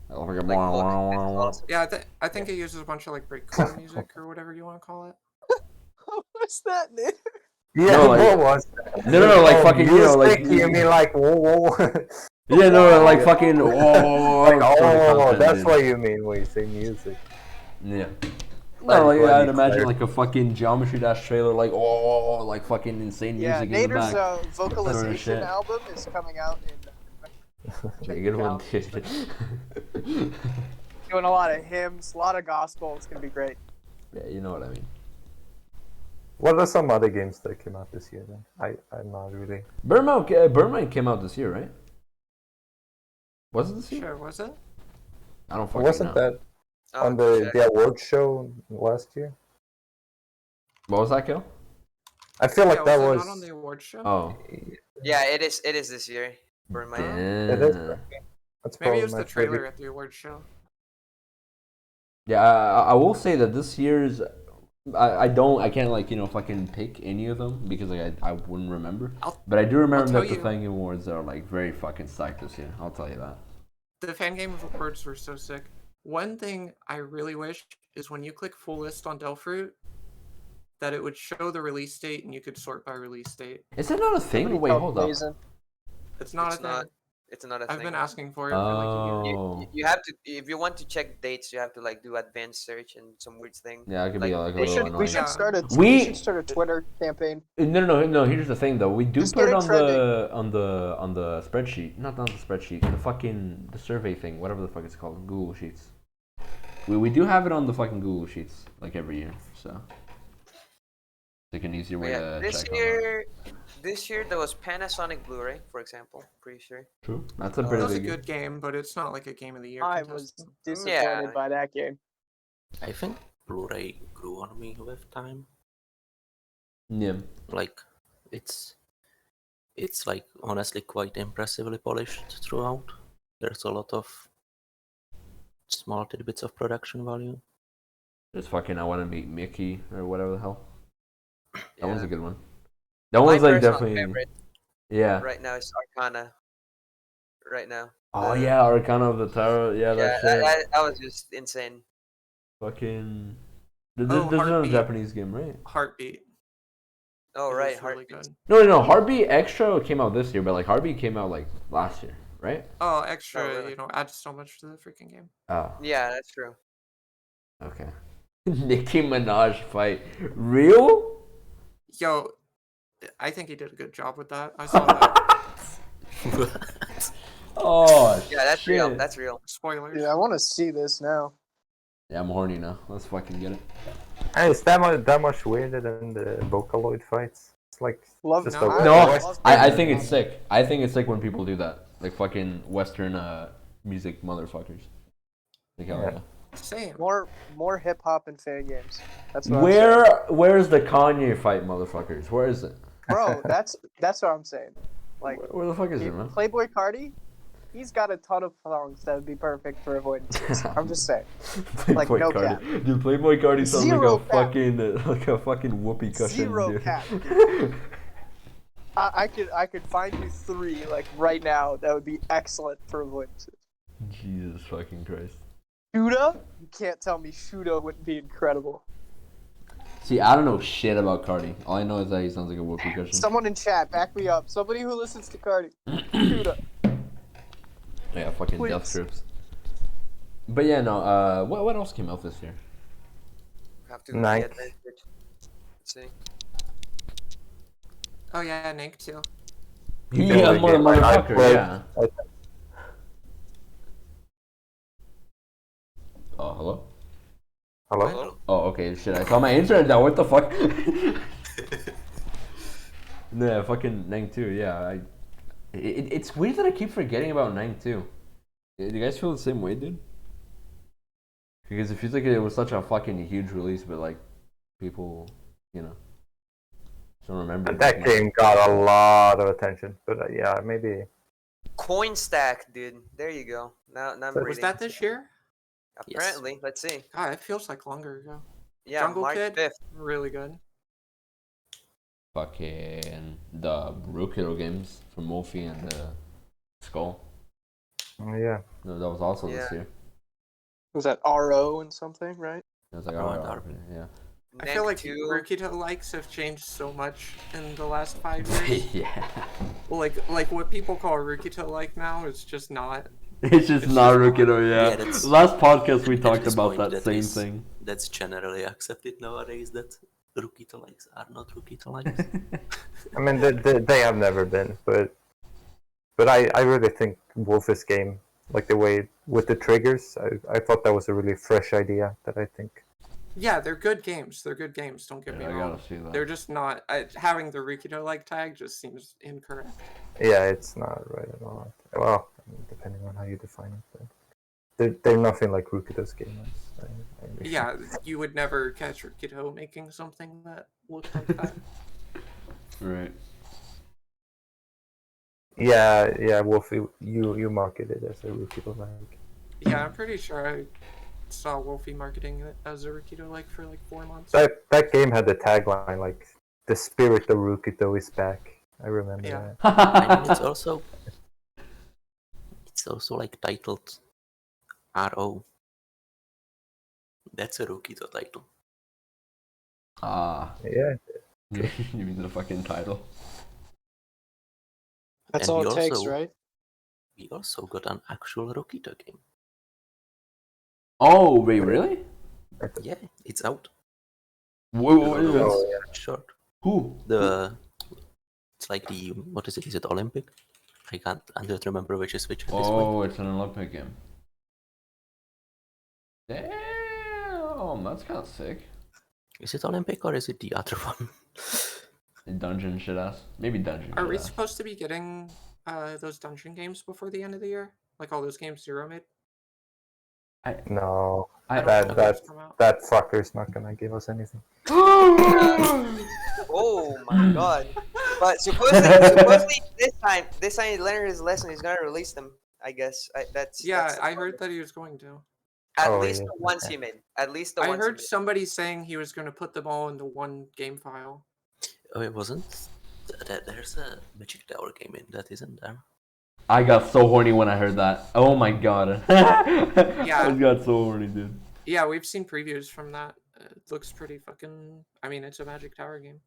Yeah, I think it uses a bunch of like breakcore music or whatever you want to call it. What's that, Nick? Yeah, No, like- what was that? No, like fucking, you know, like music, you mean like whoa. yeah, no, like fucking. Whoa, Like, sort of content, that's dude. what you mean when you say music. Yeah. Glad- No, like glad I'd you imagine clarified. like a fucking Geometry Dash trailer, like oh, like fucking insane Yeah, music in the Nader's back. vocalization shit. album is coming out in. Yeah, good one, dude. Doing a lot of hymns, a lot of gospel. It's gonna be great. Yeah, you know what I mean. What are some other games that came out this year then? I'm not really. Burma came out this year, right? Was it this year? Sure, was it? I don't fucking Wasn't know. that oh, on the shit. award show last year? What was that, Kill? I feel like Yeah, that was it was. not on the award show? Oh. Yeah, it is this year. Burn Mind. It is. Damn. That's Maybe probably it was my the trailer favorite. at the award show. Yeah, I will say that this year's I can't like fucking pick any of them because like I wouldn't remember. But I do remember tell that the you- Fangame Awards are like very fucking psyched this year. I'll tell you that. The Fangame awards were so sick. One thing I really wish is when you click full list on Delphoot, that it would show the release date and you could sort by release date. Is that not a thing? Somebody Wait, tell hold up. Blazin. It's not It's a thing. not. It's not a I've thing. been asking for it for like a year. Oh. You have to, if you want to check dates, you have to like do advanced search and some weird thing. Yeah, it could be like a We little should annoying. we should start a We- we should start a Twitter campaign. No. Here's the thing, though. We do Just put get it it on the spreadsheet. Not the spreadsheet. The survey thing. Whatever the fuck it's called. Google Sheets. We do have it on the fucking Google Sheets like every year, so it's like an easier way to this check on this year there was Panasonic Blu-ray, for example. Pretty sure. that. True. That's a It pretty was a big game. good game, but it's not like a game of the year I was contestant. disappointed by that game. I think Blu-ray grew on me with time. Yeah. Like, it's like honestly quite impressively polished throughout. There's a lot of small tidbits of production value. Just fucking I want to meet Mickey or whatever the hell. That one's a Yeah. good one. That My one's like personal definitely favorite yeah. right now is Arcana. Right now. Oh The- yeah, Arcana of the Tarot. Yeah, Yeah, that shit. that was just insane. Fucking. This Oh, is another Heartbeat. Japanese game, right? Heartbeat. Oh It right, was really Heartbeat. good. No. Heartbeat Extra came out this year, but like Heartbeat came out like last year, right? Oh, extra, Oh, really? adds so much to the freaking game. Oh, Yeah, that's true. okay. Nicki Minaj fight. Real? Yo, I think he did a good job with that. I saw that. Oh, Yeah, that's shit. real. That's real. Spoilers. Dude, I want to see this now. Yeah, I'm horny now. Let's fucking get it. And it's that much weirder than the Vocaloid fights. It's like Love just No, a No, West- I think it's sick. I think it's sick when people do that. Like fucking Western music motherfuckers. Like, hell Yeah. yeah. Same. More hip hop and fan games. That's what I'm saying. Where's the Kanye fight, motherfuckers? Where is it? Bro, that's what I'm saying. Like Where the fuck is it, man? Playboy Cardi, he's got a ton of songs that would be perfect for avoidances. I'm just saying. Like, Playboy no Cardi. cap. Dude, Playboy Cardi sounds Zero like cap. a fucking whoopee cushion, Zero dude. cap. I could find you 3 like right now that would be excellent for avoidances. Jesus fucking Christ. Shuda? You can't tell me Shuda wouldn't be incredible. See, I don't know shit about Cardi. All I know is that he sounds like a whoopee cushion. Someone in chat, back me up. Somebody who listens to Cardi. Shuda. Yeah, fucking Please. death strips. But yeah, no. What else came out this year? Have to Nice. get that. Let's see. Oh yeah, Nick too. Yeah, like it. I motherfucker. played- Yeah. Oh, hello. Hello? Hello? Oh, okay, shit. I saw my internet down. What the fuck? Yeah, fucking Nang 2. Yeah, it's weird that I keep forgetting about Nang 2. Do you guys feel the same way, dude? Because it feels like it was such a fucking huge release, but like people, you know, don't remember. it That much. game got a lot of attention, but yeah, maybe. Coin stack, dude. There you go. Now I'm Was Was reading. that this year? Apparently, let's see. God, it feels like longer ago. Yeah, Jungle March Kid? 5th. Really good. Fucking the Rookido games from Wolfie and Skull. Yeah. No, that was also this Yeah. year. Was that RO and something, right? It was like, Oh, oh, and oh, Arby. yeah. I feel like Two. Rukito likes have changed so much in the last 5 years. Yeah. like what people call Rukito like now is just not. It's just It's not just Rookido, yeah. Yeah, that's- Last podcast we At talked this about point, that same is- thing. That's generally accepted nowadays that Rukito likes are not Rukito likes. I mean, they have never been, but I really think Wolf's game, like the way with the triggers, I thought that was a really fresh idea that I think. Yeah, they're good games. They're good games. Don't get Yeah, me I wrong. gotta see that. They're just not. Having the Rukito like tag just seems incorrect. Yeah, it's not right at all. Well, I mean, depending on how you define it, but they're nothing like Rukito's game. I agree. Yeah, you would never catch Rukito making something that looked like that. Right. Yeah, Wolfie, you marketed it as a Rukito like. Yeah, I'm pretty sure I saw Wolfie marketing it as a Rukito like for like 4 months. That game had the tagline like "The spirit of Rukito is back." I remember Yeah. that. I mean, it's also like titled RO. That's a Rukito title. Ah. Yeah. You mean the fucking title? That's And all we it takes, also- right? We also got an actual Rukito game. Oh, wait, really? Yeah, it's out. Whoa, Oh, yeah. Short. Who? It's like the what is it? Is it Olympic? I don't remember which is which at this point. Oh, it's an Olympic game. Damn. that's kind of sick. Is it Olympic or is it the other one? Dungeon shit ass. Maybe dungeon. Are we shit ass. supposed to be getting those dungeon games before the end of the year? Like all those games Zero made? No, I don't that know if that those come out. that fucker's not gonna give us anything. Oh my god! But supposedly this time he learned his lesson. He's gonna release them. I guess that's Yeah, the I heard promise. that he was going to. At Oh, least yeah, the ones okay. he made. At least the I ones he heard made. somebody saying he was going to put them all into one game file. Oh, it wasn't. There's a Magic Tower game in that, isn't there? I got so horny when I heard that. Oh my god. I got so horny, dude. Yeah, we've seen previews from that. It looks pretty fucking. I mean, it's a Magic Tower game.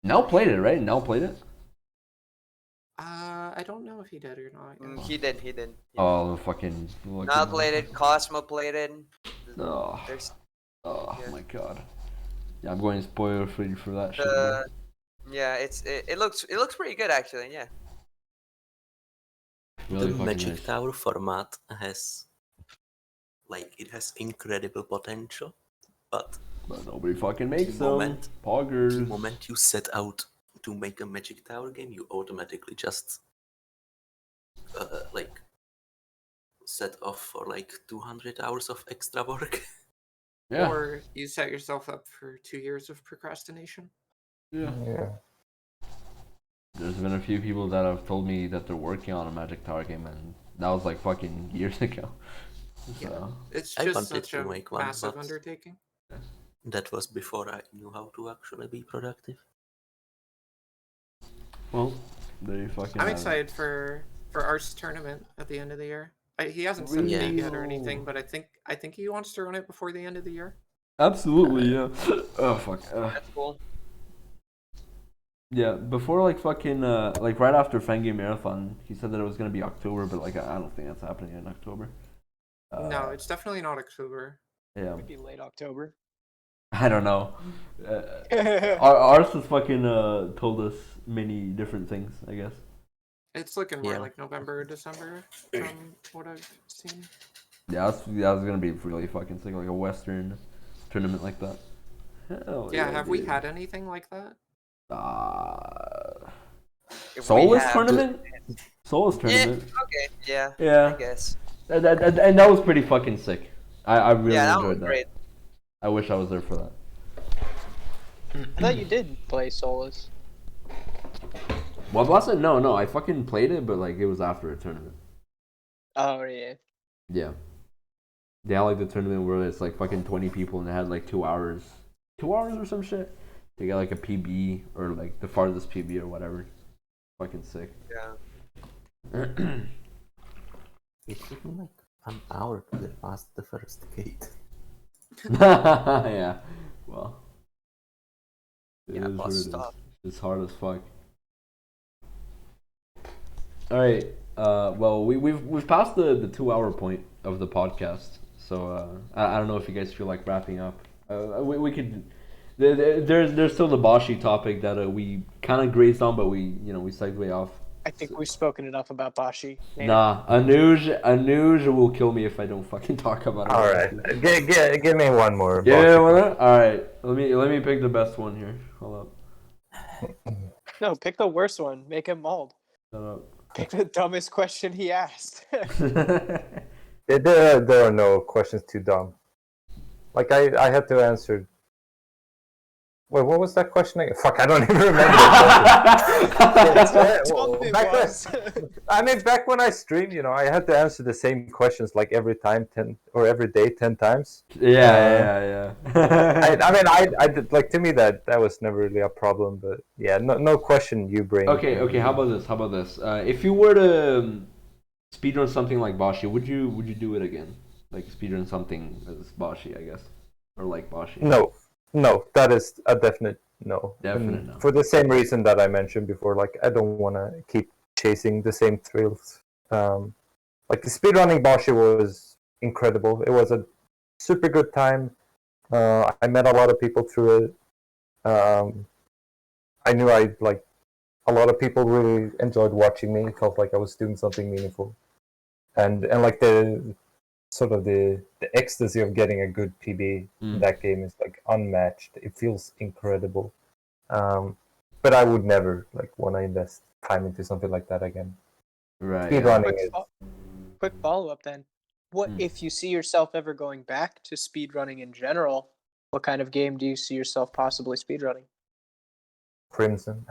Nell played it, right? Nell played it? I don't know if he did or not. Yeah. He did. He did. Oh, the fucking. Nal played it. Cosmo played it. Oh, There's oh yeah. my god. Yeah, I'm going spoiler free for that shit. Man. yeah. It looks pretty good actually. Yeah. Really The fucking Magic nice. Tower format has, it has incredible potential, but But nobody fucking makes the them. moment- the Poggers. moment you set out to make a Magic Tower game, you automatically just set off for 200 hours of extra work. Yeah. Or you set yourself up for 2 years of procrastination. Yeah. Yeah. There's been a few people that have told me that they're working on a Magic Tower game, and that was fucking years ago. So. Yeah. It's I just wanted such to a make one, massive but- undertaking. That was before I knew how to actually be productive. Well, there you fucking I'm have it. excited for Art's tournament at the end of the year. He hasn't said a Yeah. date yet or anything, but I think he wants to run it before the end of the year. Absolutely, yeah. Oh fuck. That's cool. Yeah, before fucking right after Fangame Marathon, he said that it was gonna be October, but I don't think that's happening in October. No, it's definitely not October. Yeah, Maybe late October. I don't know. Ours has fucking told us many different things, I guess. It's looking more Yeah. like November or December from what I've seen. Yeah, that's gonna be really fucking sick, like a Western tournament like that. Hell Yeah, have we dude. had anything like that? If we Solus have- tournament? Solus Yeah. tournament. Okay. Yeah. I Yeah. guess. And that was pretty fucking sick. I really Yeah, that enjoyed was that. great. I wish I was there for that. I thought you did play Solus. Well, Blessed, no, I fucking played it, but it was after a tournament. Oh yeah. Yeah. They had the tournament where it's fucking 20 people and they had 2 hours. 2 hours or some shit? They got a PB or the farthest PB or whatever. Fucking sick. Yeah. It took me an hour to get past the first gate. Yeah. Well. It Yeah, is what bus it is. stop. It's hard as fuck. Alright. Well, we've passed the 2 hour point of the podcast. So I don't know if you guys feel like wrapping up. We could. There's still the Boshi topic that we kind of grazed on, but we segue off. I think we've spoken enough about Bashi. Nah, Anuj will kill me if I don't fucking talk about it. All right, give me one more. Yeah, Boshi. why not? All right. Let me pick the best one here. Hold up. No, pick the worst one. Make him mauled. Shut up. Pick the dumbest question he asked. There are no questions too dumb. I had to answer. Wait, what was that question again? Fuck, I don't even remember. Back when I streamed, I had to answer the same questions every day 10 times. Yeah. I did, to me that was never really a problem, but yeah, no question you bring. Okay. How about this? If you were to speedrun something like Boshi, would you do it again? Speedrun something as Boshi, I guess, or like Boshi. No, that is a definite no. Definite And no. for the same reason that I mentioned before, I don't want to keep chasing the same thrills. The speedrunning Boshi was incredible. It was a super good time. I met a lot of people through it. I knew a lot of people really enjoyed watching me. It felt like I was doing something meaningful. And sort of the ecstasy of getting a good PB in that game is like unmatched. It feels incredible. But I would never like want to invest time into something like that again. Right. Speedrunning Quick, is quick follow up then. What if you see yourself ever going back to speedrunning in general? What kind of game do you see yourself possibly speedrunning? Crimson.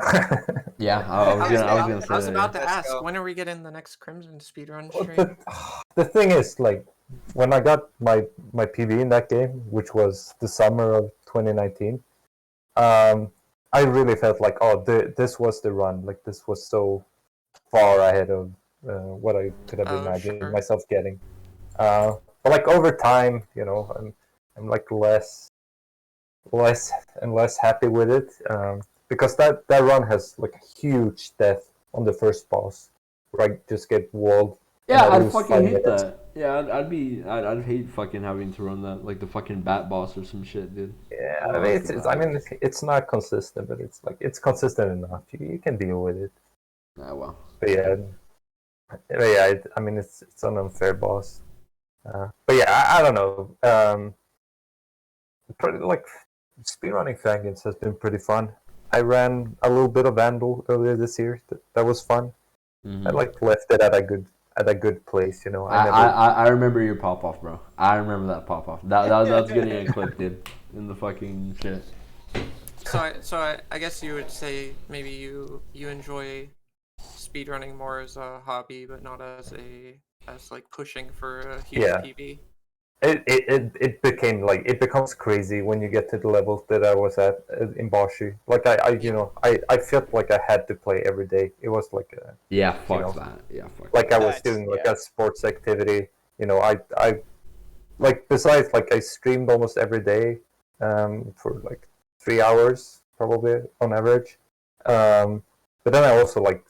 Yeah, I was gonna say I was that, about to Let's ask, go. when are we getting the next Crimson speedrun Well, stream? the thing is, like, when I got my PB in that game, which was the summer of 2019, I really felt like, oh, this was the run. Like, this was so far ahead of what I could have imagined Sure. myself getting. But like over time, you know, I'm like less and less happy with it, because that run has like a huge death on the first boss, where I just get walled. Yeah, and I I'd lose fucking 5 hate minutes. that. Yeah, I'd hate fucking having to run that, like the fucking bat boss or some shit, dude. Yeah, Oh, I mean, that's bad. it's not consistent, but it's like it's consistent enough. You can deal with it. Ah, well. But yeah, I mean, it's an unfair boss. But yeah, I don't know. Pretty, like, speedrunning Fangame has been pretty fun. I ran a little bit of Vandal earlier this year. That was fun. I like left it at a good place, you know. I remember your pop off, bro. I remember that pop off. That's getting a clip, dude, in the fucking shit. So I guess you would say maybe you enjoy speedrunning more as a hobby, but not as like pushing for a huge Yeah. PB. It became like it becomes crazy when you get to the level that I was at in Bashi. Like I felt like I had to play every day. It was like Yeah, fuck know, that. Yeah, fuck. like I was That's- doing like yeah. a sports activity. You know, I like, besides, like, I streamed almost every day, for like 3 hours probably on average. But then I also like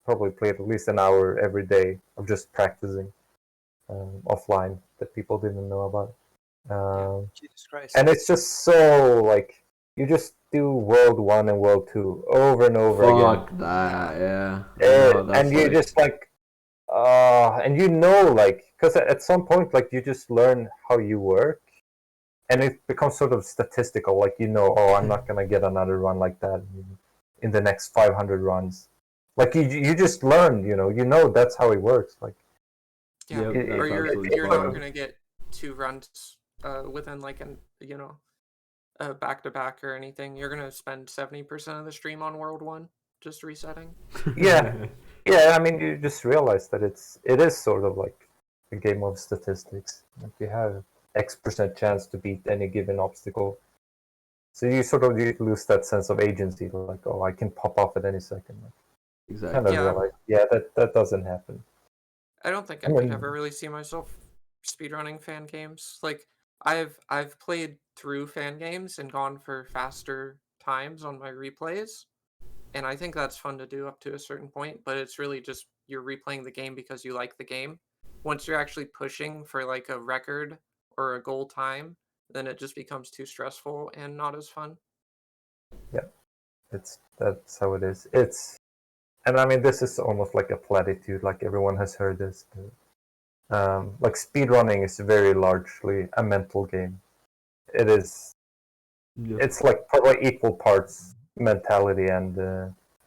probably played at least an hour every day of just practicing offline that people didn't know about. Jesus Christ. And it's just so like you just do World 1 and World 2 over and over again. Fuck that. Yeah. I know what that's And you like. just like and you know, like, because at some point, like, you just learn how you work, and it becomes sort of statistical. Like, you know, oh, I'm not gonna get another run like that in the next 500 runs. Like, you just learn, you know that's how it works. Like, Yeah, Yep, or that's absolutely you're spot not on. gonna get 2 runs within like a back to back or anything. You're gonna spend 70% of the stream on World 1 just resetting. yeah, yeah. I mean, you just realize that it is sort of like a game of statistics. Like, you have X% chance to beat any given obstacle. So you lose that sense of agency, like, oh, I can pop off at any second. Like, Exactly. kind of Yeah. realize, that doesn't happen. I don't think I I could mean- ever really see myself speedrunning fan games. Like I've played through fan games and gone for faster times on my replays. And I think that's fun to do up to a certain point, but it's really just you're replaying the game because you like the game. Once you're actually pushing for like a record or a goal time, then it just becomes too stressful and not as fun. That's how it is. And I mean, this is almost like a platitude. Like, everyone has heard this. But, like, speedrunning is very largely a mental game. It is. Yeah. It's like probably equal parts mentality and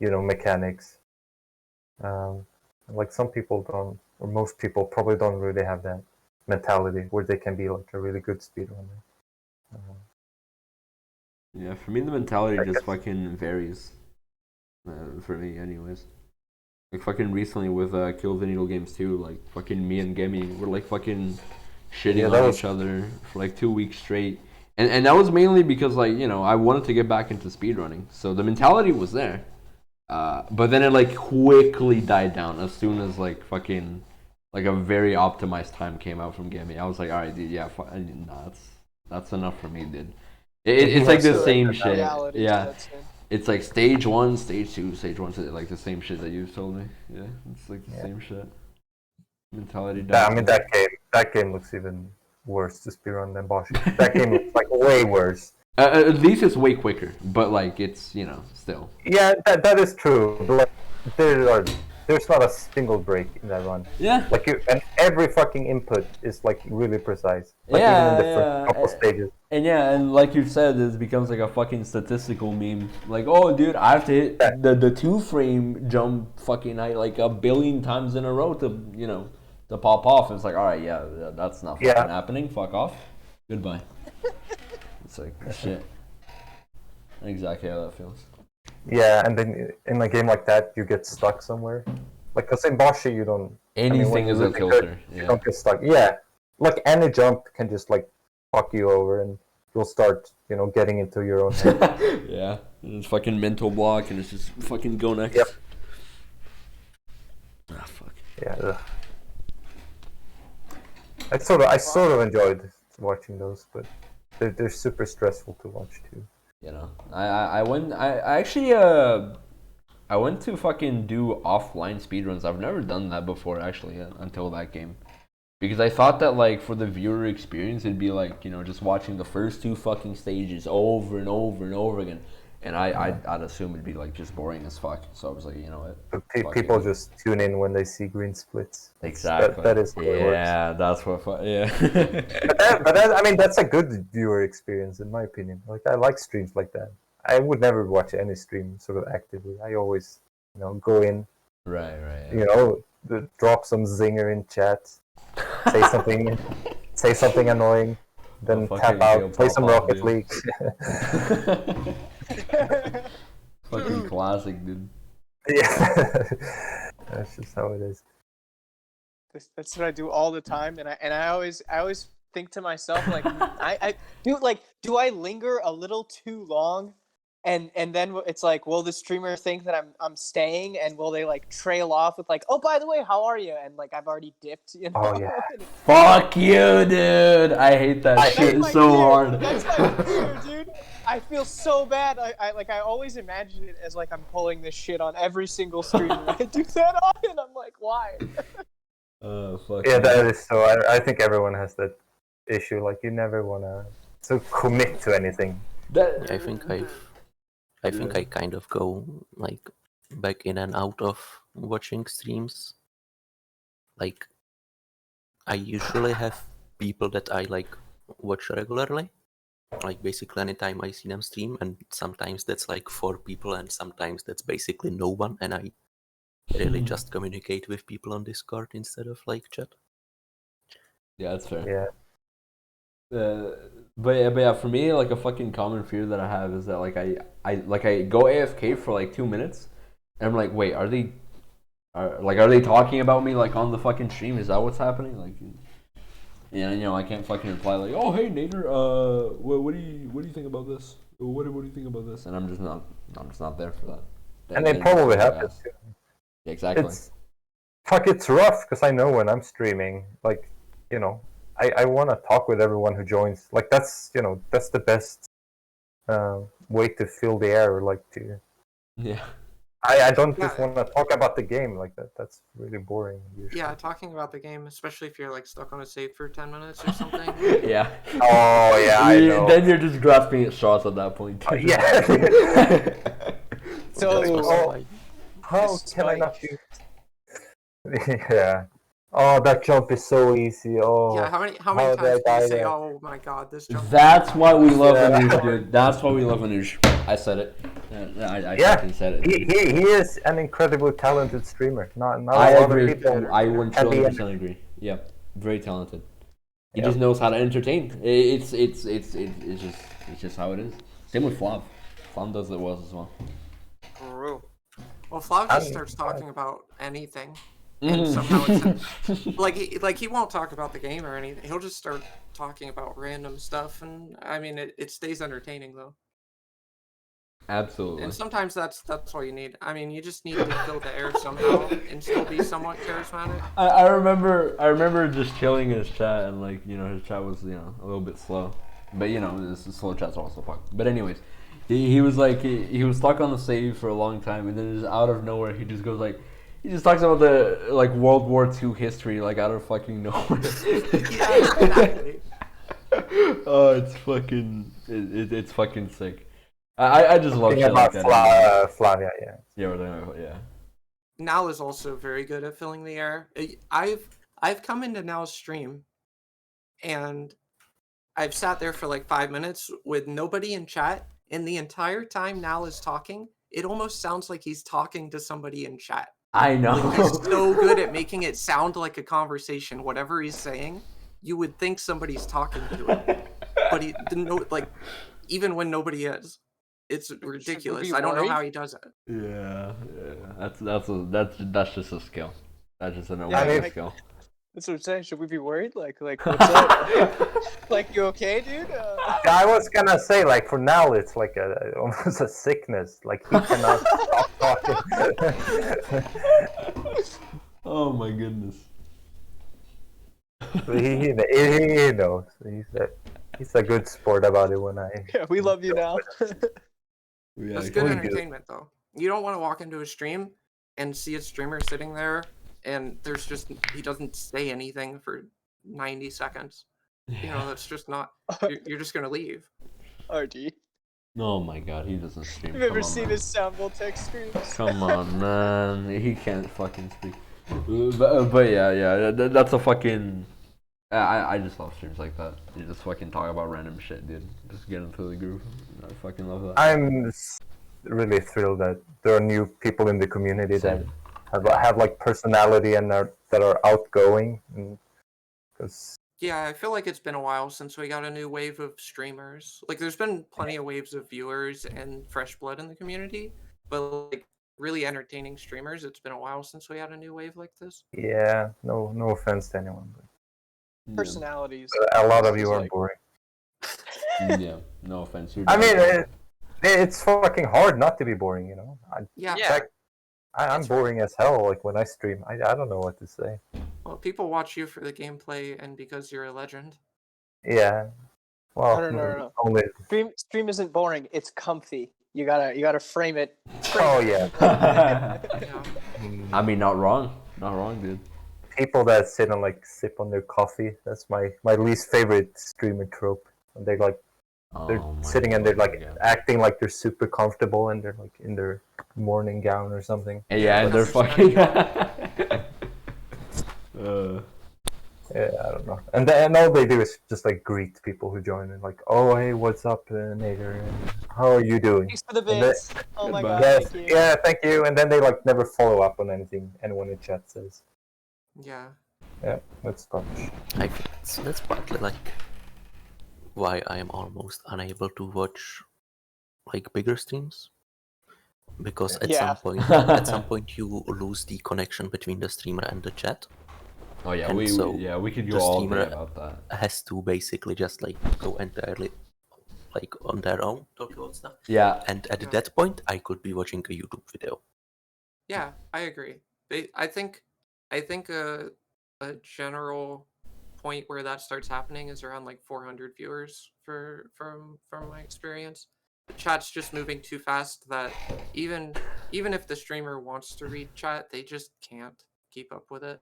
mechanics. Like, some people don't, or most people probably don't really have that mentality where they can be like a really good speedrunner. Yeah, for me the mentality I just guess. fucking varies. For me, anyways. Like fucking recently with Kill the Needle games too, like fucking me and Gemi were like fucking shitting Yeah, that on was- each other for like 2 weeks straight. And that was mainly because, like, you know, I wanted to get back into speedrunning. So the mentality was there. But then it like quickly died down as soon as like fucking like a very optimized time came out from Gemi. I was like, alright, dude, yeah, nah, that's enough for me, dude. It's like the So same shit. reality Yeah. sets in. It's like stage 1, stage 2, stage 1, like the same shit that you've told me. Yeah, it's like the same shit. Mentality I dies mean, down. that game looks even worse to speedrun than Bosch. That game looks like way worse. At least it's way quicker, but like it's, you know, still. Yeah, that is true. But like, there are there's not a single break in that run. Yeah. Like and every fucking input is like really precise. Like Yeah, even in the first yeah. couple stages. And yeah, and like you said, this becomes like a fucking statistical meme. Like, oh, dude, I have to hit the 2-frame jump fucking like a billion times in a row to to pop off. It's like, all right, yeah, that's not fucking happening. Fuck off. Goodbye. It's like shit. Exactly how that feels. Yeah, and then in a game like that, you get stuck somewhere. Like, because in Boshi, you don't. Anything is a tilter. You don't get stuck. Yeah, like any jump can just like fuck you over, and you'll start, getting into your own head. Yeah, it's fucking mental block, and it's just fucking go next. Yep. Ah, fuck. Yeah. Ugh. I sort of enjoyed watching those, but they're super stressful to watch too. I went to fucking do offline speedruns. I've never done that before actually until that game. Because I thought that like for the viewer experience it'd be like, just watching the first 2 fucking stages over and over and over again. And I'd assume it'd be like just boring as fuck. So I was like, you know what? People just tune in when they see green splits. Exactly. That is how it works. Yeah, that's what. Yeah. I mean, that's a good viewer experience in my opinion. Like I like streams like that. I would never watch any stream sort of actively. I always, go in. Right. Drop some zinger in chat, say something annoying, then tap out, play some Rocket League. Fucking classic, dude. Yeah, that's just how it is. That's what I do all the time, and I always think to myself like, do I linger a little too long, and then it's like, will the streamer think that I'm staying, and will they like trail off with like, oh, by the way, how are you? And like I've already dipped, Oh yeah. Fuck you, dude. I hate that shit so hard. That's my fear, dude. I feel so bad. I always imagine it as like I'm pulling this shit on every single stream. I do that on, and I'm like, why? Fuck. Yeah, that is so. I think everyone has that issue. Like you never wanna commit to anything. I think I kind of go like back in and out of watching streams. Like I usually have people that I like watch regularly. Like basically anytime I see them stream, and sometimes that's like 4 people, and sometimes that's basically no one, and I really just communicate with people on Discord instead of like chat. Yeah, that's fair. Yeah. But yeah, for me, like a fucking common fear that I have is that like I go AFK for like 2 minutes, and I'm like, wait, are they talking about me like on the fucking stream? Is that what's happening? Like, yeah, I can't fucking reply like, oh hey Nader, what do you think about this? What do you think about this? And I'm just not there for that. And it probably happens too. Yeah, exactly. It's rough because I know when I'm streaming, like, I want to talk with everyone who joins. Like that's the best way to fill the air, like to. Yeah. I don't just want to talk about the game like that. That's really boring. Usually. Yeah, talking about the game, especially if you're like stuck on a save for 10 minutes or something. Yeah. Oh yeah, I know. Then you're just grasping at straws at that point. Yeah. So how can I not do? Yeah. Oh, that jump is so easy. Oh. Yeah, how many times do you say, "Oh my god, this jump"? That's why we love Anuj, dude. That's why we love Anuj. I said it. I fucking said it. He is an incredibly talented streamer. Not I a lot agree. of people. I 1,000,000% agree. Yeah, very talented. He just knows how to entertain. It's just how it is. Same with Flav. Flav does it well as well. True. Well, Flav just starts talking about anything. And somehow it's like he won't talk about the game or anything. He'll just start talking about random stuff, and I mean it stays entertaining though. Absolutely. And sometimes that's all you need. I mean, you just need to fill the air somehow and still be somewhat charismatic. I remember just chilling in his chat, and like his chat was a little bit slow, but this slow chat's also fun. But anyways, he was like he was stuck on the save for a long time, and then just out of nowhere he just goes like. He just talks about the like World War II history, like out of fucking nowhere. Yeah, exactly. Oh, it's fucking sick. I just love shit like that. Flavia, yeah. Yeah, we're talking about Now is also very good at filling the air. I've come into Now's stream, and I've sat there for like 5 minutes with nobody in chat, and the entire time Now is talking, it almost sounds like he's talking to somebody in chat. I know. Like, he's so good at making it sound like a conversation. Whatever he's saying, you would think somebody's talking to him, but he didn't like, even when nobody is. It's ridiculous. I don't know how he does it. Yeah. That's just a skill. That's just an Yeah, amazing like- skill. That's what I'm saying. Should we be worried? Like what's up? Like, you okay, dude? I was gonna say, like, for now, it's like almost a sickness. Like, he cannot stop talking. Oh my goodness. He knows. He's a good sport about it when I. Yeah, we love you now. Yeah, It's good we do. entertainment, though. You don't want to walk into a stream and see a streamer sitting there, and he doesn't say anything for 90 seconds. You know, that's just not. You're just gonna leave. RD. Oh my god, he doesn't stream. You've ever Come on, seen man. his Soundvoltex streams? Come on, man. He can't fucking speak. But yeah, that's a fucking. I just love streams like that. You just fucking talk about random shit, dude. Just get into the groove. I fucking love that. I'm really thrilled that there are new people in the community that have like personality and that are outgoing. Because Yeah, I feel like it's been a while since we got a new wave of streamers. Like, there's been plenty of waves of viewers and fresh blood in the community, but like really entertaining streamers, it's been a while since we had a new wave like this. yeah, no offense to anyone, Personalities. but a lot of you It's are like- boring. Yeah, no offense. You're I mean, down. it's fucking hard not to be boring, you know. Yeah. Yeah. I'm It's boring as hell. Like when I stream, I don't know what to say. Well, people watch you for the gameplay and because you're a legend. Yeah. Well, No. only. Stream isn't boring. It's comfy. You gotta frame it. Oh yeah. Yeah. I mean, not wrong. Not wrong, dude. People that sit and like sip on their coffee. That's my least favorite streamer trope. And they're like they're Oh my sitting and they're like God. acting like they're super comfortable and they're like in their morning gown or something. Yeah, and they're Understand. fucking. Yeah, I don't know. And all they do is just like greet people who join and like, oh hey, what's up, Nader? How are you doing? Thanks for the And they- bits. Oh my Goodbye. god, Yes, thank you. yeah, thank you. And then they like never follow up on anything anyone in chat says. Yeah. Yeah, that's tough. I think that's partly like why I am almost unable to watch like bigger streams, because at Yeah. some point you lose the connection between the streamer and the chat. Oh yeah, And we so we could the go all day streamer about that. has to basically just like go entirely like on their own, talk about stuff. Yeah, And at Yeah. that point, I could be watching a YouTube video. Yeah, I agree. I think a general point where that starts happening is around like 400 viewers from my experience. The chat's just moving too fast that even if the streamer wants to read chat, they just can't keep up with it,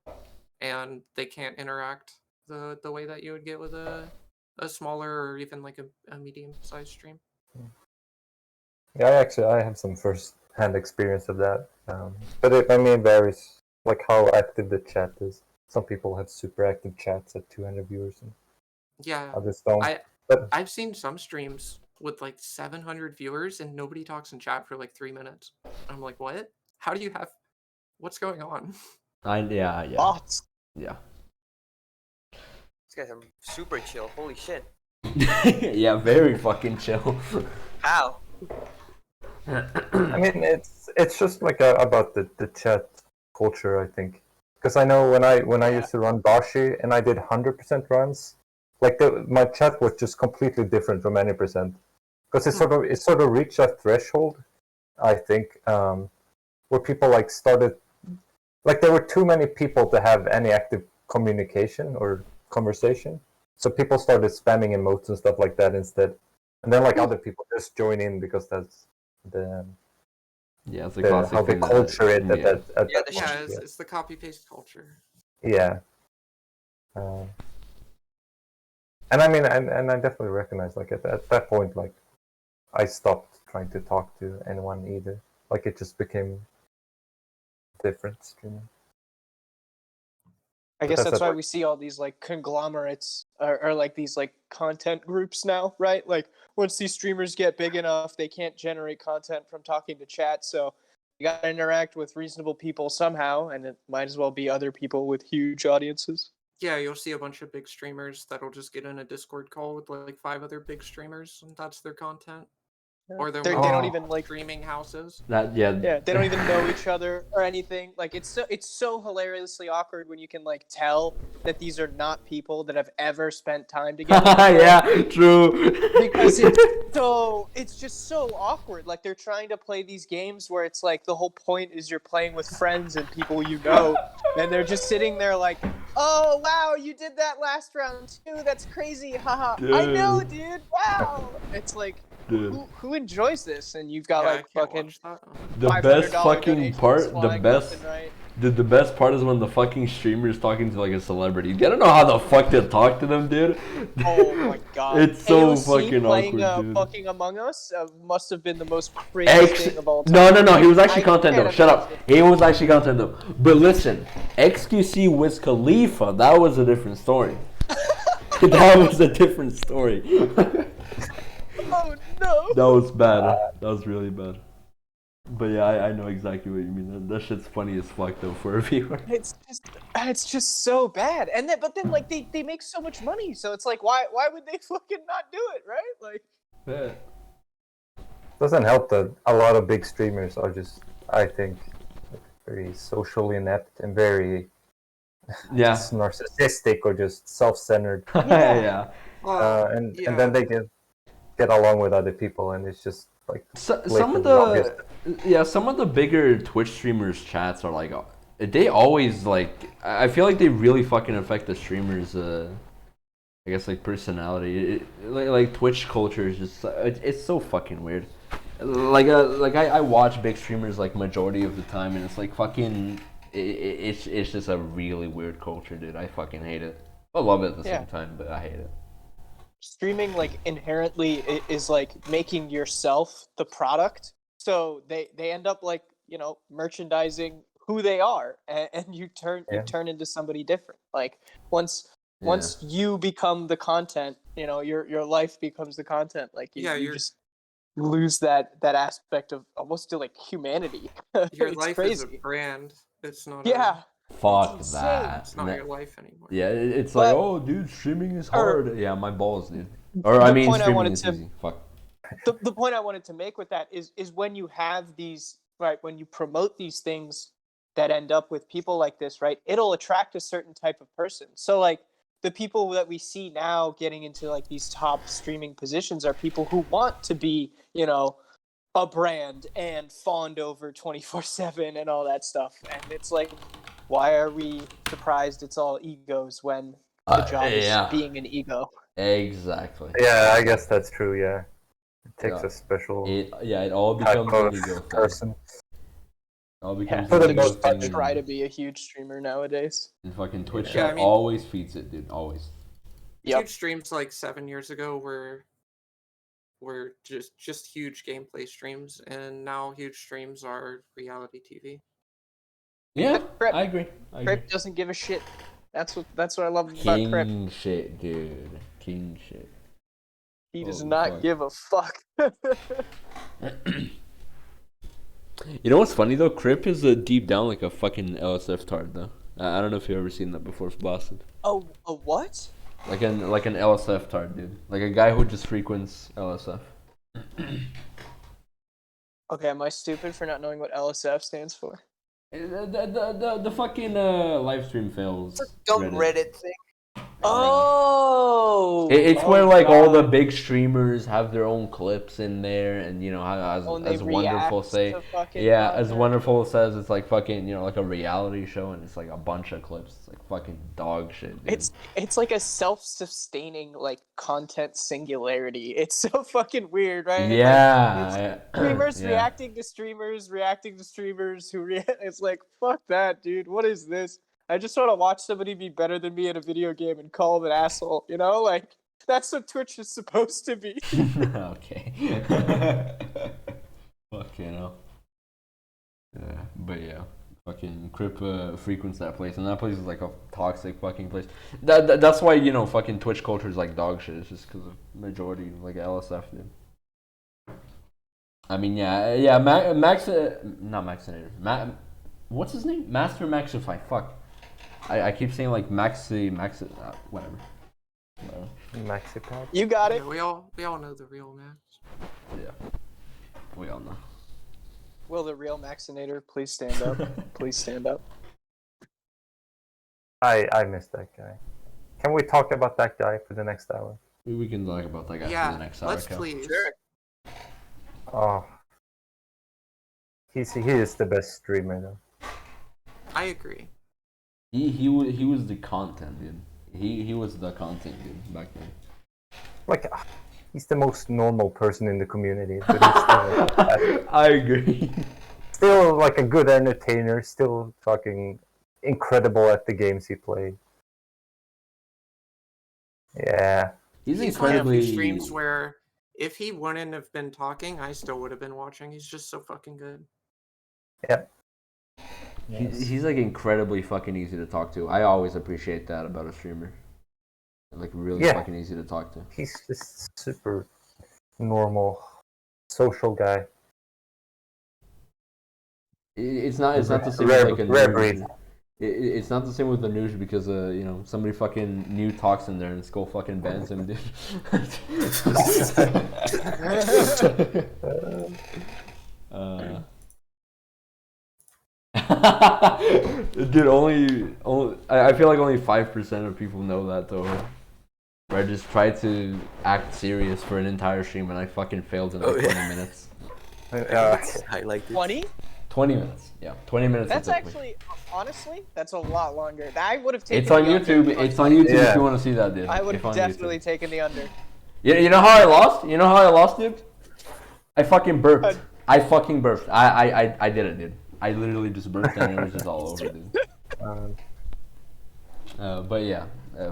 and they can't interact the way that you would get with a smaller or even like a medium-sized stream. Yeah, I have some first-hand experience of that. But it varies, like how active the chat is. Some people have super active chats at 200 viewers, and Yeah, others don't. I- But I've seen some streams with like 700 viewers and nobody talks in chat for like 3 minutes. I'm like, what? How do you have? What's going on? yeah. Bots. Yeah. These guys are super chill. Holy shit. Yeah, very fucking chill. How? I mean, it's just like about the chat culture, I think. Because I know when I used to run Bashi and I did 100% runs, like my chat was just completely different from any percent. Because it sort of reached a threshold, I think, where people like started, like there were too many people to have any active communication or conversation. So people started spamming emotes and stuff like that instead. And then like other people just join in because that's the Yeah, it's a classic how they thing that- culture it at yeah. that at Yeah, that the point. Yeah, it's the copy paste culture. Yeah. And I mean, and I definitely recognize, like at that point, like I stopped trying to talk to anyone either. Like it just became different streaming. I But guess that's it. why we see all these like conglomerates or like these like content groups now, right? Like once these streamers get big enough, they can't generate content from talking to chat, so you gotta interact with reasonable people somehow, and it might as well be other people with huge audiences. Yeah, you'll see a bunch of big streamers that'll just get in a Discord call with like 5 other big streamers, and that's their content. Or they're They making don't even like streaming houses. yeah, they don't even know each other or anything. Like it's so hilariously awkward when you can like tell that these are not people that have ever spent time together. Yeah, true. Because it's just so awkward. Like they're trying to play these games where it's like the whole point is you're playing with friends and people you know, and they're just sitting there like, oh wow, you did that last round too. That's crazy, haha. I know, dude. Wow. It's like. Dude. Who enjoys this? And you've got Yeah, I like can't fucking watch that. The best $500 fucking donations part, the flying best, left and right. dude, the best part is when the fucking streamer is talking to like a celebrity. You gotta know how the fuck to talk to them, dude. Oh my god. It's so AOC fucking playing, awkward, dude. fucking Among Us must have been the most crazy thing of all time. No, he was actually content though. can't Shut up. imagine. He was actually content though. But listen, XQC Wiz Khalifa, that was a different story. That was a different story. Oh no. That was bad. That was really bad. But yeah, I know exactly what you mean. That shit's funny as fuck though for a viewer. It's just so bad. And then but then like they make so much money, so it's like why would they fucking not do it, right? Like Yeah. Doesn't help that a lot of big streamers are just, I think, very socially inept and very Yeah. just narcissistic or just self-centered. Yeah. And then they get along with other people, and it's just like Some of blatantly obvious. some of the bigger Twitch streamers chats are like they always like I feel like they really fucking affect the streamers I guess like personality. Like Twitch culture is just it's so fucking weird. Like I watch big streamers like majority of the time, and it's like fucking it's just a really weird culture, dude. I fucking hate it. I love it at the same time, but I hate it. streaming like inherently is like making yourself the product, so they end up like merchandising who they are, and you turn into somebody different. Like once you become the content, your life becomes the content. Like you just lose that aspect of almost to like humanity. Your It's life crazy. is a brand. It's not. Fuck it's that. It's not your life anymore. Yeah, it's like, oh, dude, streaming is hard. Yeah, my balls, dude. Or I mean, streaming is easy. Fuck. The point I wanted to make with that is when you have these, right, when you promote these things that end up with people like this, right, it'll attract a certain type of person. So like the people that we see now getting into like these top streaming positions are people who want to be, a brand and fawned over 24/7 and all that stuff. And it's like, why are we surprised it's all egos when the job is being an ego? Exactly. Yeah, I guess that's true. Yeah, it takes a special. It all becomes an ego person. All becomes for the an most ego I try to be a huge streamer nowadays. And fucking Twitch chat always feeds it, dude. Always. Huge streams like 7 years ago were just huge gameplay streams, and now huge streams are reality TV. Yeah, I agree. Crip doesn't give a shit. That's what I love about Crip. King shit, dude. King shit. He does not give a fuck. You know what's funny though? Crip is deep down like a fucking LSF tard though. I don't know if you've ever seen that before, Boston. Oh, a what? Like an LSF tard, dude. Like a guy who just frequents LSF. Okay, am I stupid for not knowing what LSF stands for? The fucking live stream fails. It's a dumb Reddit thing. Oh! It's where like all the big streamers have their own clips in there, and as Wonderful say, as Wonderful says, it's like fucking like a reality show, and it's like a bunch of clips. It's like fucking dog shit. Dude. It's like a self-sustaining like content singularity. It's so fucking weird, right? Yeah. Like, streamers reacting to streamers who it's like fuck that, dude. What is this? I just want to watch somebody be better than me in a video game and call them an asshole, Like, that's what Twitch is supposed to be. Okay. Fuck, Yeah, but yeah. Fucking Crip frequents that place, and that place is like a toxic fucking place. That's why fucking Twitch culture is like dog shit. It's just because of majority like LSF, dude. I mean, yeah. Max, not Maxinator. What's his name? Master Maxify. Fuck. I keep saying like whatever. Maxipad. You got it. Yeah, we all know the real Max. Yeah. We all know. Will the real Maxinator please stand up? Please stand up. I missed that guy. Can we talk about that guy for the next hour? We can talk about that guy for the next hour. Let's please. Sure. Oh, he is the best streamer though. I agree. He was the content, dude. He was the content dude back then. Like, he's the most normal person in the community, but he's still I agree. still like a good entertainer. Still fucking incredible at the games he played. Yeah, He's One of incredibly. these streams where if he wouldn't have been talking, I still would have been watching. He's just so fucking good. yep. He's like incredibly fucking easy to talk to. I always appreciate that about a streamer. Like really fucking easy to talk to. He's just super normal, social guy. It's not the same Rare- with like a rare noob. breed. It's not the same with the news because somebody fucking new talks in there and Skull fucking bans him, dude. Dude, only I feel like only 5% of people know that though. Where I just tried to act serious for an entire stream and I fucking failed in like 20 minutes. Highlighted. 20? 20 minutes, yeah, 20 minutes. That's it took me. actually, honestly, that's a lot longer. I would have taken. It's on the under YouTube. for It's on 20. YouTube Yeah. if you want to see that, dude. I would If have on definitely YouTube. taken the under. You know how I lost? You know how I lost, dude? I fucking burped. I fucking burped. I did it, dude. I literally just burped and it was just all over, dude. But yeah,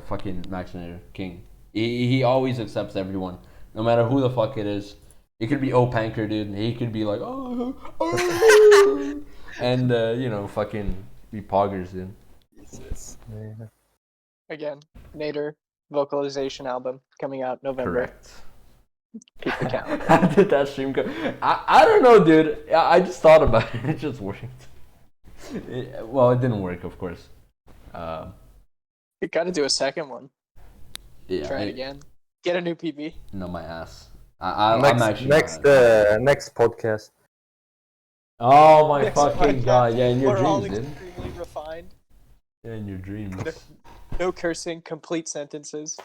fucking Maxinator King. He always accepts everyone, no matter who the fuck it is. It could be Panker, dude. He could be like, and fucking be poggers, dude. Yeah. Again, Nader vocalization album coming out November. Correct. Keep the count. How did that stream go? I don't know, dude. I just thought about it. It just worked. Well, it didn't work, of course. You got to do a second one. Yeah, Try it again. Get a new PB. No, my ass. I'm actually next podcast. Oh my Next fucking podcast, god! Yeah, in your We're all dreams, dude. extremely refined. Yeah, in your dreams. No cursing. Complete sentences.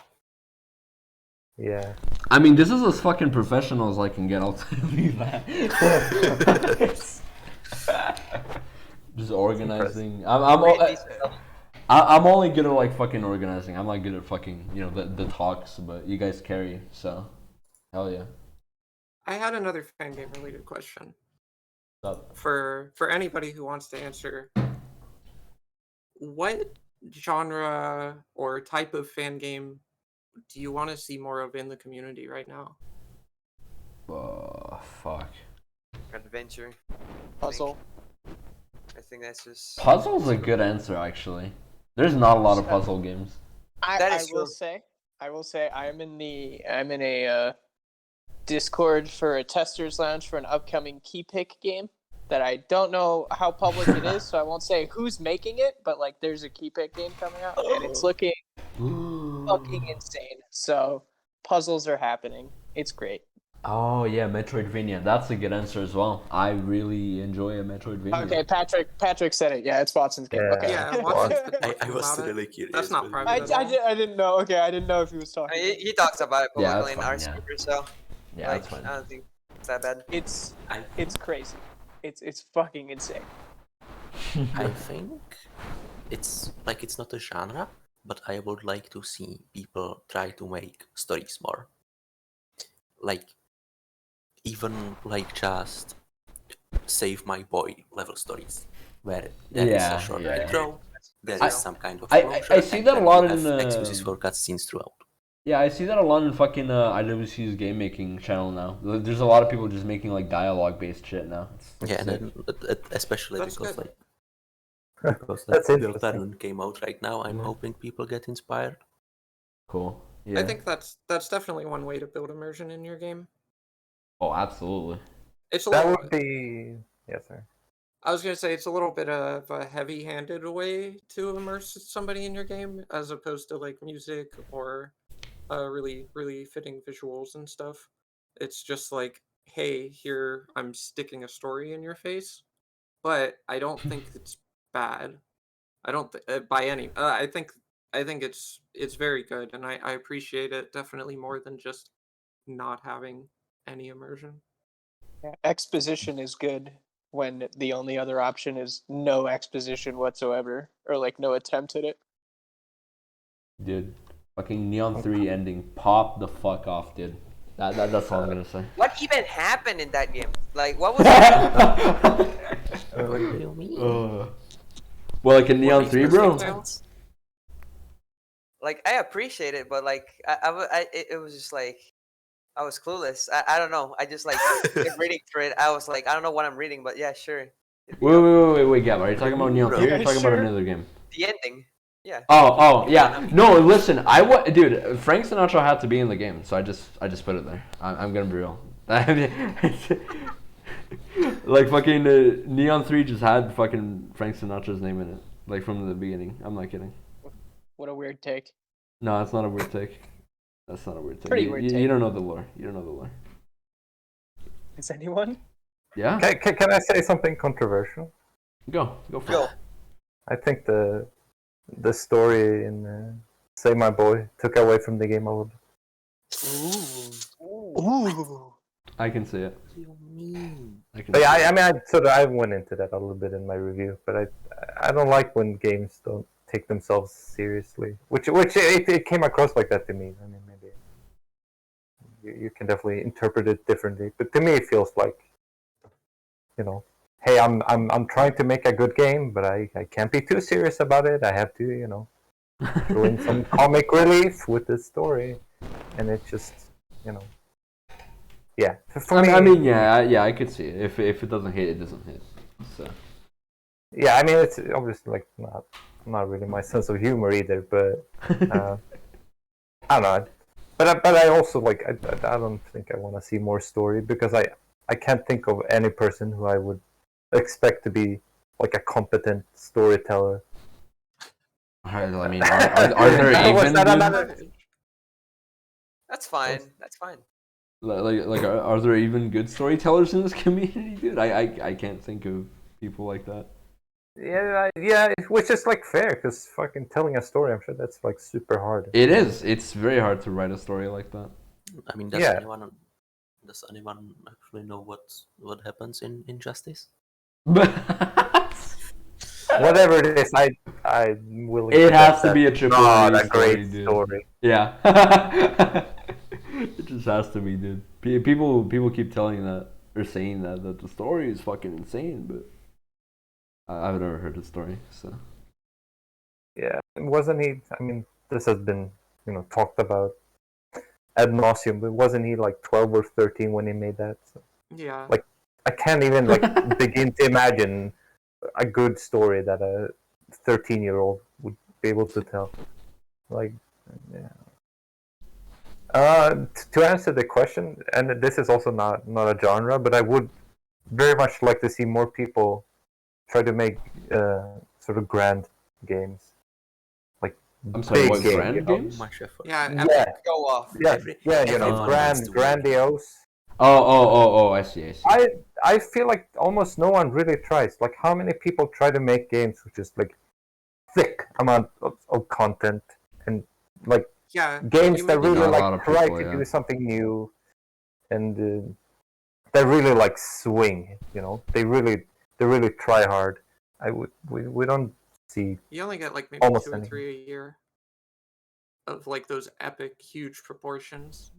Yeah. I mean, this is as fucking professional as I can get. I'll tell you that. Just organizing. I'm only good at like fucking organizing. I'm not good at fucking the talks, but you guys carry, so hell yeah. I had another fan game related question What's up? for anybody who wants to answer. What genre or type of fan game do you want to see more of in the community right now? Fuck. Adventure. Puzzle. I think that's just. Puzzle's a good answer, actually. There's not a lot of puzzle games. That I is will true. say, I'm in a Discord for a testers lounge for an upcoming key pick game that I don't know how public it is, so I won't say who's making it, but like there's a key pick game coming out and it's looking fucking insane. So puzzles are happening. It's great. Oh yeah, Metroidvania. That's a good answer as well. I really enjoy a Metroidvania. Okay, Patrick said it. Yeah, it's Watson's game. Yeah. Okay. Yeah, Watson's been I talking was about it. really curious. That's not but- private. I didn't know. Okay, I didn't know if he was talking. He talks about it Yeah, publicly that's in our fine, yeah. speaker, so Yeah, like, that's fine. I don't think it's that bad. It's I crazy. It's fucking insane. I think it's not a genre, but I would like to see people try to make stories more. Like even like just save my boy level stories, where there is Yeah, a short yeah. intro, there is I- some kind of I closure, see and that a then lot you in, have excuses for cutscenes throughout. Yeah, I see that a lot in fucking IWC's game making channel now. There's a lot of people just making like dialogue based shit now. Yeah, and then especially That's because good. like Because That's that interesting. Deltarune came out right now. I'm Yeah. hoping people get inspired. Cool. Yeah. I think that's definitely one way to build immersion in your game. Oh, absolutely. It's a That little. would be yes, sir. I was gonna say it's a little bit of a heavy-handed way to immerse somebody in your game, as opposed to like music or really fitting visuals and stuff. It's just like, hey, here I'm sticking a story in your face, but I don't think it's bad. I don't by any. I think it's very good, and I appreciate it definitely more than just not having any immersion. Yeah, exposition is good when the only other option is no exposition whatsoever, or like no attempt at it. Dude, fucking Neon 3 ending. Pop the fuck off, dude. That's all I'm gonna say. What even happened in that game? Like, what was? What do you mean? Well, like in Neon makes 3, perfect bro. sense? Like, I appreciate it, but like, it was just like, I was clueless. I don't know. I just like kept reading through it. I was like, I don't know what I'm reading, but yeah, sure. Wait, Gab. Are you talking about Neon 3 or are you Yeah, talking sure. about another game? The ending. Yeah. Oh, yeah. No, listen. Dude. Frank Sinatra had to be in the game, so I just put it there. I'm gonna be real. Like fucking Neon 3 just had fucking Frank Sinatra's name in it, like from the beginning. I'm not kidding. What a weird take. No, that's not a weird take. That's not a weird take. Pretty You, weird you, take. you don't know the lore. You don't know the lore. Is anyone? Yeah. Can I say something controversial? Go for Go. it. I think the story in Save My Boy took away from the game a little bit. Ooh. I can see it. What do you mean? I can. But yeah, see it. I mean, I went into that a little bit in my review, but I don't like when games don't take themselves seriously. Which it came across like that to me. I mean, maybe you can definitely interpret it differently, but to me it feels like, you know, hey, I'm trying to make a good game, but I can't be too serious about it. I have to, you know, throw in some comic relief with the story, and it just, you know, yeah. For me, I mean, yeah, I could see it. If it doesn't hit, it doesn't hit. So. yeah, I mean, it's obviously like not really my sense of humor either, but I don't know. But I also like I don't think I want to see more story because I can't think of any person who I would expect to be like a competent storyteller. I mean, are there Was even that good, another- That's fine. That's fine. like are there even good storytellers in this community, dude? I can't think of people like that. Yeah, which is like fair because fucking telling a story, I'm sure that's like super hard. It is. It's very hard to write a story like that. I mean, does anyone actually know what happens in Injustice? Whatever. Whatever it is, I'm willing. It to has bet to be a that's triple not A a great story, dude. story. Yeah. It just has to be, dude. People keep telling that or saying that the story is fucking insane, but I've never heard the story. So Yeah, wasn't he? I mean, this has been talked about ad nauseum, but wasn't he like 12 or 13 when he made that? So, Yeah. like, I can't even like begin to imagine a good story that a 13-year-old would be able to tell. Like, yeah. To answer the question, and this is also not a genre, but I would very much like to see more people try to make sort of grand games, like I'm sorry, big what game, grand you know? games? Much effort. Yeah. Yeah, Go off. yeah, yeah. everyone Grand, wants to make it. grandiose. Oh, I see. I feel like almost no one really tries. Like, how many people try to make games with just like thick amount of content and like Yeah. games you that maybe really Not a lot like of try people, to yeah. do something new and they really like swing. They really try hard. We don't see You only get like maybe almost 2 or anything. 3 a year of like those epic, huge proportions.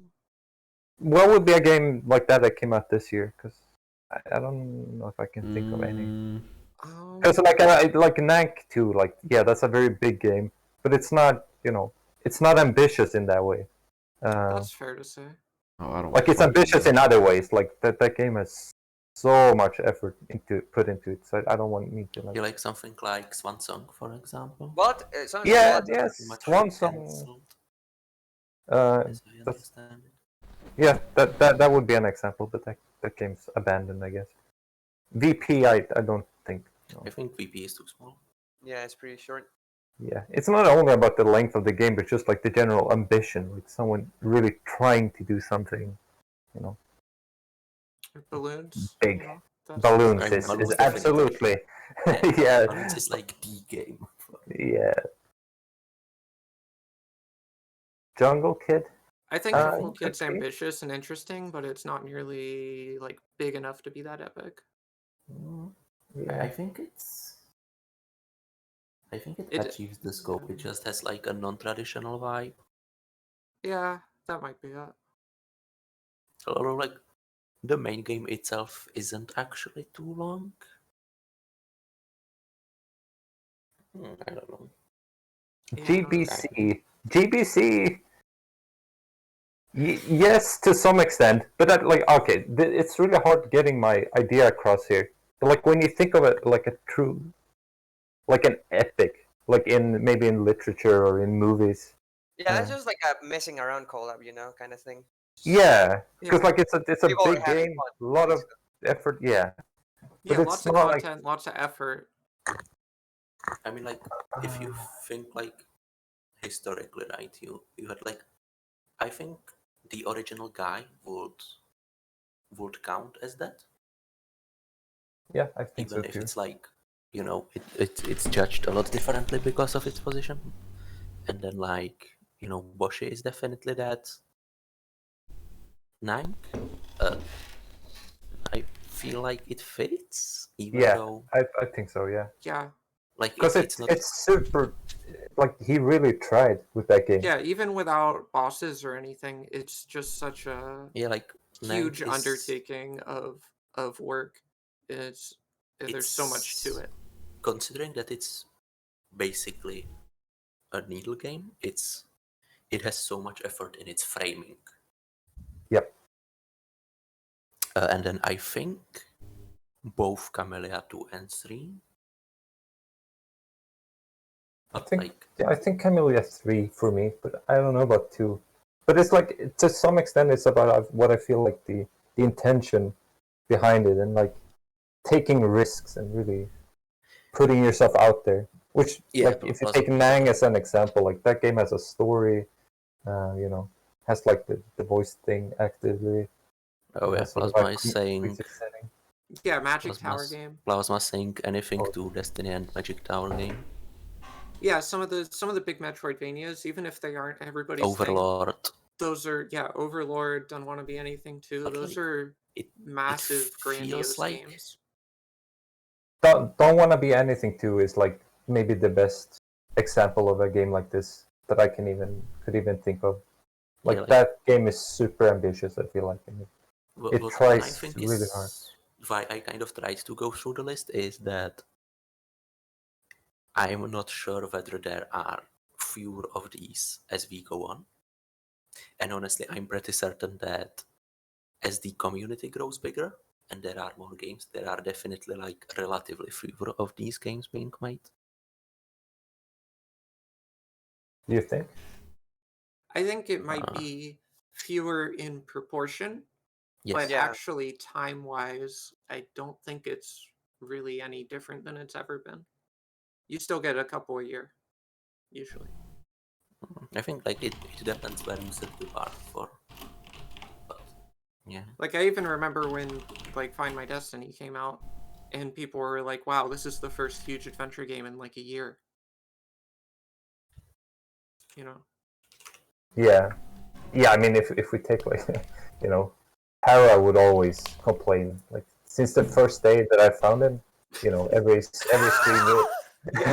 What would be a game like that came out this year? Because I don't know if I can think of any. Mm, Because like Nank 2, like yeah, that's a very big game, but it's not it's not ambitious in that way. That's fair to say. oh, I don't Like it's fucking ambitious know. in other ways. Like that game is so much effort put into it. So I don't want me to You like something like Swan Song, for example? But Sons of Yeah, Blood, yes, Pretty much Swan Song. cancelled, as I That's understand it. yeah, that would be an example, but that game's abandoned, I guess. VP, I don't think. No. I think VP is too small. yeah, it's pretty short. Yeah, it's not only about the length of the game, but just like the general ambition, like someone really trying to do something, you know, Balloons. big. You know, that's Balloons Right, is Balloons definitely. absolutely, Yeah, yeah, Balloons is like the game. yeah. Jungle Kid. I think Jungle could Kid's be. ambitious and interesting, but it's not nearly like big enough to be that epic. Yeah. I think it's. I think it It- achieves the scope. It just has like a non-traditional vibe. Yeah, that might be it. Although like the main game itself isn't actually too long. I don't know. Yeah, I don't know. GBC. Yes, to some extent, but that like okay, it's really hard getting my idea across here. But like when you think of it like a true, like an epic, like in maybe in literature or in movies. Yeah, that's just like a messing around collab, kind of thing. Yeah, because Yeah. like it's a People are big having game, fun, a lot of basically. effort. Yeah, Yeah, but lots it's of not like content, lots of effort. I mean, like if you think like historically, right? You had like I think the original guy would count as that, yeah, I think even so if too. it's like it's judged a lot differently because of its position. And then like Boshi is definitely that. Nank, I feel like it fits, even Yeah, though I think so. Yeah, Yeah. like because it's not. it's super. Like he really tried with that game. Yeah, even without bosses or anything, it's just such a Yeah, like Nank huge is undertaking of work. There's so much to it. considering that it's basically a needle game. It has so much effort in its framing. Yep. And then I think both Camellia 2 and 3. I But think like I think Camellia 3 for me, but I don't know about 2. But it's like to some extent it's about what I feel like the intention behind it and like taking risks and really putting yourself out there. Which like if you take Nang as an example, like that game has a story, has like the voice thing actively. oh yeah, Plasma is saying Yeah, Magic Tower game. Plasma saying anything to Destiny and Magic Tower game. Yeah, some of the big Metroidvanias, even if they aren't everybody's Overlord. thing, those are Overlord, Don't Want to Be Anything too. But those like, are massive, grandiose like... games. Don't Want to Be Anything too is like maybe the best example of a game like this that I could even think of. Like that game is super ambitious. I feel like it tries really hard. Why I kind of tried to go through the list is that I'm not sure whether there are fewer of these as we go on. And honestly, I'm pretty certain that as the community grows bigger and there are more games, there are definitely like relatively fewer of these games being made. Do you think? I think it might be fewer in proportion, but actually time-wise, I don't think it's really any different than it's ever been. You still get a couple a year, usually. I think like it depends where you set the bar for. But yeah. Like I even remember when like Find My Destiny came out, and people were like, "Wow, this is the first huge adventure game in like a year." Yeah. I mean, if we take like, Para would always complain. Like since the first day that I found him, every stream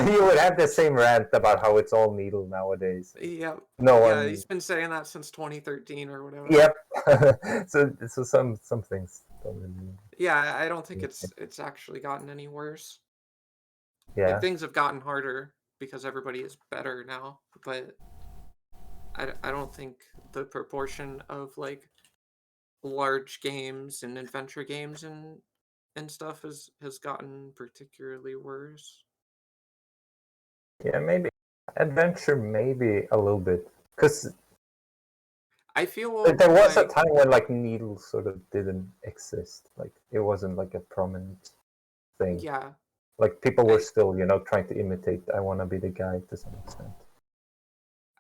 you would have the same rant about how it's all needle nowadays. Yeah. No one. He's been saying that since 2013 or whatever. Yep. so some things don't really. Yeah, I don't think it's actually gotten any worse. Yeah. Like things have gotten harder because everybody is better now, but I don't think the proportion of like large games and adventure games and and stuff has gotten particularly worse. Yeah, maybe adventure, maybe a little bit, because I feel there was a like time when like needle sort of didn't exist. Like it wasn't like a prominent thing. yeah, Like people were I- still, trying to imitate. I want to be the guy to some extent.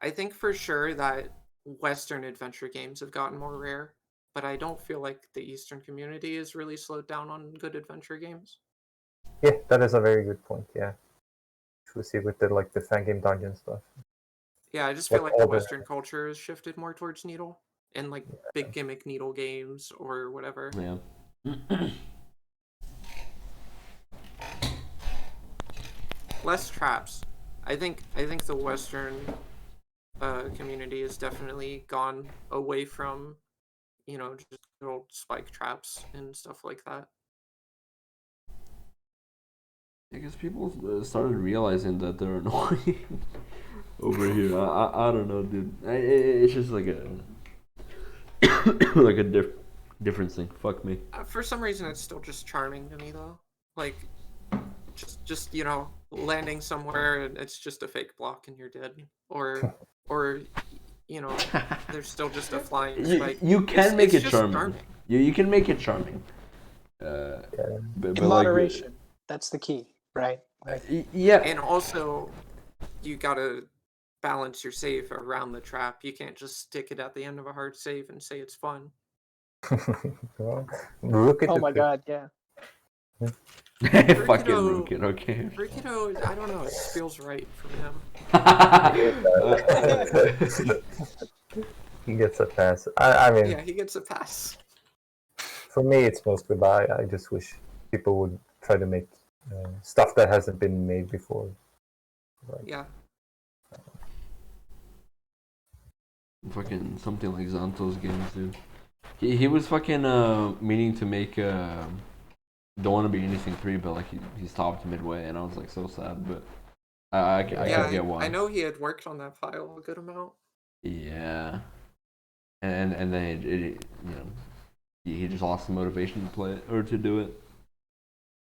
I think for sure that Western adventure games have gotten more rare, but I don't feel like the Eastern community is really slowed down on good adventure games. Yeah, that is a very good point. Yeah, we see with the Fangame dungeon stuff. Yeah, I just feel Like like the all the Western culture has shifted more towards needle and like big gimmick needle games or whatever. Yeah. Less traps. I think the Western community has definitely gone away from, just good old spike traps and stuff like that. I guess people started realizing that they're annoying over here. I don't know, dude. It's just like a like a different thing. Fuck me. For some reason, it's still just charming to me though. Like, just landing somewhere and it's just a fake block and you're dead, or there's still just a flying spike. You can make it's it just charming. You can make it charming. But In moderation. That's the key, right? Yeah. And also, you gotta balance your save around the trap. You can't just stick it at the end of a hard save and say it's fun. Look at Oh my god, yeah. Fucking Rookit, okay. Rikido, I don't know, it just feels right from him. He gets a pass. I mean, Yeah, he gets a pass. for me, it's mostly by I just wish people would try to make stuff that hasn't been made before. Yeah. Fucking something like Zanto's games, dude. He was fucking meaning to make Don't Want to Be Anything 3, but like he stopped midway, and I was like so sad, but I could get why. I know he had worked on that file a good amount. Yeah. And then he just lost the motivation to play it or to do it.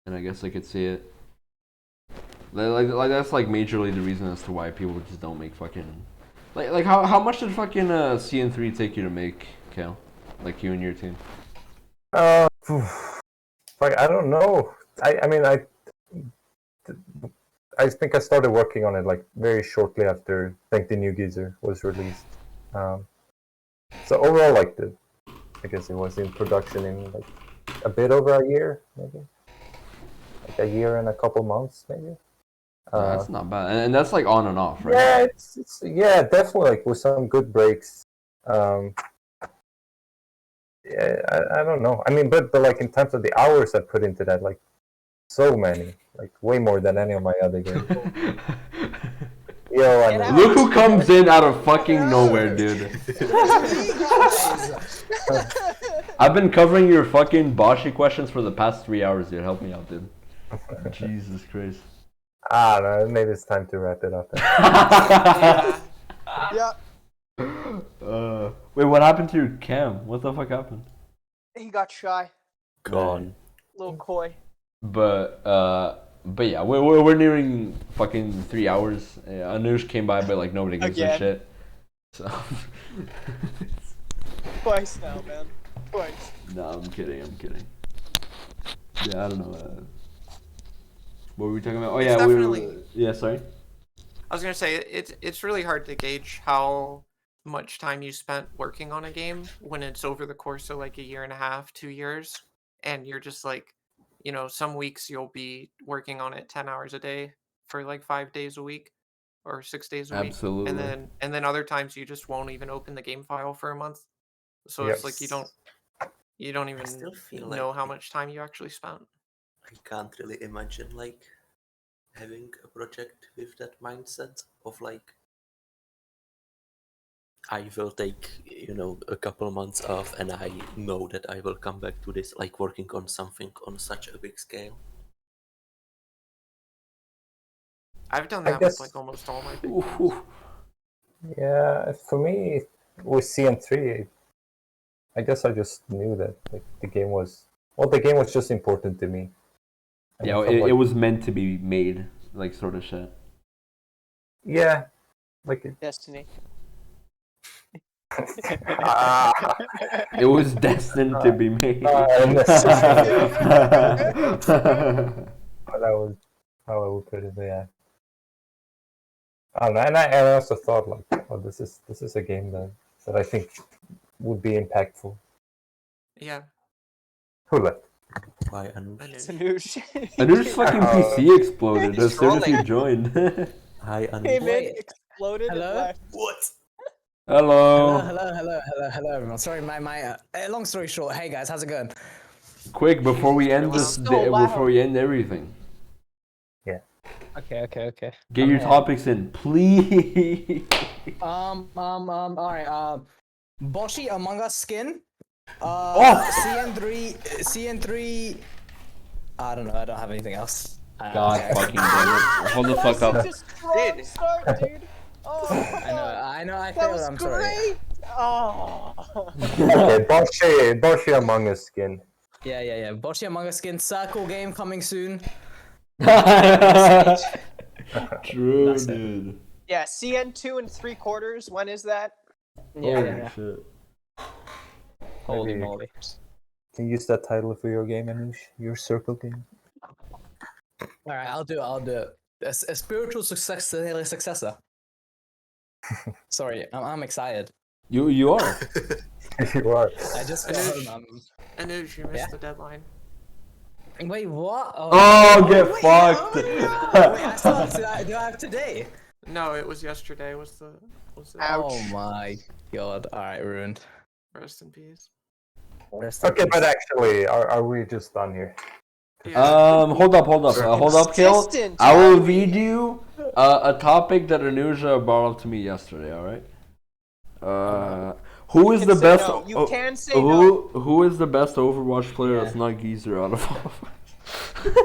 And I guess I could see it. Like that's like majorly the reason as to why people just don't make fucking like how much did fucking CN3 take you to make, Kale? Like you and your team? Like I don't know. I mean I think I started working on it like very shortly after Thank the New Geezer was released. So overall, like I guess it was in production in like a bit over a year, maybe. Like a year and a couple months, maybe. That's not bad, and that's like on and off, right? Yeah, it's definitely like with some good breaks. Yeah, I don't know. I mean, but like in terms of the hours I put into that, like so many, like way more than any of my other games. Yo, I mean, Look who comes in out of fucking nowhere, dude. I've been covering your fucking Boshi questions for the past 3 hours, dude. Help me out, dude. Jesus Christ. I don't know. Maybe it's time to wrap it up. Yeah. Wait, what happened to your cam? What the fuck happened? He got shy. Gone. Little coy. But yeah, we're nearing fucking 3 hours. Anush came by, but like nobody gives a Again. shit. So. Twice now, man. Twice. No, I'm kidding. Yeah, I don't know. What were we talking about? Oh It's yeah, definitely- yeah. Sorry. I was gonna say it's really hard to gauge how much time you spent working on a game when it's over the course of like a year and a half, 2 years, and you're just like, some weeks you'll be working on it 10 hours a day for like 5 days a week or 6 days a week. Absolutely. And then other times you just won't even open the game file for a month. So it's like you don't even still feel know like how much time you actually spent. I can't really imagine like having a project with that mindset of like I will take a couple months off and I know that I will come back to this, like working on something on such a big scale. I've done I that guess- with like almost all my big Oof, games. oof. Yeah, for me with CN3, I guess I just knew that like the game was well, the game was just important to me. And Yeah, I felt it like, was meant to be made, like sort of shit. yeah, like it, Destiny. It was destined to be made. necessary. That was how I would put it. Yeah. I don't know, and I also thought like, oh, this is a game that I think would be impactful. Yeah. Who left? Bye, Anush. Sanoosh. Anush's fucking PC exploded He's as soon as he trolling. joined. Hi, Anush. Came in, Wait. exploded, and Hello? left. What? Hello. Hello, everyone. Sorry, long story short. Hey guys, how's it going? Quick, before we end It's this, so loud. before we end everything, Okay. get I'm your here. topics in, please. All right. Boshi Among Us skin. Oh! CN3. I don't know. I don't have anything else. God Okay. fucking damn it. Hold the fuck Such up. a strong Dude. start, dude. Oh, I know. I that failed. was I'm sorry. great. Oh. Okay, Boshi Among Us skin. Yeah. Boshi Among Us skin. Circle game coming soon. True, That's it. dude. Yeah, CN 2 3/4. When is that? Holy shit. Holy Maybe- moly. Can you use that title for your game, Anush? Your circle game? All right, I'll do it. A spiritual successor. Sorry, I'm excited. You are. You are. I just got Anush. home. Anush, you missed Yeah? the deadline. Wait, what? Oh, get wait, fucked. Wait, I still have to. Do I have today? No, it was yesterday. Was the Ouch. Oh my god! All right, ruined. rest in peace. Rest in Okay, peace. but actually, are we just done here? Yeah. Hold up, Kill. Consistent, I will aren't we? read you a topic that Anuja brought up to me yesterday. All right. Who is You the can say best? no. You can say no. Who is the best Overwatch player Yeah. that's not Geezer out of all of us?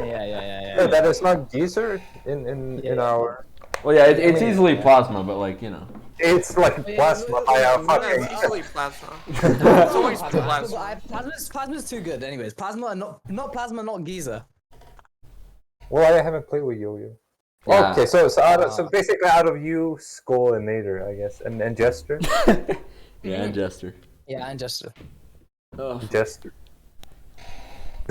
Yeah. That is not Geezer in Yeah. our. Well, yeah, it's I mean, easily Plasma, but like you know. It's like Yeah, plasma. wait, I wait, am wait, fucking. wait, That's easily plasma. It's always plasma. Plasma's too good. Anyways, Plasma, not Plasma, not Giza. Well, I haven't played with Yo-Yo. Yeah. Okay, so so basically out of you, Skull and Nader, I guess, and Jester. Yeah, and Jester. Yeah, and just Jester.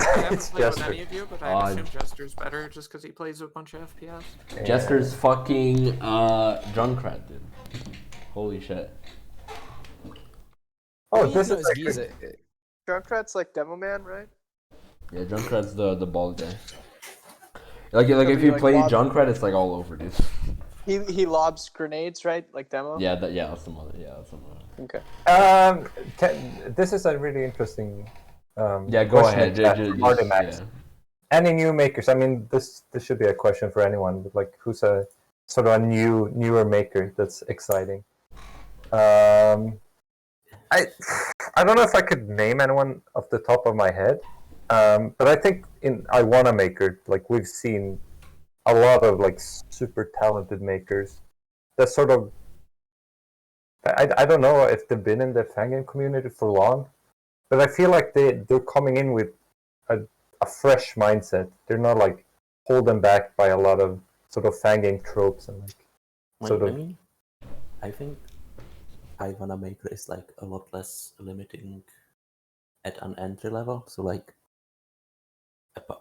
I haven't It's played with Jester. any of you, but I assume Jester's better just because he plays a bunch of FPS. Jester's fucking Junkrat, dude. Holy shit. Oh, this is like, Giza. Junkrat's like Demo Man, right? Yeah, Junkrat's the bald guy. Like if be you like play Bob- Junkrat, it's like all over, dude. He lobs grenades, right? Like Demo? Yeah, that's the mother. Yeah, that's the mother. Okay. this is a really interesting. Yeah, go question ahead. in chat from Artemax. Yeah. Any new makers? I mean, this should be a question for anyone. But like, who's a sort of a newer maker that's exciting? I don't know if I could name anyone off the top of my head, but I think in I Wanna Maker, like we've seen a lot of like super talented makers that sort of. I don't know if they've been in the Fangame community for long, but I feel like they're coming in with a fresh mindset. They're not like holding back by a lot of sort of Fangame tropes and like sort of. I think Ivana Maker is like a lot less limiting at an entry level. So like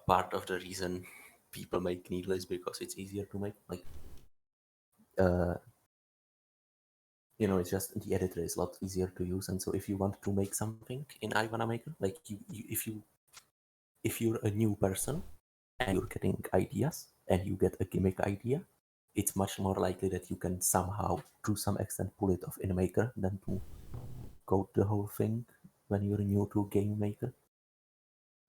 part of the reason people make Needle is because it's easier to make. Like it's just the editor is a lot easier to use, and so if you want to make something in Ivana Maker, like if you're a new person and you're getting ideas and you get a gimmick idea, it's much more likely that you can somehow, to some extent, pull it off in a maker than to code the whole thing when you're new to game maker.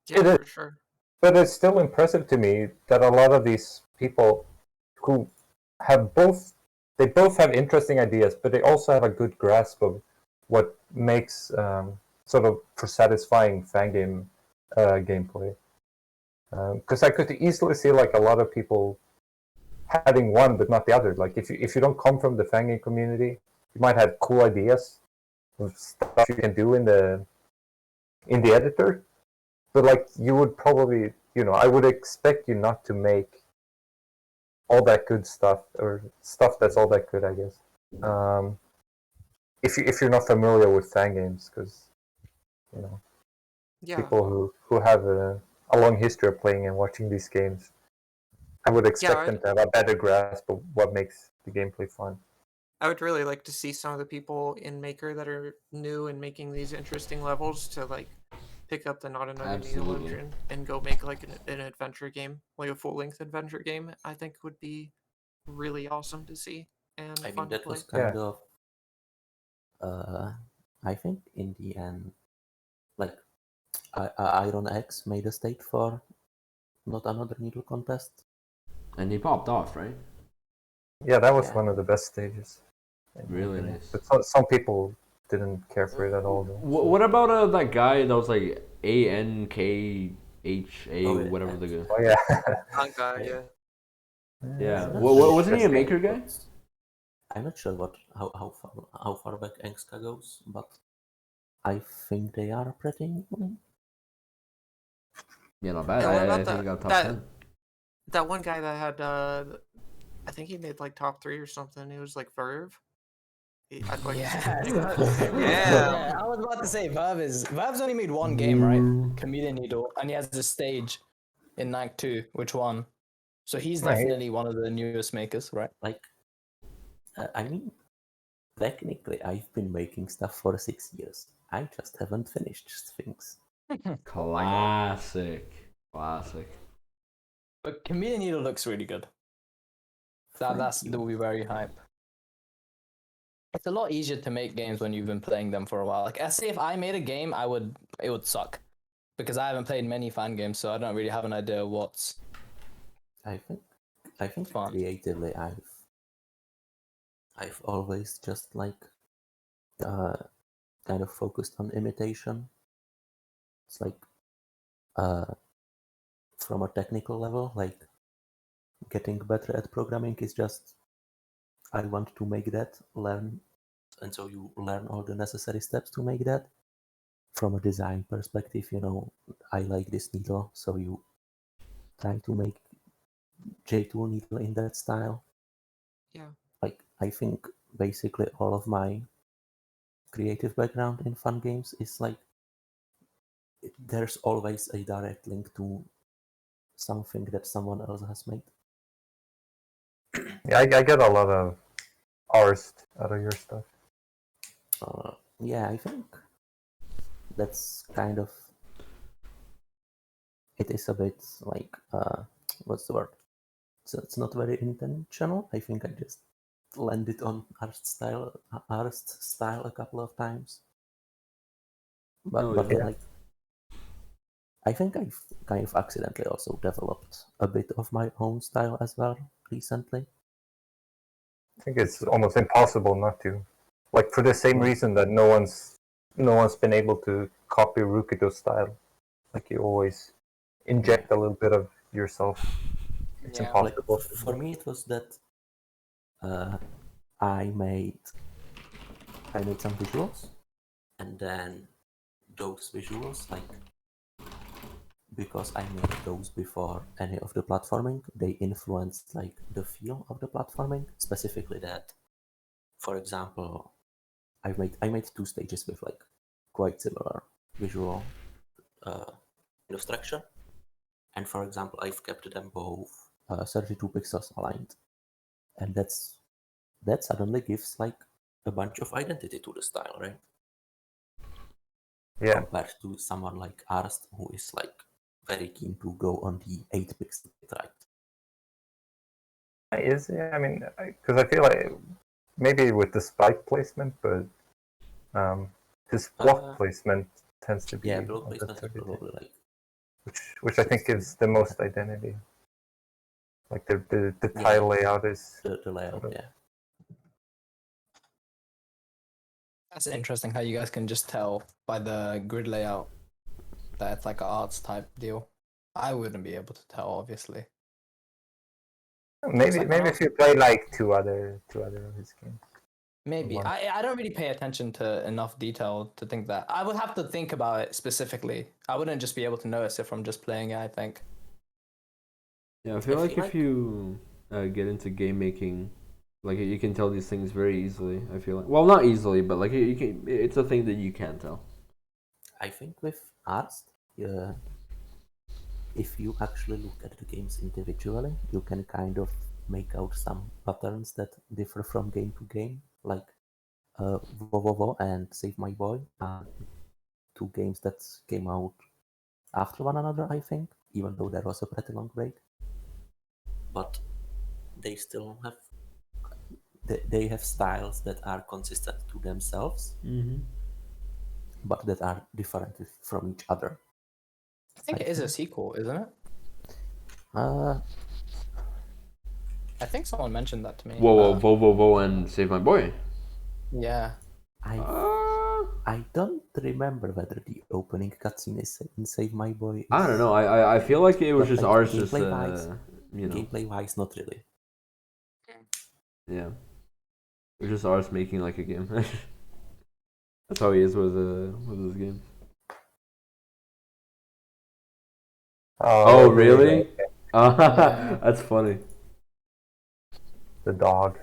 Yeah, for sure. But it's still impressive to me that a lot of these people who have both have interesting ideas, but they also have a good grasp of what makes sort of for satisfying Fangame gameplay. Because I could easily see like a lot of people having one but not the other. Like if you don't come from the Fangame community, you might have cool ideas of stuff you can do in the editor, but like you would probably, I would expect you not to make all that good stuff or stuff that's all that good, I guess. If you're not familiar with fan games, because Yeah. people who have a long history of playing and watching these games, I would expect them to have a better grasp of what makes the gameplay fun. I would really like to see some of the people in Maker that are new and making these interesting levels to like pick up the Not Another Needle Absolutely. engine and go make like an adventure game, like a full-length adventure game. I think would be really awesome to see and I fun mean, to that play. was kind of, I think in the end, like, Iron X made a state for Not Another Needle contest. And he popped off, right? Yeah, that was Yeah. one of the best stages. Really nice. But some people didn't care for it at all. Though, so. What about that guy that was like ANKHA, Oh, yeah. whatever the guy? Oh yeah. Anka, yeah. Yeah. I'm not What sure wasn't he a what- Maker guy? I'm not sure how far back Engska goes, but I think they are pretty new. Yeah, not bad. Yeah, what I about think he got top that 10. that one guy that had I think he made like top 3 or something. It was like Verve. I'd like to see him Yeah. make a full game. Yeah. I was about to say Vav's only made one game, right? Chameleon Needle, and he has this stage in Night 2, which won. So he's Right. definitely one of the newest makers, right? Like, I mean, technically, I've been making stuff for 6 years. I just haven't finished things. Classic. But Chameleon Needle looks really good. That will be very hype. It's a lot easier to make games when you've been playing them for a while. Like, I say, if I made a game, it would suck, because I haven't played many fan games, so I don't really have an idea what's. I think Fun. creatively, I've always just like kind of focused on imitation. It's like from a technical level, like getting better at programming is just I want to make that, learn, and so you learn all the necessary steps to make that. From a design perspective, I like this needle, so you try to make J-tool needle in that style. Yeah. Like, I think basically all of my creative background in fun games is like there's always a direct link to something that someone else has made. Yeah, I get a lot of arst out of your stuff. Yeah, I think that's kind of it is a bit like what's the word? So it's not very intentional. I think I just landed on arst style a couple of times. But yeah. like I think I've kind of accidentally also developed a bit of my own style as well recently. I think it's almost impossible not to. Like for the same reason that no one's been able to copy Rukito's style. Like you always inject a little bit of yourself. It's Yeah. Like impossible. for me, it was that I made some visuals, and then those visuals, like because I made those before any of the platforming, they influenced like the feel of the platforming. Specifically, that, for example, I made 2 stages with like quite similar visual structure, and for example, I've kept them both 32 pixels aligned, and that suddenly gives like a bunch of identity to the style, right? Yeah. Compared to someone like Arst, who is like very keen to go on the 8 pixel bit, right? Is I mean, because I feel like maybe with the spike placement, but his block placement tends to be Yeah, block on the placement is 32, probably like which I think gives the most identity. Like the tile layout is the layout, yeah. That's interesting how you guys can just tell by the grid layout that it's like an arts type deal. I wouldn't be able to tell, obviously. maybe like, maybe if you play like two other of his games. Maybe. One. I don't really pay attention to enough detail to think that. I would have to think about it specifically. I wouldn't just be able to notice it from just playing it, I think. Yeah, I feel like if you get into game making, like you can tell these things very easily. I feel like, well, not easily, but like you can. It's a thing that you can tell. I think with art, if you actually look at the games individually, you can kind of make out some patterns that differ from game to game. Like Vovovo and Save My Boy are two games that came out after one another, I think, even though there was a pretty long break. But they still have they have styles that are consistent to themselves, but that are different from each other. I think it is a sequel, isn't it? Uh, I think someone mentioned that to me. Whoa, Vovovo and Save My Boy. Yeah. I don't remember whether the opening cutscene is in Save My Boy. I don't know. I feel like it was But, just like, ours, just gameplay-wise- you know, Gameplay-wise, not really. yeah. It was just ours making like a game. That's how he is with his game. Oh, really? That's funny. The dog.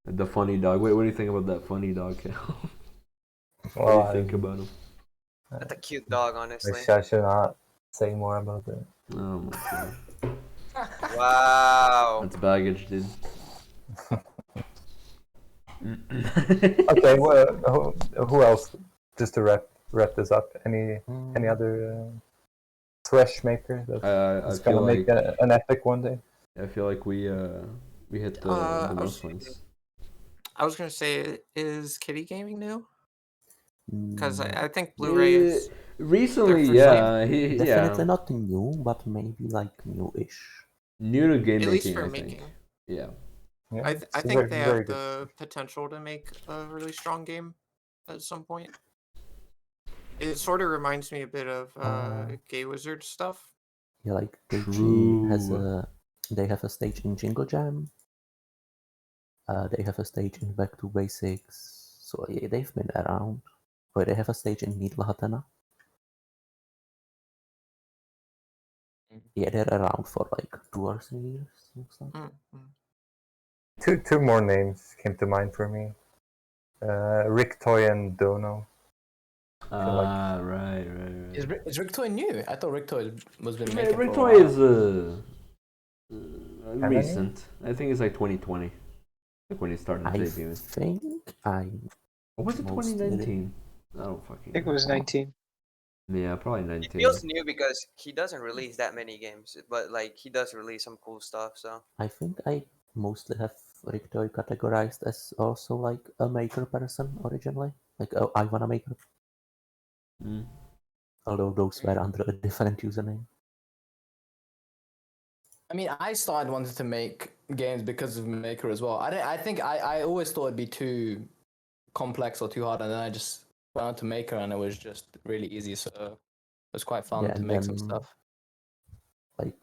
The funny dog. Wait, what do you think about that funny dog? What Well, do you think about him? That's a cute dog, honestly. I should not say more about it. Oh my god. Wow. That's baggage, dude. Okay, well, who else? Just to wrap this up. Any other fresh maker that's I feel gonna make like an epic one day? I feel like we hit the most ones. I was gonna say, is Kitty Gaming new? Because Mm, I think Blu-ray is. Recently, first yeah, definitely not new, but maybe like newish. new to game At least making, for I think. making. Yeah. Yeah, I it's think they very have good. the potential to make a really strong game at some point. It sort of reminds me a bit of Gay Wizard stuff. Yeah, like True. they have a stage in Jingle Jam. They have a stage in Back to Basics. So yeah, they've been around. Or they have a stage in Needle Hatana. Yeah, they're around for like 2 or 3 years. Looks like. Two more names came to mind for me. Rick Toy and Dono. Right. Is Rick Toy new? I thought Rick Toy was been Yeah, making Rick for a Toy while. is recent. I think it's like 2020. Like when he started I debuting. think I. Or was it mostly- 2019? I don't fucking I think it know. was 19. Yeah, probably It 19. feels new because he doesn't release that many games, but like he does release some cool stuff. So I think I mostly have Rick Toy categorized as also like a maker person originally. Like, oh, I wanna make it. Mm. Although those were under a different username. I mean, I started wanting to make games because of Maker as well. I think I always thought it'd be too complex or too hard, and then I just went on to Maker, and it was just really easy. So it was quite fun Yeah, to and make some then, stuff. Like,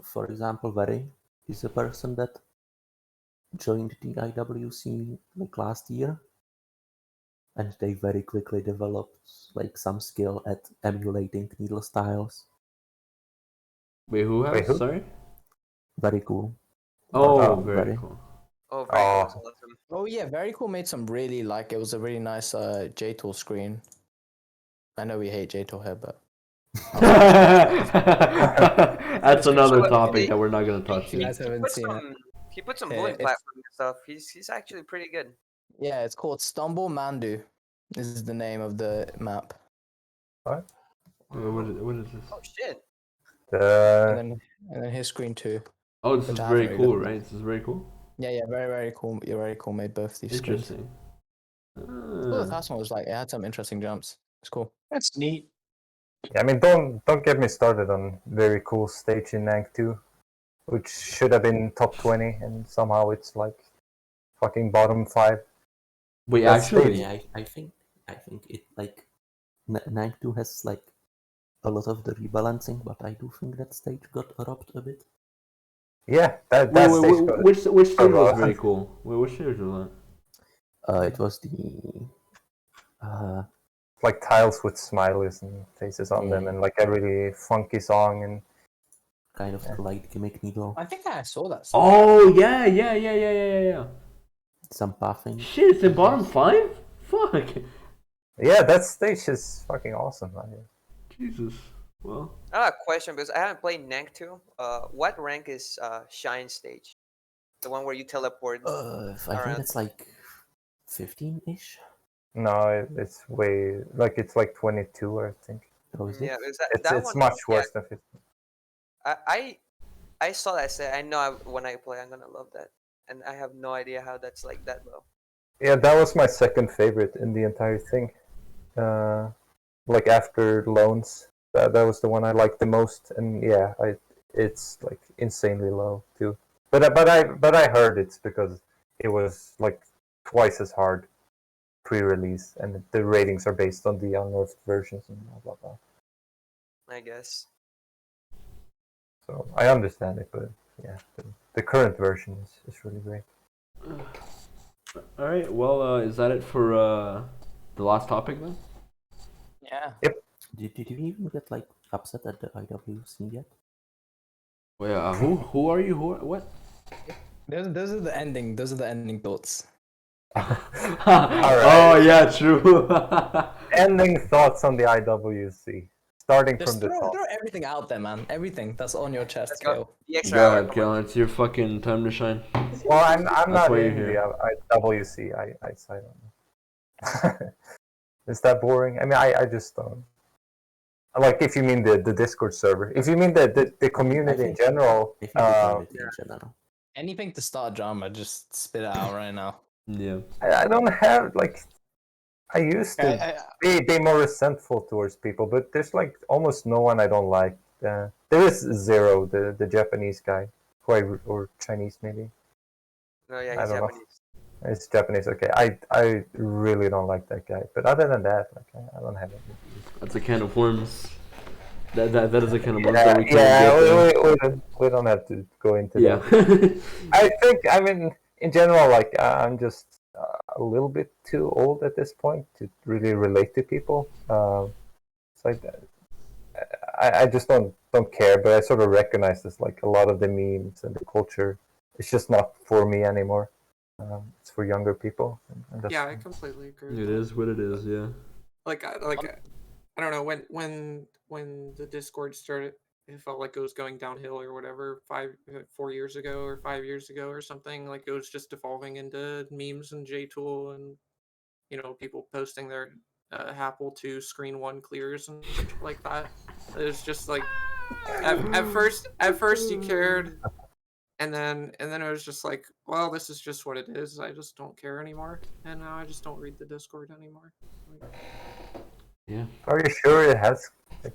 for example, Very is a person that joined the IWC like last year, and they very quickly developed like some skill at emulating needle styles. Wait, who has? Wait, who? Sorry? Very cool. Oh, Very. very cool. very cool. That's awesome. Oh yeah, Very Cool made some really it was a really nice JTool screen. I know we hate JTool here, but That's another What- topic that we're not gonna touch. You here. guys haven't seen it. He put some Yeah, balloon it's- platforming and stuff. He's actually pretty good. Yeah, it's called Stumble Mandu. This is the name of the map. What is this? Oh shit! And then his screen too. Oh, this which is I very haven't really cool, looked at. right? This is very cool. Yeah, very cool. You're very cool. Made both these screens. Interesting. Well, the first one was it had some interesting jumps. It's cool. That's neat. Yeah, I mean, don't get me started on very cool stage in Nank 2, which should have been top 20, and somehow it's like fucking bottom 5. Wait, That's actually, Yeah, I think it like Nank 2 has like a lot of the rebalancing, but I do think that stage got corrupt a bit. Yeah, that wait, stage got which stage was well. very cool? Wait, which stage was It was the Like tiles with smileys and faces on them, Yeah. and like a really funky song. And kind of light gimmick needle, I think I saw that. Oh yeah. some puffing. Shit, it's in bottom 5? Fuck. yeah, that stage is fucking awesome. Jesus. Well, I have a question because I haven't played Nank 2. What rank is Shine stage? The one where you teleport. I think Around. it's like 15-ish. No, it's way it's like 22, I think. Oh, is it? Yeah, is It's that it's one? much Yeah, worse than 15. I saw that set. I know when I play, I'm gonna love that, and I have no idea how that's like that low. Yeah, that was my second favorite in the entire thing. Like after Loans, that was the one I liked the most, and yeah, it's like insanely low too. But I heard it's because it was like twice as hard pre-release, and the ratings are based on the unearthed versions and blah blah blah. I guess. So I understand it, but yeah, the current version is really great. all right. Well, is that it for the last topic then? Yeah. Did you even get like upset at the IWC yet? Wait, who are you? What? Those are the ending. Those are the ending thoughts. Oh yeah, true. Ending thoughts on the IWC, starting Just from the throw top. everything out there, man. Everything that's on your chest, Let's go. Kale. The extra Go hour. ahead, Kellen. It's your fucking time to shine. Well, I'm That's not why you're in the here. IWC. I side on it. Is that boring? I mean, I just don't. Like, if you mean the Discord server. If you mean the community in general. I think the community in general. Anything to start drama, just spit it out right now. Yeah. I don't have like. I used to be more resentful towards people, but there's like almost no one I don't like. There is Zero, the Japanese guy, or Chinese maybe. No, yeah, I he's don't know. Japanese. It's Japanese. Okay, I really don't like that guy. But other than that, like I don't have any. That's a can of worms. That is a can of worms that we can't get. We don't have to go into Yeah. that. I think, I mean, in general, like I'm just a little bit too old at this point to really relate to people. It's like I just don't care, but I sort of recognize this. Like a lot of the memes and the culture, it's just not for me anymore. It's for younger people. And that's Yeah, I completely agree. With It that. is what it is. Yeah. I don't know when the Discord started. It felt like it was going downhill or whatever 4 years ago or 5 years ago or something. Like it was just devolving into memes and JTool and people posting their Happle 2 screen 1 clears and shit like that. It was just like at first you cared, and then it was just like, well, this is just what it is. I just don't care anymore, and now I just don't read the Discord anymore. Like, Yeah. Are you sure it has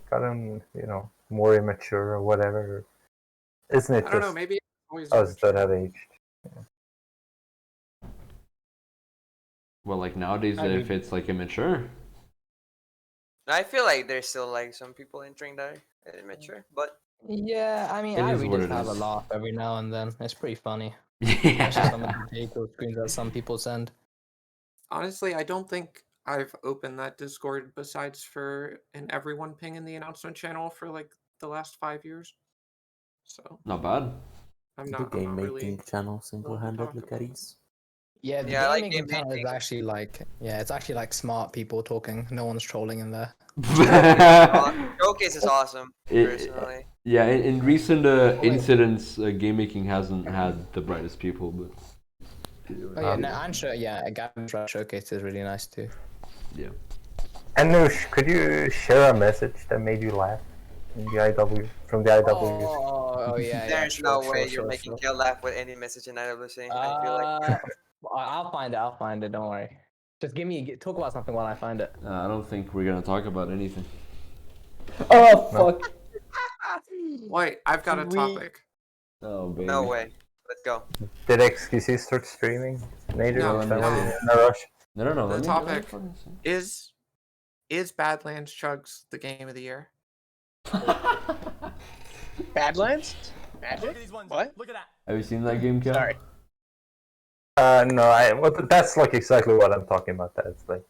gotten more immature or whatever? Isn't it I don't know. just Maybe it's always us that immature. have aged? Well, like nowadays, if it's like immature. I feel like there's still like some people entering that are immature, but Yeah, I mean, It I is really what just it have a is. laugh every now and then. It's pretty funny. Especially some of Yeah. the JTool screens that some people send. Honestly, I don't think I've opened that Discord besides for an everyone ping in the announcement channel for like the last 5 years. So Not bad. Oh, The I'm game not making really channel one to single-handedly talk about it. carries. Yeah, the Yeah, I like game making game channel is making. actually like, it's actually like smart people talking. No one's trolling in there. Showcase is awesome, personally. Yeah, in recent incidents, game making hasn't had the brightest people, but Oh yeah, no, and Gavin's Right Showcase is really nice too. yeah. Anush, could you share a message that made you laugh in the IW from the IW? Oh yeah, There's no way you're making Kel laugh with any message in IWC. I feel like I'll find it. Don't worry. Just talk about something while I find it. I don't think we're gonna talk about anything. Oh fuck! Wait, I've got a topic. Oh baby. no way. Let's go. Did XQC start streaming? Nader, No, is that no. what you- no rush. No. The let me topic fucking say. is Badlands Chugs the game of the year? Badlands? Magic? What? Have you seen that game, Cal? Sorry. No, that's like exactly what I'm talking about. That's like,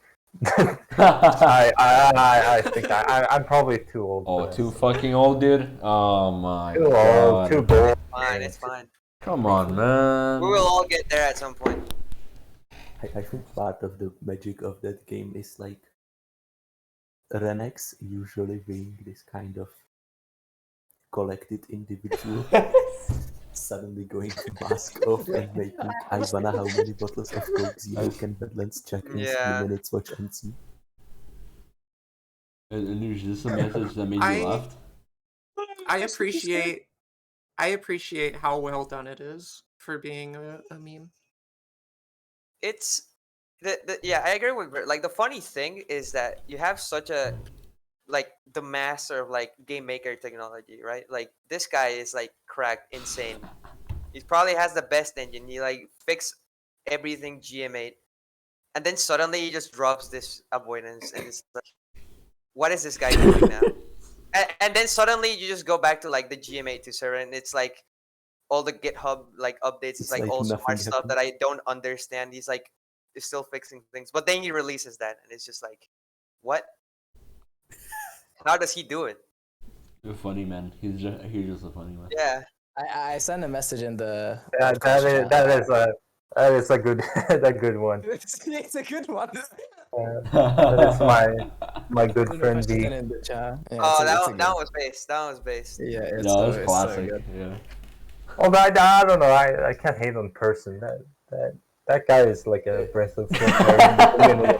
I think I'm probably too old. Oh, for too this. fucking old, dude. Oh my Too god. old, too bored. Fine, it's fine. Come on, man. We will all get there at some point. I think part of the magic of that game is like Renex usually being this kind of collected individual, suddenly going to mask off and making I wanna how many bottles of Coke Zero can balance check in Yeah. 3 minutes, watch and see. And is this a message that made you laugh? I appreciate how well done it is for being a meme. It's yeah, I agree with Bert. Like the funny thing is that you have such a like the master of like game maker technology, right? Like this guy is like cracked, insane. He probably has the best engine. He like fix everything GM8, and then suddenly he just drops this avoidance, and it's like, what is this guy doing now? And then suddenly you just go back to like the GM8 server, and it's like all the GitHub like updates. It's like like all nothing smart stuff happened. that I don't understand. He's still fixing things, but then he releases that, and it's just like, what? How does he do it? You're funny, man. He's just a funny man. Yeah. I sent a message in the. Yeah, that is a good a good one. It's a good one. That is my good friend D. In the chat. Yeah, Oh, it's a that was based. That was based. Yeah, it's No, so, that's it's classic. So good. Yeah. Although I don't know, I can't hate on person. That guy is like a breath of fresh air.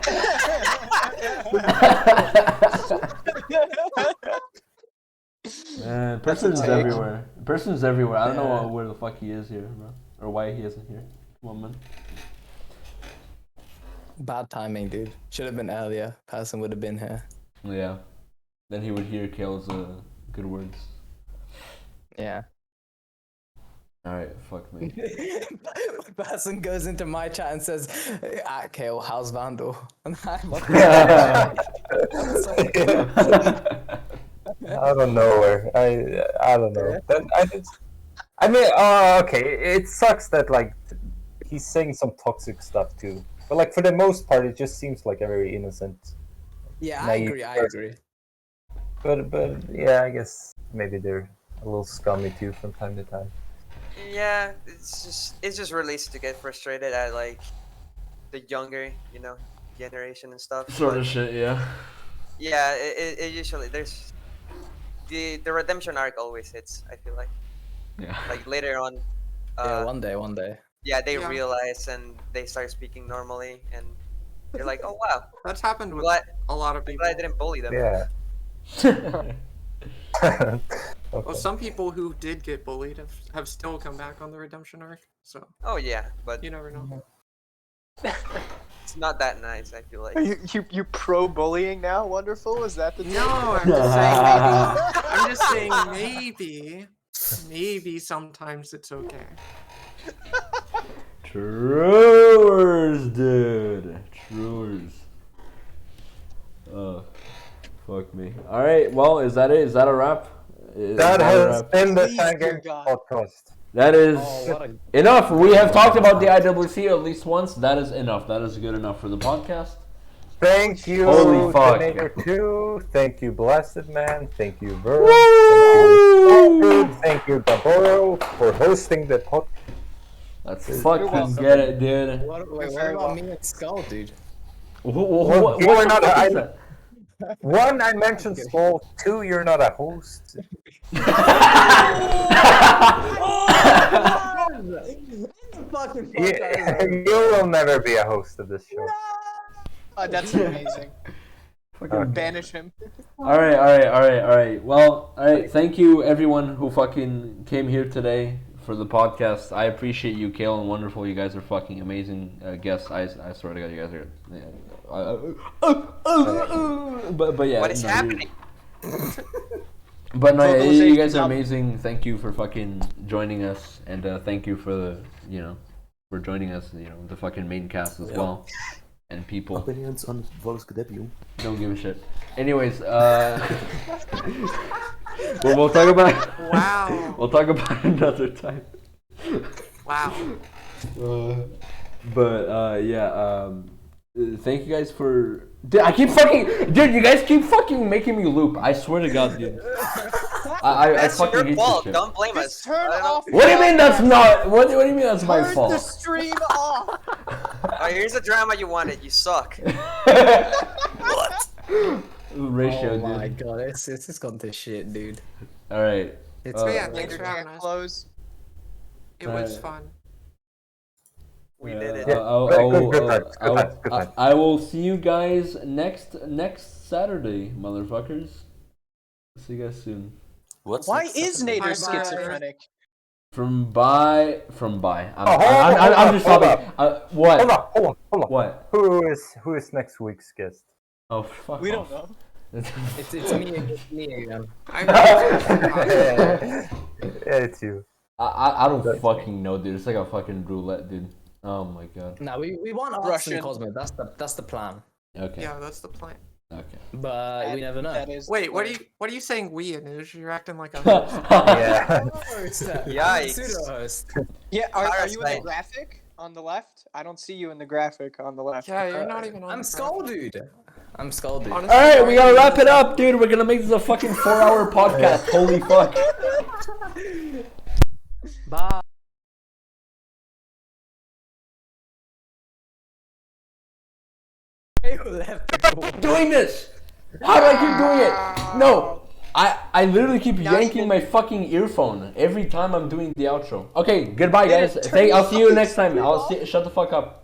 Man, person's everywhere. Person's everywhere. I don't know where the fuck he is here, bro, or why he isn't here. Come on, man. Bad timing, dude. Should have been earlier. Person would have been here. Yeah. Then he would hear Kale's good words. Yeah. Alright, fuck me. Person goes into my chat and says, Kale, how's Vandal? And I'm Out of nowhere. I don't know. I mean, okay. It sucks that like he's saying some toxic stuff too. But like for the most part, it just seems like a very innocent. Yeah, I naive agree. I person. agree. But yeah, I guess maybe they're a little scummy too from time to time. Yeah, it's just released to get frustrated at like the younger, generation and stuff. Sort but, of shit, yeah. Yeah, it usually there's the redemption arc always hits. I feel like Yeah. like later on. Yeah, one day. Yeah, they Yeah. realize and they start speaking normally, and you're like, oh wow, That's happened with Glad- a lot of I'm people. glad I didn't bully them. Yeah. Well, Okay. some people who did get bullied have still come back on the redemption arc, so Oh yeah, but you never know. it's not that nice. I feel like. Are you pro bullying now? Wonderful. Is that the No, I'm just saying maybe. I'm just saying maybe sometimes it's okay. Truers, dude. Truers. Oh, fuck me. Alright, well, is that it? Is that a wrap? That has been the Please, Fangame dear God. podcast. That is what a enough. We have talked about the IWC at least once. That is enough. That is good enough for the podcast. Thank you, Holy fuck. Terminator 2. Thank you, Blessed Man. Thank you, Verb. Thank you, Thank you, Gaboro, for hosting the podcast. Let's You're fucking welcome. get it, dude. what very about welcome. me and Skull, dude? What you are not the fuck a- is that? One, I mentioned Skull. Two, you're not a host. You will never be a host of this show. Oh, that's amazing. Okay. Banish him. Alright. Well, alright. Thank you, everyone who fucking came here today for the podcast. I appreciate you, Kale and Wonderful. You guys are fucking amazing guests. I swear to God, you guys are. But yeah. What is no, happening? But no, yeah, you guys are Vocalization's up. amazing. Thank you for fucking joining us, and thank you for the for joining us. The fucking main cast as well, and people Opinions on Volsk's debut. don't give a shit. Anyways, we'll talk about. Wow. We'll talk about it another time. Wow. But thank you guys for. Dude, you guys keep fucking making me loop. I swear to God, dude. I That's fucking your hate fault. this shit. Don't blame Just us. turn I don't know. off. What do you mean that's not? What do you mean that's my Turn the fault? stream off. Alright, here's the drama you wanted. You suck. What? Ratio, Oh dude. my god, it's just gone to shit, dude. All right. It's So yeah, Uh, thanks for having us. Close. It was fun. We did it. Yeah. Good times. I will see you guys next Saturday, motherfuckers. See you guys soon. What's Why next is Saturday? Nader Bye-bye. schizophrenic? From bye. hold I'm just up, talking. What? Hold on. What? Who is next week's guest? Oh, fuck We off. don't know. It's me again. Yeah, it's you. I don't fucking know, dude. It's like a fucking roulette, dude. Oh my god. No, we want us Russian. and Cosmo. That's the plan. Okay. Yeah, that's the plan. Okay. But we never know. That is Wait, the what are plan. you saying? We Anuj? You're acting like a. Yeah. Yikes. Pseudo host. Yeah, are you in the Parasite. graphic on the left? I don't see you in the graphic on the left. Yeah, you're not even on. I'm the Skull graphic. Dude. I'm Skull Dude. Honestly, Alright, we why gotta are wrap you it up, dude. We're gonna make this a fucking 4-hour podcast. Holy fuck. Bye. Doing this? How do I keep doing it? No. I literally keep yanking my fucking earphone every time I'm doing the outro. Okay, goodbye guys. I'll see you next time. Shut the fuck up.